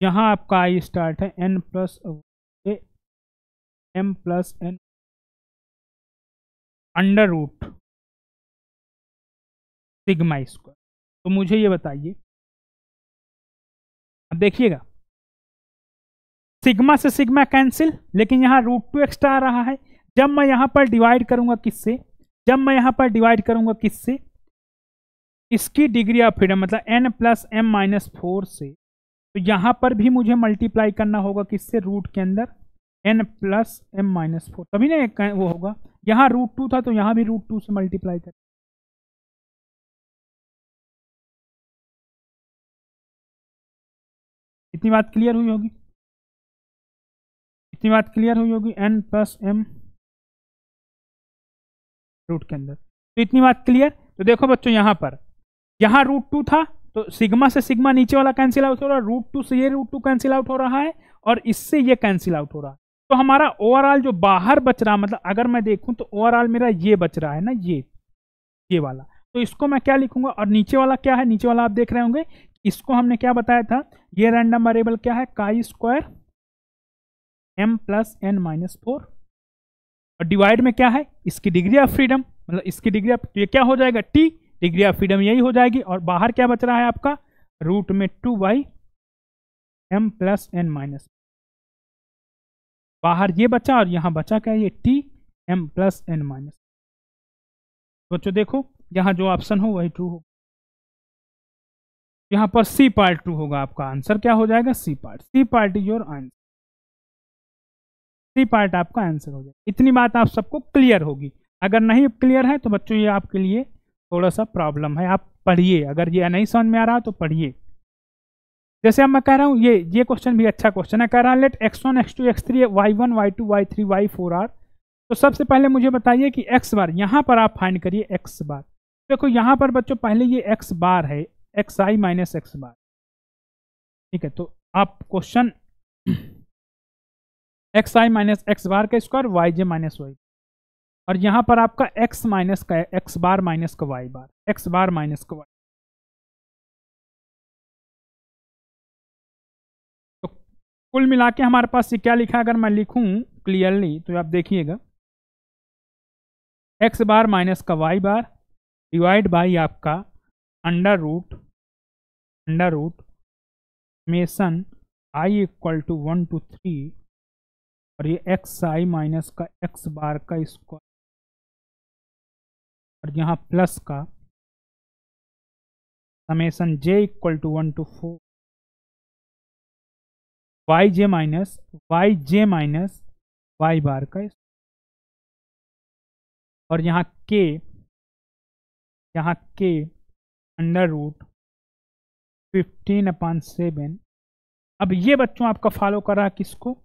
यहाँ आपका i स्टार्ट है m+n under root sigma square. तो मुझे ये बताइए, अब देखिएगा सिग्मा से सिग्मा कैंसिल, लेकिन यहाँ √2 एक्स्ट्रा आ रहा है। जब मैं यहाँ पर डिवाइड करूंगा किससे, जब मैं यहाँ पर डिवाइड करूंगा किससे, इसकी डिग्री ऑफ फ्रीडम मतलब n+m-4 से, तो यहाँ पर भी मुझे मल्टीप्लाई करना होगा किससे, रूट के अंदर n+m-4, तभी ना वो होगा। यहाँ √2 था तो यहाँ भी √2 से मल्टीप्लाई कर। इतनी बात क्लियर हुई होगी, इतनी बात क्लियर हुई होगी, n+m रूट के अंदर, तो इतनी बात क्लियर। तो देखो बच्चों यहाँ पर, यहाँ √2 था तो सिग्मा से सिग्मा नीचे वाला कैंसिल आउट हो रहा है, √2 से ये √2 कैंसिल आउट हो रहा है, और इससे ये कैंसिल आउट हो रहा है। तो हमारा ओवरऑल जो बाहर बच रहा, मतलब अगर मैं देखूं तो ओवरऑल मेरा ये बच रहा है ना, ये वाला। तो इसको मैं क्या लिखूंगा, और नीचे वाला क्या है, नीचे वाला आप देख रहे होंगे, इसको हमने क्या बताया था, ये रैंडम वेरिएबल क्या है, काई स्क्वायर m+n-4, और डिवाइड में क्या है, इसकी डिग्री ऑफ फ्रीडम, मतलब इसकी डिग्री ऑफ, ये क्या हो जाएगा, t, डिग्री ऑफ फ्रीडम यही हो जाएगी। और बाहर क्या बच रहा है आपका, रूट में 2/m+n-, बाहर ये बचा और यहाँ बचा क्या, ये t m+n-। बच्चों देखो यहाँ जो ऑप्शन हो वही ट्रू हो, यहाँ पर सी पार्ट ट्रू होगा, आपका आंसर क्या हो जाएगा, C part is your answer, C part आपका आंसर हो जाएगा। इतनी बात आप सबको क्लियर होगी। अगर नहीं क्लियर है तो बच्चों ये आपके लिए थोड़ा सा प्रॉब्लम है, आप पढ़िए, अगर ये नहीं समझ में आ रहा तो पढ़िए। जैसे अब मैं कह रहा हूँ, ये क्वेश्चन भी अच्छा क्वेश्चन है, कह रहा है let x1 x2 x3 y1 y2 y3 y4 are. तो सबसे पहले मुझे बताइए कि x बार, यहाँ पर आप फाइंड करिए x बार। देखो यहाँ पर बच्चों पहले ये x बार है, xi माइनस x बार, ठीक है। तो आप question xi minus x bar का स्क्वायर yj माइनस y, और यहाँ पर आपका x माइनस का x बार माइनस का y बार, x बार माइनस का y। तो कुल मिला के हमारे पास ये क्या लिखा है, अगर मैं लिखूं क्लियरली तो आप देखिएगा, x बार माइनस का y बार डिवाइड बाई आपका under root summation i equal to 1 to 3, और ये xi माइनस का x बार का स्क्वायर, और यहाँ प्लस का summation J equal to 1 to 4 Y J minus Y bar का, और यहाँ के अंडर रूट 15/7। अब ये बच्चों आपका फॉलो कर रहा है किसको?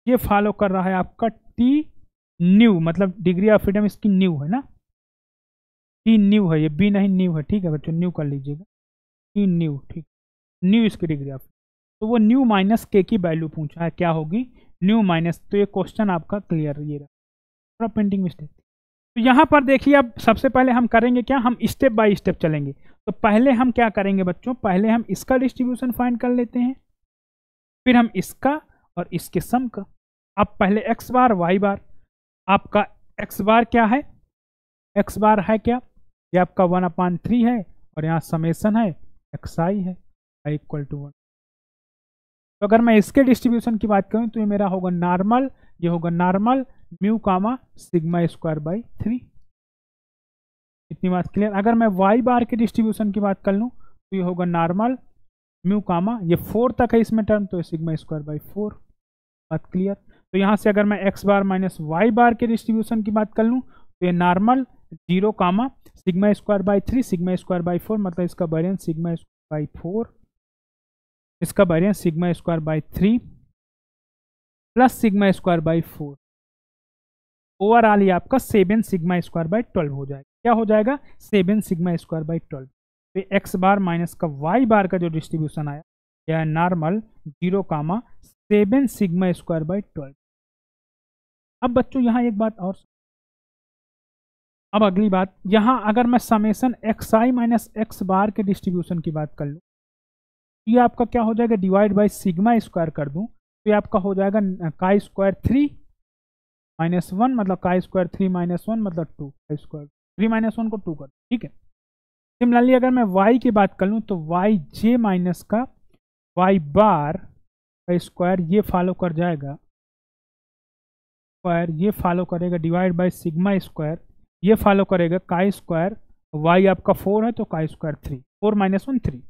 ये फॉलो कर रहा है आपका टी न्यू, मतलब डिग्री ऑफ फ्रीडम इसकी न्यू है ना, टी न्यू है, ये बी नहीं न्यू है, ठीक है बच्चों, न्यू कर लीजिएगा, टी न्यू, ठीक, न्यू इसकी डिग्री ऑफ, तो वो न्यू माइनस के की वैल्यू पूछा है, क्या होगी? न्यू माइनस, तो ये क्वेश्चन आपका क्लियर, ये रहा, थोड़ा प्रिंटिंग मिस्टेक। तो यहाँ पर देखिए, अब सबसे पहले हम करेंगे क्या, हम स्टेप बाय स्टेप चलेंगे। तो पहले हम क्या करेंगे बच्चों, पहले हम इसका डिस्ट्रीब्यूशन फाइंड कर लेते हैं, फिर हम इसका और इसके सम का। अब पहले एक्स बार वाई बार, आपका एक्स बार क्या है, एक्स बार है क्या, ये आपका 1/3 है, और यहाँ समेसन है एक्स आई है, आई इक्वल टू 1। तो अगर मैं इसके डिस्ट्रीब्यूशन की बात करूं तो ये मेरा होगा नॉर्मल, ये होगा normal mu comma sigma square by 3। इतनी बात क्लियर। अगर मैं वाई बार के डिस्ट्रीब्यूशन की बात कर लूं तो ये होगा नॉर्मल म्यू कामा, ये 4 तक है इसमें टर्म, तो सिग्मा स्क्वायर बाई 4। बात क्लियर। तो यहाँ से अगर मैं X bar minus Y bar के डिस्ट्रीब्यूशन की बात कर लूँ तो ये normal 0 comma sigma square by 3 sigma square by 4, मतलब इसका वेरिएंस सिग्मा स्क्वायर बाई 4, इसका variance sigma square by 3 plus sigma square by 4, overall ये आपका 7 सिग्मा स्क्वायर बाई 12 हो जाएगा। क्या हो जाएगा? 7 सिग्मा स्क्वायर बाई 12। तो एक्स बार माइनस का वाई बार का जो डिस्ट्रीब्यूशन आया यह normal 0 comma 7 sigma square by 12। अब बच्चों यहाँ एक बात और, अब अगली बात, यहाँ अगर मैं समेसन एक्स आई माइनस एक्स बार के डिस्ट्रीब्यूशन की बात कर लूँ, ये आपका क्या हो जाएगा, डिवाइड बाई सिग्मा स्क्वायर कर दूँ तो ये आपका हो जाएगा काई स्क्वायर 3 माइनस 1, मतलब काई स्क्वायर 3 माइनस 1 मतलब 2, काई स्क्वायर 3 माइनस 1 को 2 कर, ठीक है। सिमिलरली अगर मैं y की बात कर लूँ तो वाई जे माइनस का वाई बार का स्क्वायर ये फॉलो कर जाएगा, स्क्वायर ये फॉलो करेगा डिवाइड बाई सिग्मा स्क्वायर, ये फॉलो करेगा काई स्क्वायर, y आपका 4 है तो काई स्क्वायर 3, 4 माइनस 1 3,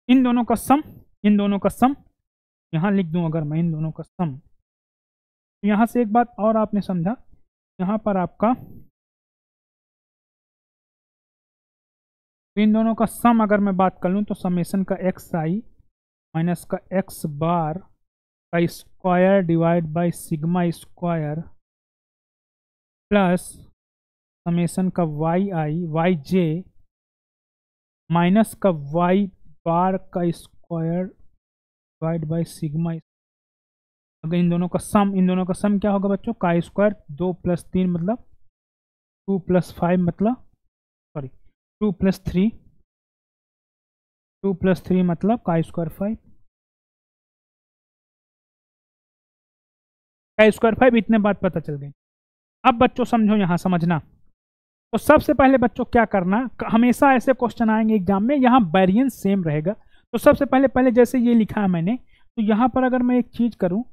इन दोनों का सम, इन दोनों का सम यहाँ लिख दूं अगर मैं, इन दोनों का सम। यहाँ से एक बात और आपने समझा, यहाँ पर आपका इन दोनों का सम अगर मैं बात कर लूँ तो समेसन का एक्स आई माइनस का एक्स बार का square divide by sigma square plus summation का वाई आई वाई जे माइनस का वाई बार का स्क्वायर डिवाइड बाई सिग्मा, अगर इन दोनों का सम, इन दोनों का सम क्या होगा बच्चों, काई स्क्वायर 2 + 3 मतलब 2 + 5 मतलब सॉरी 2 + 3, 2 + 3 मतलब काई स्क्वायर 5, काई स्क्वायर 5, इतने बात पता चल गई। अब बच्चों समझो, यहाँ समझना, तो सबसे पहले बच्चों क्या करना, हमेशा ऐसे क्वेश्चन आएंगे एग्जाम में, यहाँ वेरिएंस सेम रहेगा। तो सबसे पहले जैसे ये लिखा है मैंने, तो यहाँ पर अगर मैं एक चीज करूँ,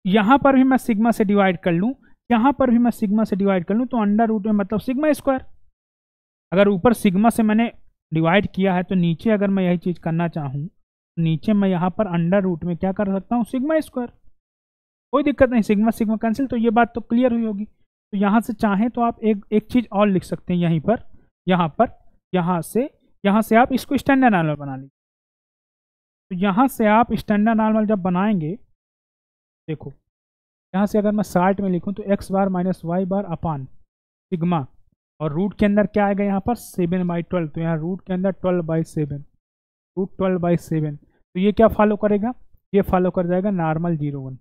यहाँ पर भी मैं सिग्मा से डिवाइड कर लूँ, यहाँ पर भी मैं सिग्मा से डिवाइड कर लूँ, तो अंडर रूट में मतलब सिग्मा स्क्वायर। अगर ऊपर सिग्मा से मैंने डिवाइड किया है तो नीचे अगर मैं यही चीज़ करना चाहूँ तो नीचे मैं यहाँ पर अंडर रूट में क्या कर सकता हूँ, सिग्मा स्क्वायर, कोई दिक्कत नहीं, सिग्मा सिग्मा कैंसिल। तो ये बात तो क्लियर हुई होगी। तो यहाँ से चाहें तो आप एक चीज़ और लिख सकते हैं यहीं पर, यहाँ से आप इसको स्टैंडर्ड नॉर्मल बना लीजिए। तो यहाँ से आप स्टैंडर्ड नॉर्मल जब बनाएंगे, देखो यहाँ से अगर मैं शार्ट में लिखूँ तो एक्स बार माइनस वाई बार अपान सिग्मा, और रूट के अंदर क्या आएगा यहाँ पर 7/12, तो यहाँ रूट के अंदर 12/7, रूट 12/7, तो ये क्या फॉलो करेगा, ये फॉलो कर जाएगा नॉर्मल 0 1,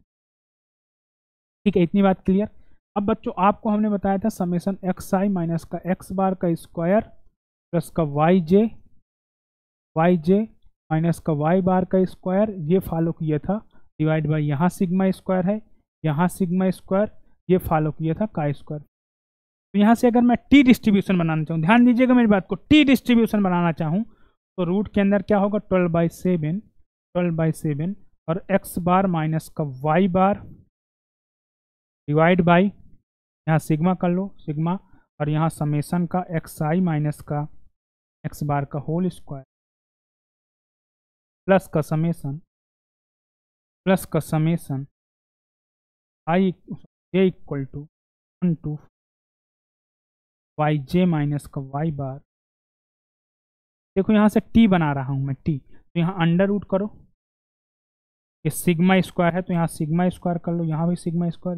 ठीक है। इतनी बात क्लियर। अब बच्चों आपको हमने बताया था समेसन एक्स आई माइनस का एक्स बार का स्क्वायर प्लस का वाई जे माइनस का वाई बार का स्क्वायर, ये फॉलो किया था डिवाइड बाई यहाँ सिग्मा स्क्वायर है, यहाँ सिग्मा स्क्वायर, ये फॉलो किया था काई स्क्वायर। तो यहाँ से अगर मैं टी डिस्ट्रीब्यूशन बनाना चाहूँ, ध्यान दीजिएगा मेरी बात को, टी डिस्ट्रीब्यूशन बनाना चाहूँ तो रूट के अंदर क्या होगा 12/7 और एक्स बार माइनस का वाई बार डिवाइड बाई यहाँ सिग्मा कर लो सिग्मा, और यहाँ समेसन का एक्स आई माइनस का एक्स बार का होल स्क्वायर। प्लस का summation I J equal to 1 to Y J minus का वाई बार। देखो यहाँ से टी बना रहा हूँ मैं, टी, तो यहाँ अंडर रूट करो, ये सिग्मा स्क्वायर है तो यहाँ सिग्मा स्क्वायर कर लो, यहाँ भी सिग्मा स्क्वायर,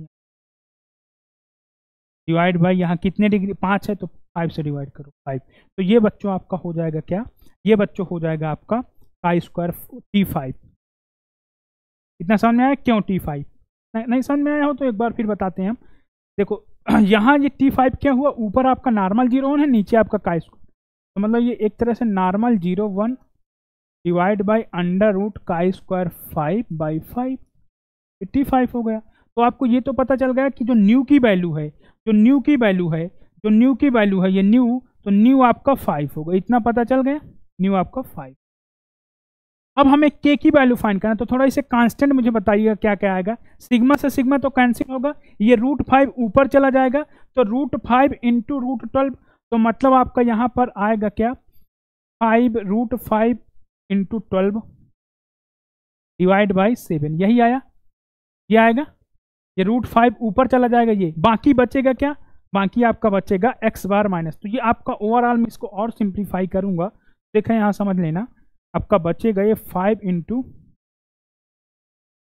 डिवाइड बाई यहाँ कितने डिग्री 5 है तो 5 से डिवाइड करो 5। तो ये बच्चों आपका हो जाएगा क्या, ये बच्चों हो जाएगा आपका पाई स्क्वायर T5। इतना समझ में आया क्यों T5? नहीं समझ में आया हो तो एक बार फिर बताते हैं हम। देखो यहाँ ये T5 क्या हुआ, ऊपर आपका नॉर्मल 0 1 है, नीचे आपका का स्क्वायर, तो मतलब ये एक तरह से normal 0 1 divide by under root का स्क्वायर 5/5, T5 हो गया। तो आपको ये तो पता चल गया कि जो न्यू की वैल्यू है, ये न्यू, तो न्यू आपका 5 होगा, इतना पता चल गया, न्यू आपका 5। अब हमें के की वैल्यू फाइंड करना है, तो थोड़ा इसे कांस्टेंट मुझे बताइएगा क्या क्या आएगा। सिग्मा से सिग्मा तो कैंसिल होगा, ये √5 ऊपर चला जाएगा, तो √5 इंटू √12, तो मतलब आपका यहाँ पर आएगा क्या, 5√5 इंटू 12 डिवाइड बाई 7, यही आया, ये आएगा, ये √5 ऊपर चला जाएगा, ये बाकी बचेगा क्या, बाकी आपका बचेगा x बार माइनस। तो ये आपका ओवरऑल में इसको और सिंप्लीफाई करूंगा, देखें यहाँ समझ लेना, आपका बचेगा ये 5 इंटू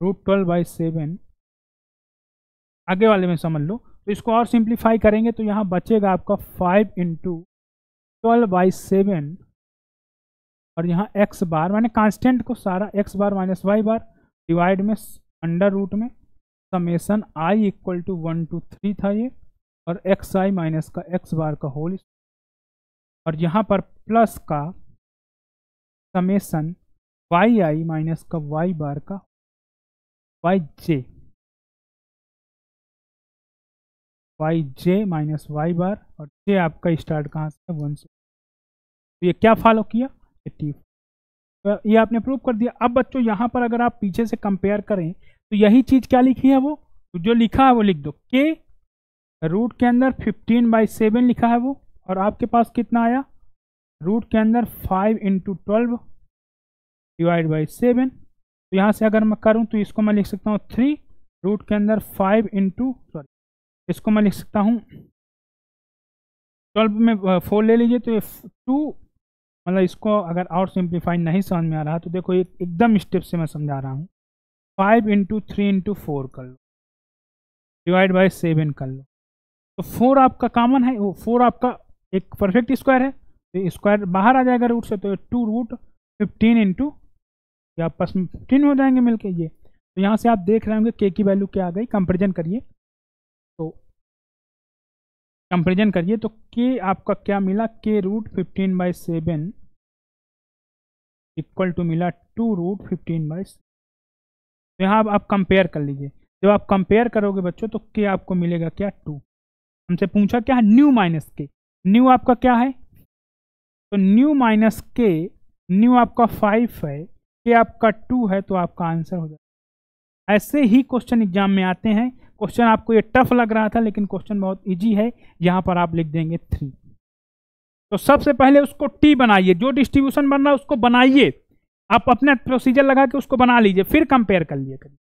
√12/7, आगे वाले में समझ लो, तो इसको और सिंप्लीफाई करेंगे तो यहाँ बचेगा आपका 5 इंटू 12/7, और यहाँ x बार, मैंने कांस्टेंट को सारा x bar minus y bar divide में अंडर रूट में summation i equal to 1 to 3 था ये, और xi माइनस का x बार का होल, और यहाँ पर प्लस का समेसन yi माइनस का y बार का yj माइनस y बार, और j आपका स्टार्ट कहाँ से, 1 से। तो ये क्या फॉलो किया, तो ये आपने प्रूव कर दिया। अब बच्चों यहाँ पर अगर आप पीछे से कंपेयर करें तो यही चीज क्या लिखी है, वो तो जो लिखा है वो लिख दो, के रूट के अंदर 15/7 लिखा है वो, और आपके पास कितना आया, रूट के अंदर 5 इंटू 12 डिवाइड बाई 7। तो यहाँ से अगर मैं करूँ तो इसको मैं लिख सकता हूँ 3 रूट के अंदर 5 इंटू, सॉरी इसको मैं लिख सकता हूँ 12 में 4 ले लीजिए, तो ये 2, मतलब इसको अगर और सिंप्लीफाई नहीं समझ में आ रहा तो देखो एकदम स्टेप से मैं समझा रहा हूँ, 5 इंटू 3 इंटू 4 कर लो डिवाइड बाई 7 कर लो, तो 4 आपका कॉमन है, वो 4 आपका एक परफेक्ट स्क्वायर है, तो स्क्वायर बाहर आ जाएगा रूट से, तो 2√15 इंटू, या आपस में 15 हो जाएंगे मिलके ये। तो यहाँ से आप देख रहे होंगे के की वैल्यू क्या आ गई, कंपेरिजन करिए, तो कंपेरिजन करिए तो के आपका क्या मिला, के √15/7 इक्वल टू मिला 2√15/7। तो यहाँ आप कंपेयर कर लीजिए, जब आप कंपेयर करोगे बच्चों तो के आपको मिलेगा क्या, 2। हमसे पूछा क्या है, न्यू माइनस के, न्यू आपका क्या है, तो न्यू माइनस के, न्यू आपका 5 है, के आपका 2 है, तो आपका आंसर हो जाएगा। ऐसे ही क्वेश्चन एग्जाम में आते हैं, क्वेश्चन आपको ये टफ लग रहा था लेकिन क्वेश्चन बहुत इजी है, यहाँ पर आप लिख देंगे 3। तो सबसे पहले उसको टी बनाइए, जो डिस्ट्रीब्यूशन बन रहा है उसको बनाइए, आप अपने प्रोसीजर लगा के उसको बना लीजिए, फिर कंपेयर कर लिए करिए,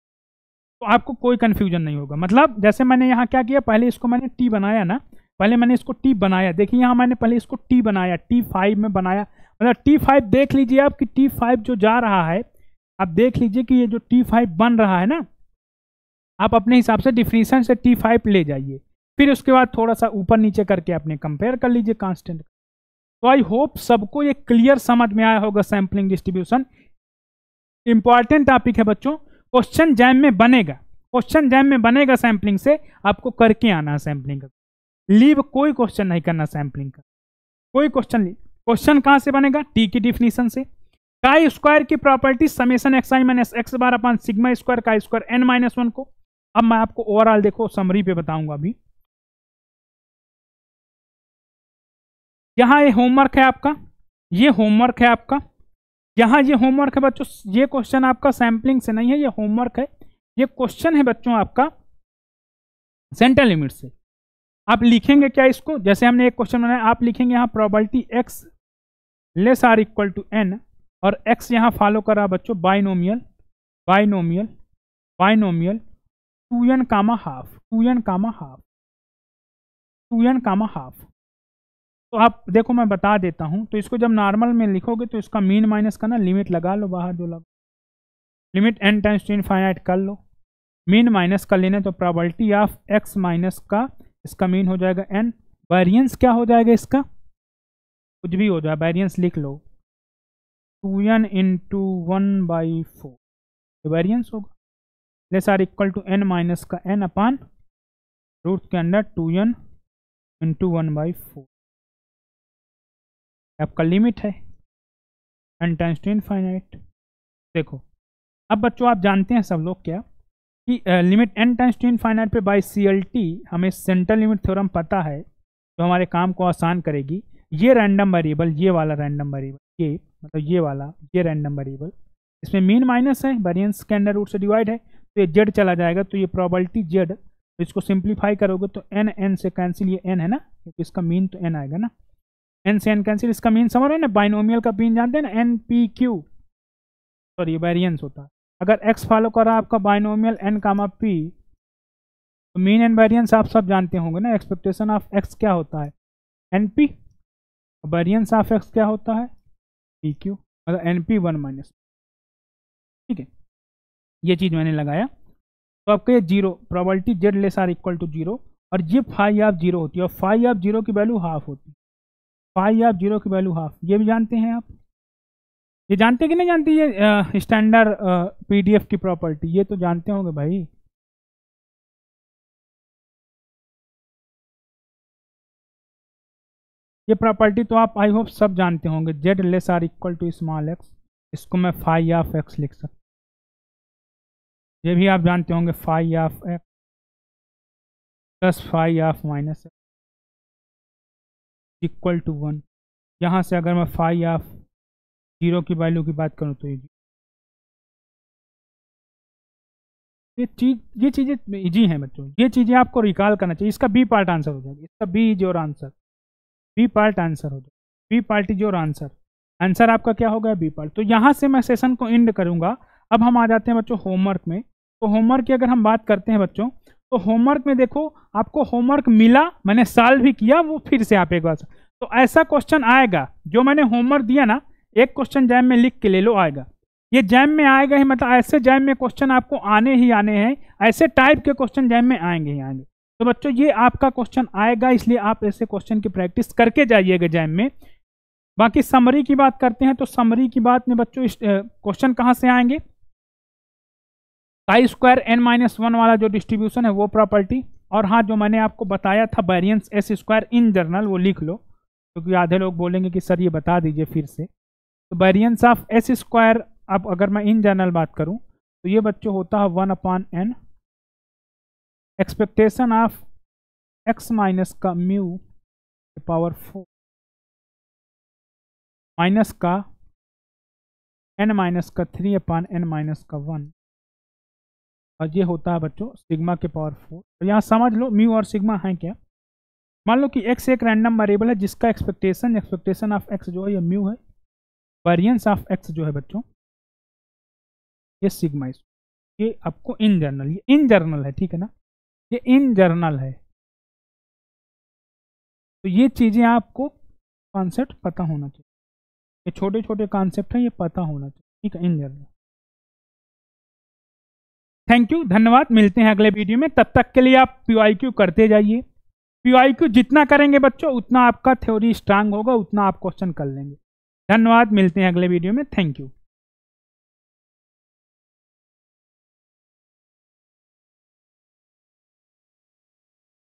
तो आपको कोई कंफ्यूजन नहीं होगा। मतलब जैसे मैंने यहाँ क्या किया, पहले इसको मैंने टी बनाया ना, पहले मैंने इसको टी बनाया, देखिए यहाँ मैंने पहले इसको टी बनाया, T5 में बनाया, मतलब T5 देख लीजिए आप कि T5 जो जा रहा है, आप देख लीजिए कि ये जो T5 बन रहा है ना, आप अपने हिसाब से डिफिनीशन से T5 ले जाइए, फिर उसके बाद थोड़ा सा ऊपर नीचे करके अपने कंपेयर कर लीजिए कांस्टेंट। तो आई होप सबको ये क्लियर समझ में आया होगा सैम्पलिंग डिस्ट्रीब्यूशन। इंपॉर्टेंट टॉपिक है बच्चों, क्वेश्चन जैम में बनेगा, क्वेश्चन जैम में बनेगा सैम्पलिंग से, आपको करके आना सैम्पलिंग का, लीव कोई क्वेश्चन नहीं करना सैम्पलिंग का, कोई क्वेश्चन नहीं। क्वेश्चन कहां से बनेगा, टी की डिफिनीशन से। काई स्क्वायर की property summation xi minus x बार अपन सिग्मा स्क्वायर का स्क्वायर n-1 को। अब मैं आपको ओवरऑल देखो समरी पे बताऊंगा अभी। यहां ये होमवर्क है आपका, ये होमवर्क है आपका, यहां ये होमवर्क है बच्चों, ये क्वेश्चन आपका सैम्पलिंग से नहीं है, ये होमवर्क है, ये क्वेश्चन है बच्चों आपका सेंटर लिमिट से। आप लिखेंगे क्या इसको, जैसे हमने एक क्वेश्चन बनाया, आप लिखेंगे यहाँ probability x less or equal to n, और x यहाँ फॉलो कर रहा बच्चों binomial binomial binomial 2n comma half 2n comma half 2n comma half. तो आप देखो मैं बता देता हूं, तो इसको जब नॉर्मल में लिखोगे तो इसका मीन माइनस का ना लिमिट लगा लो, बाहर जो लगा limit n times to infinite कर लो, मीन माइनस कर लेने तो प्रोबेबिलिटी ऑफ x माइनस का इसका मीन हो जाएगा n, वेरिएंस क्या हो जाएगा इसका, कुछ भी हो जाए वेरिएंस लिख लो 2n इंटू 1/4 वेरिएंस होगा, less or equal to n minus का n अपान रूट के अंदर 2n इंटू 1/4 आपका लिमिट है n टाइम्स टू इनफाइनाइट। देखो अब बच्चों आप जानते हैं सब लोग क्या कि limit n times to infinite पे बाय CLT हमें सेंट्रल लिमिट थ्योरम पता है, तो हमारे काम को आसान करेगी। ये रैंडम वेरिएबल, ये वाला रैंडम वेरिएबल, ये मतलब ये वाला, ये रैंडम वेरिएबल, इसमें मीन माइनस है, वेरिएंस के अंडर रूट से डिवाइड है, तो ये जेड चला जाएगा, तो ये प्रोबेबिलिटी जेड, तो इसको सिंप्लीफाई करोगे तो n से कैंसिल, ये n है ना क्योंकि इसका मीन तो n आएगा ना, n से n कैंसिल, इसका मीन समझ रहे हैं ना, बाइनोमियल का मीन जानते हैं ना NPQ, सॉरी वेरिएंस होता है। अगर x फॉलो कर रहा है आपका बाइनोमियल n कामा p, तो मीन एंड वेरिएंस आप सब जानते होंगे ना, एक्सपेक्टेशन ऑफ x क्या होता है NP, वेरिएंस ऑफ x क्या होता है PQ, मतलब NP 1 माइनस, ठीक है ये चीज मैंने लगाया। तो आपका ये zero probability Z less or equal to 0, और ये फाई ऑफ 0 होती है, और फाई ऑफ 0 की वैल्यू हाफ होती है, फाई ऑफ 0 की वैल्यू हाफ, ये भी जानते हैं आप, ये जानते कि नहीं जानते, ये स्टैंडर्ड PDF की प्रॉपर्टी, ये तो जानते होंगे भाई। ये प्रॉपर्टी तो आप आई होप सब जानते होंगे, Z less or equal to small X, इसको मैं फाई ऑफ एक्स लिख सकता, ये भी आप जानते होंगे, phi of X plus phi of minus X equal to 1। यहाँ से अगर मैं फाई ऑफ 0 की वैल्यू की बात करूँ तो ये चीज़ें इजी हैं बच्चों, ये चीज़ें आपको रिकॉल करना चाहिए। इसका बी पार्ट आंसर हो जाएगा, इसका B is your answer, B part answer हो जाएगा, B part is your answer, answer आपका क्या होगा बी पार्ट। तो यहाँ से मैं सेशन को एंड करूँगा। अब हम आ जाते हैं बच्चों होमवर्क में। तो होमवर्क की अगर हम बात करते हैं बच्चों, तो होमवर्क में देखो आपको होमवर्क मिला, मैंने सॉल्व भी किया, वो फिर से आप एक बार, तो ऐसा क्वेश्चन आएगा जो मैंने होमवर्क दिया ना, एक क्वेश्चन जैम में लिख के ले लो, आएगा ये जैम में आएगा ही, मतलब ऐसे जैम में क्वेश्चन आपको आने ही आने हैं, ऐसे टाइप के क्वेश्चन जैम में आएंगे ही आएंगे। तो बच्चों ये आपका क्वेश्चन आएगा, इसलिए आप ऐसे क्वेश्चन की प्रैक्टिस करके जाइएगा जैम में। बाकी समरी की बात करते हैं, तो समरी की बात में बच्चों क्वेश्चन कहाँ से आएंगे, आई स्क्वायर n-1 वाला जो डिस्ट्रीब्यूशन है वो प्रॉपर्टी, और हाँ जो मैंने आपको बताया था variance S square in general वो लिख लो, क्योंकि आधे लोग बोलेंगे कि सर ये बता दीजिए फिर से। तो वेरिएंस ऑफ एस स्क्वायर, अब अगर मैं इन जनरल बात करूं तो ये बच्चों होता है 1/n, expectation of x minus का म्यू पावर 4 माइनस का n माइनस का 3/n माइनस का 1, और ये होता है बच्चों सिग्मा के पावर 4। तो यहाँ समझ लो म्यू और सिग्मा है क्या। मान लो कि x एक रैंडम वेरिएबल है जिसका एक्सपेक्टेशन ऑफ x जो है ये म्यू है, वेरिएंस ऑफ x जो है बच्चों ये सिग्मा, ये आपको इन जनरल, ये इन जनरल है, ठीक है ना, ये इन जनरल है। तो ये चीज़ें आपको कॉन्सेप्ट पता होना चाहिए, ये छोटे छोटे कॉन्सेप्ट हैं, ये पता होना चाहिए, ठीक है, इन जनरल। थैंक यू, धन्यवाद, मिलते हैं अगले वीडियो में। तब तक के लिए आप PYQ करते जाइए, PYQ जितना करेंगे बच्चों उतना आपका थ्योरी स्ट्रांग होगा, उतना आप क्वेश्चन कर लेंगे। धन्यवाद, मिलते हैं अगले वीडियो में, थैंक यू।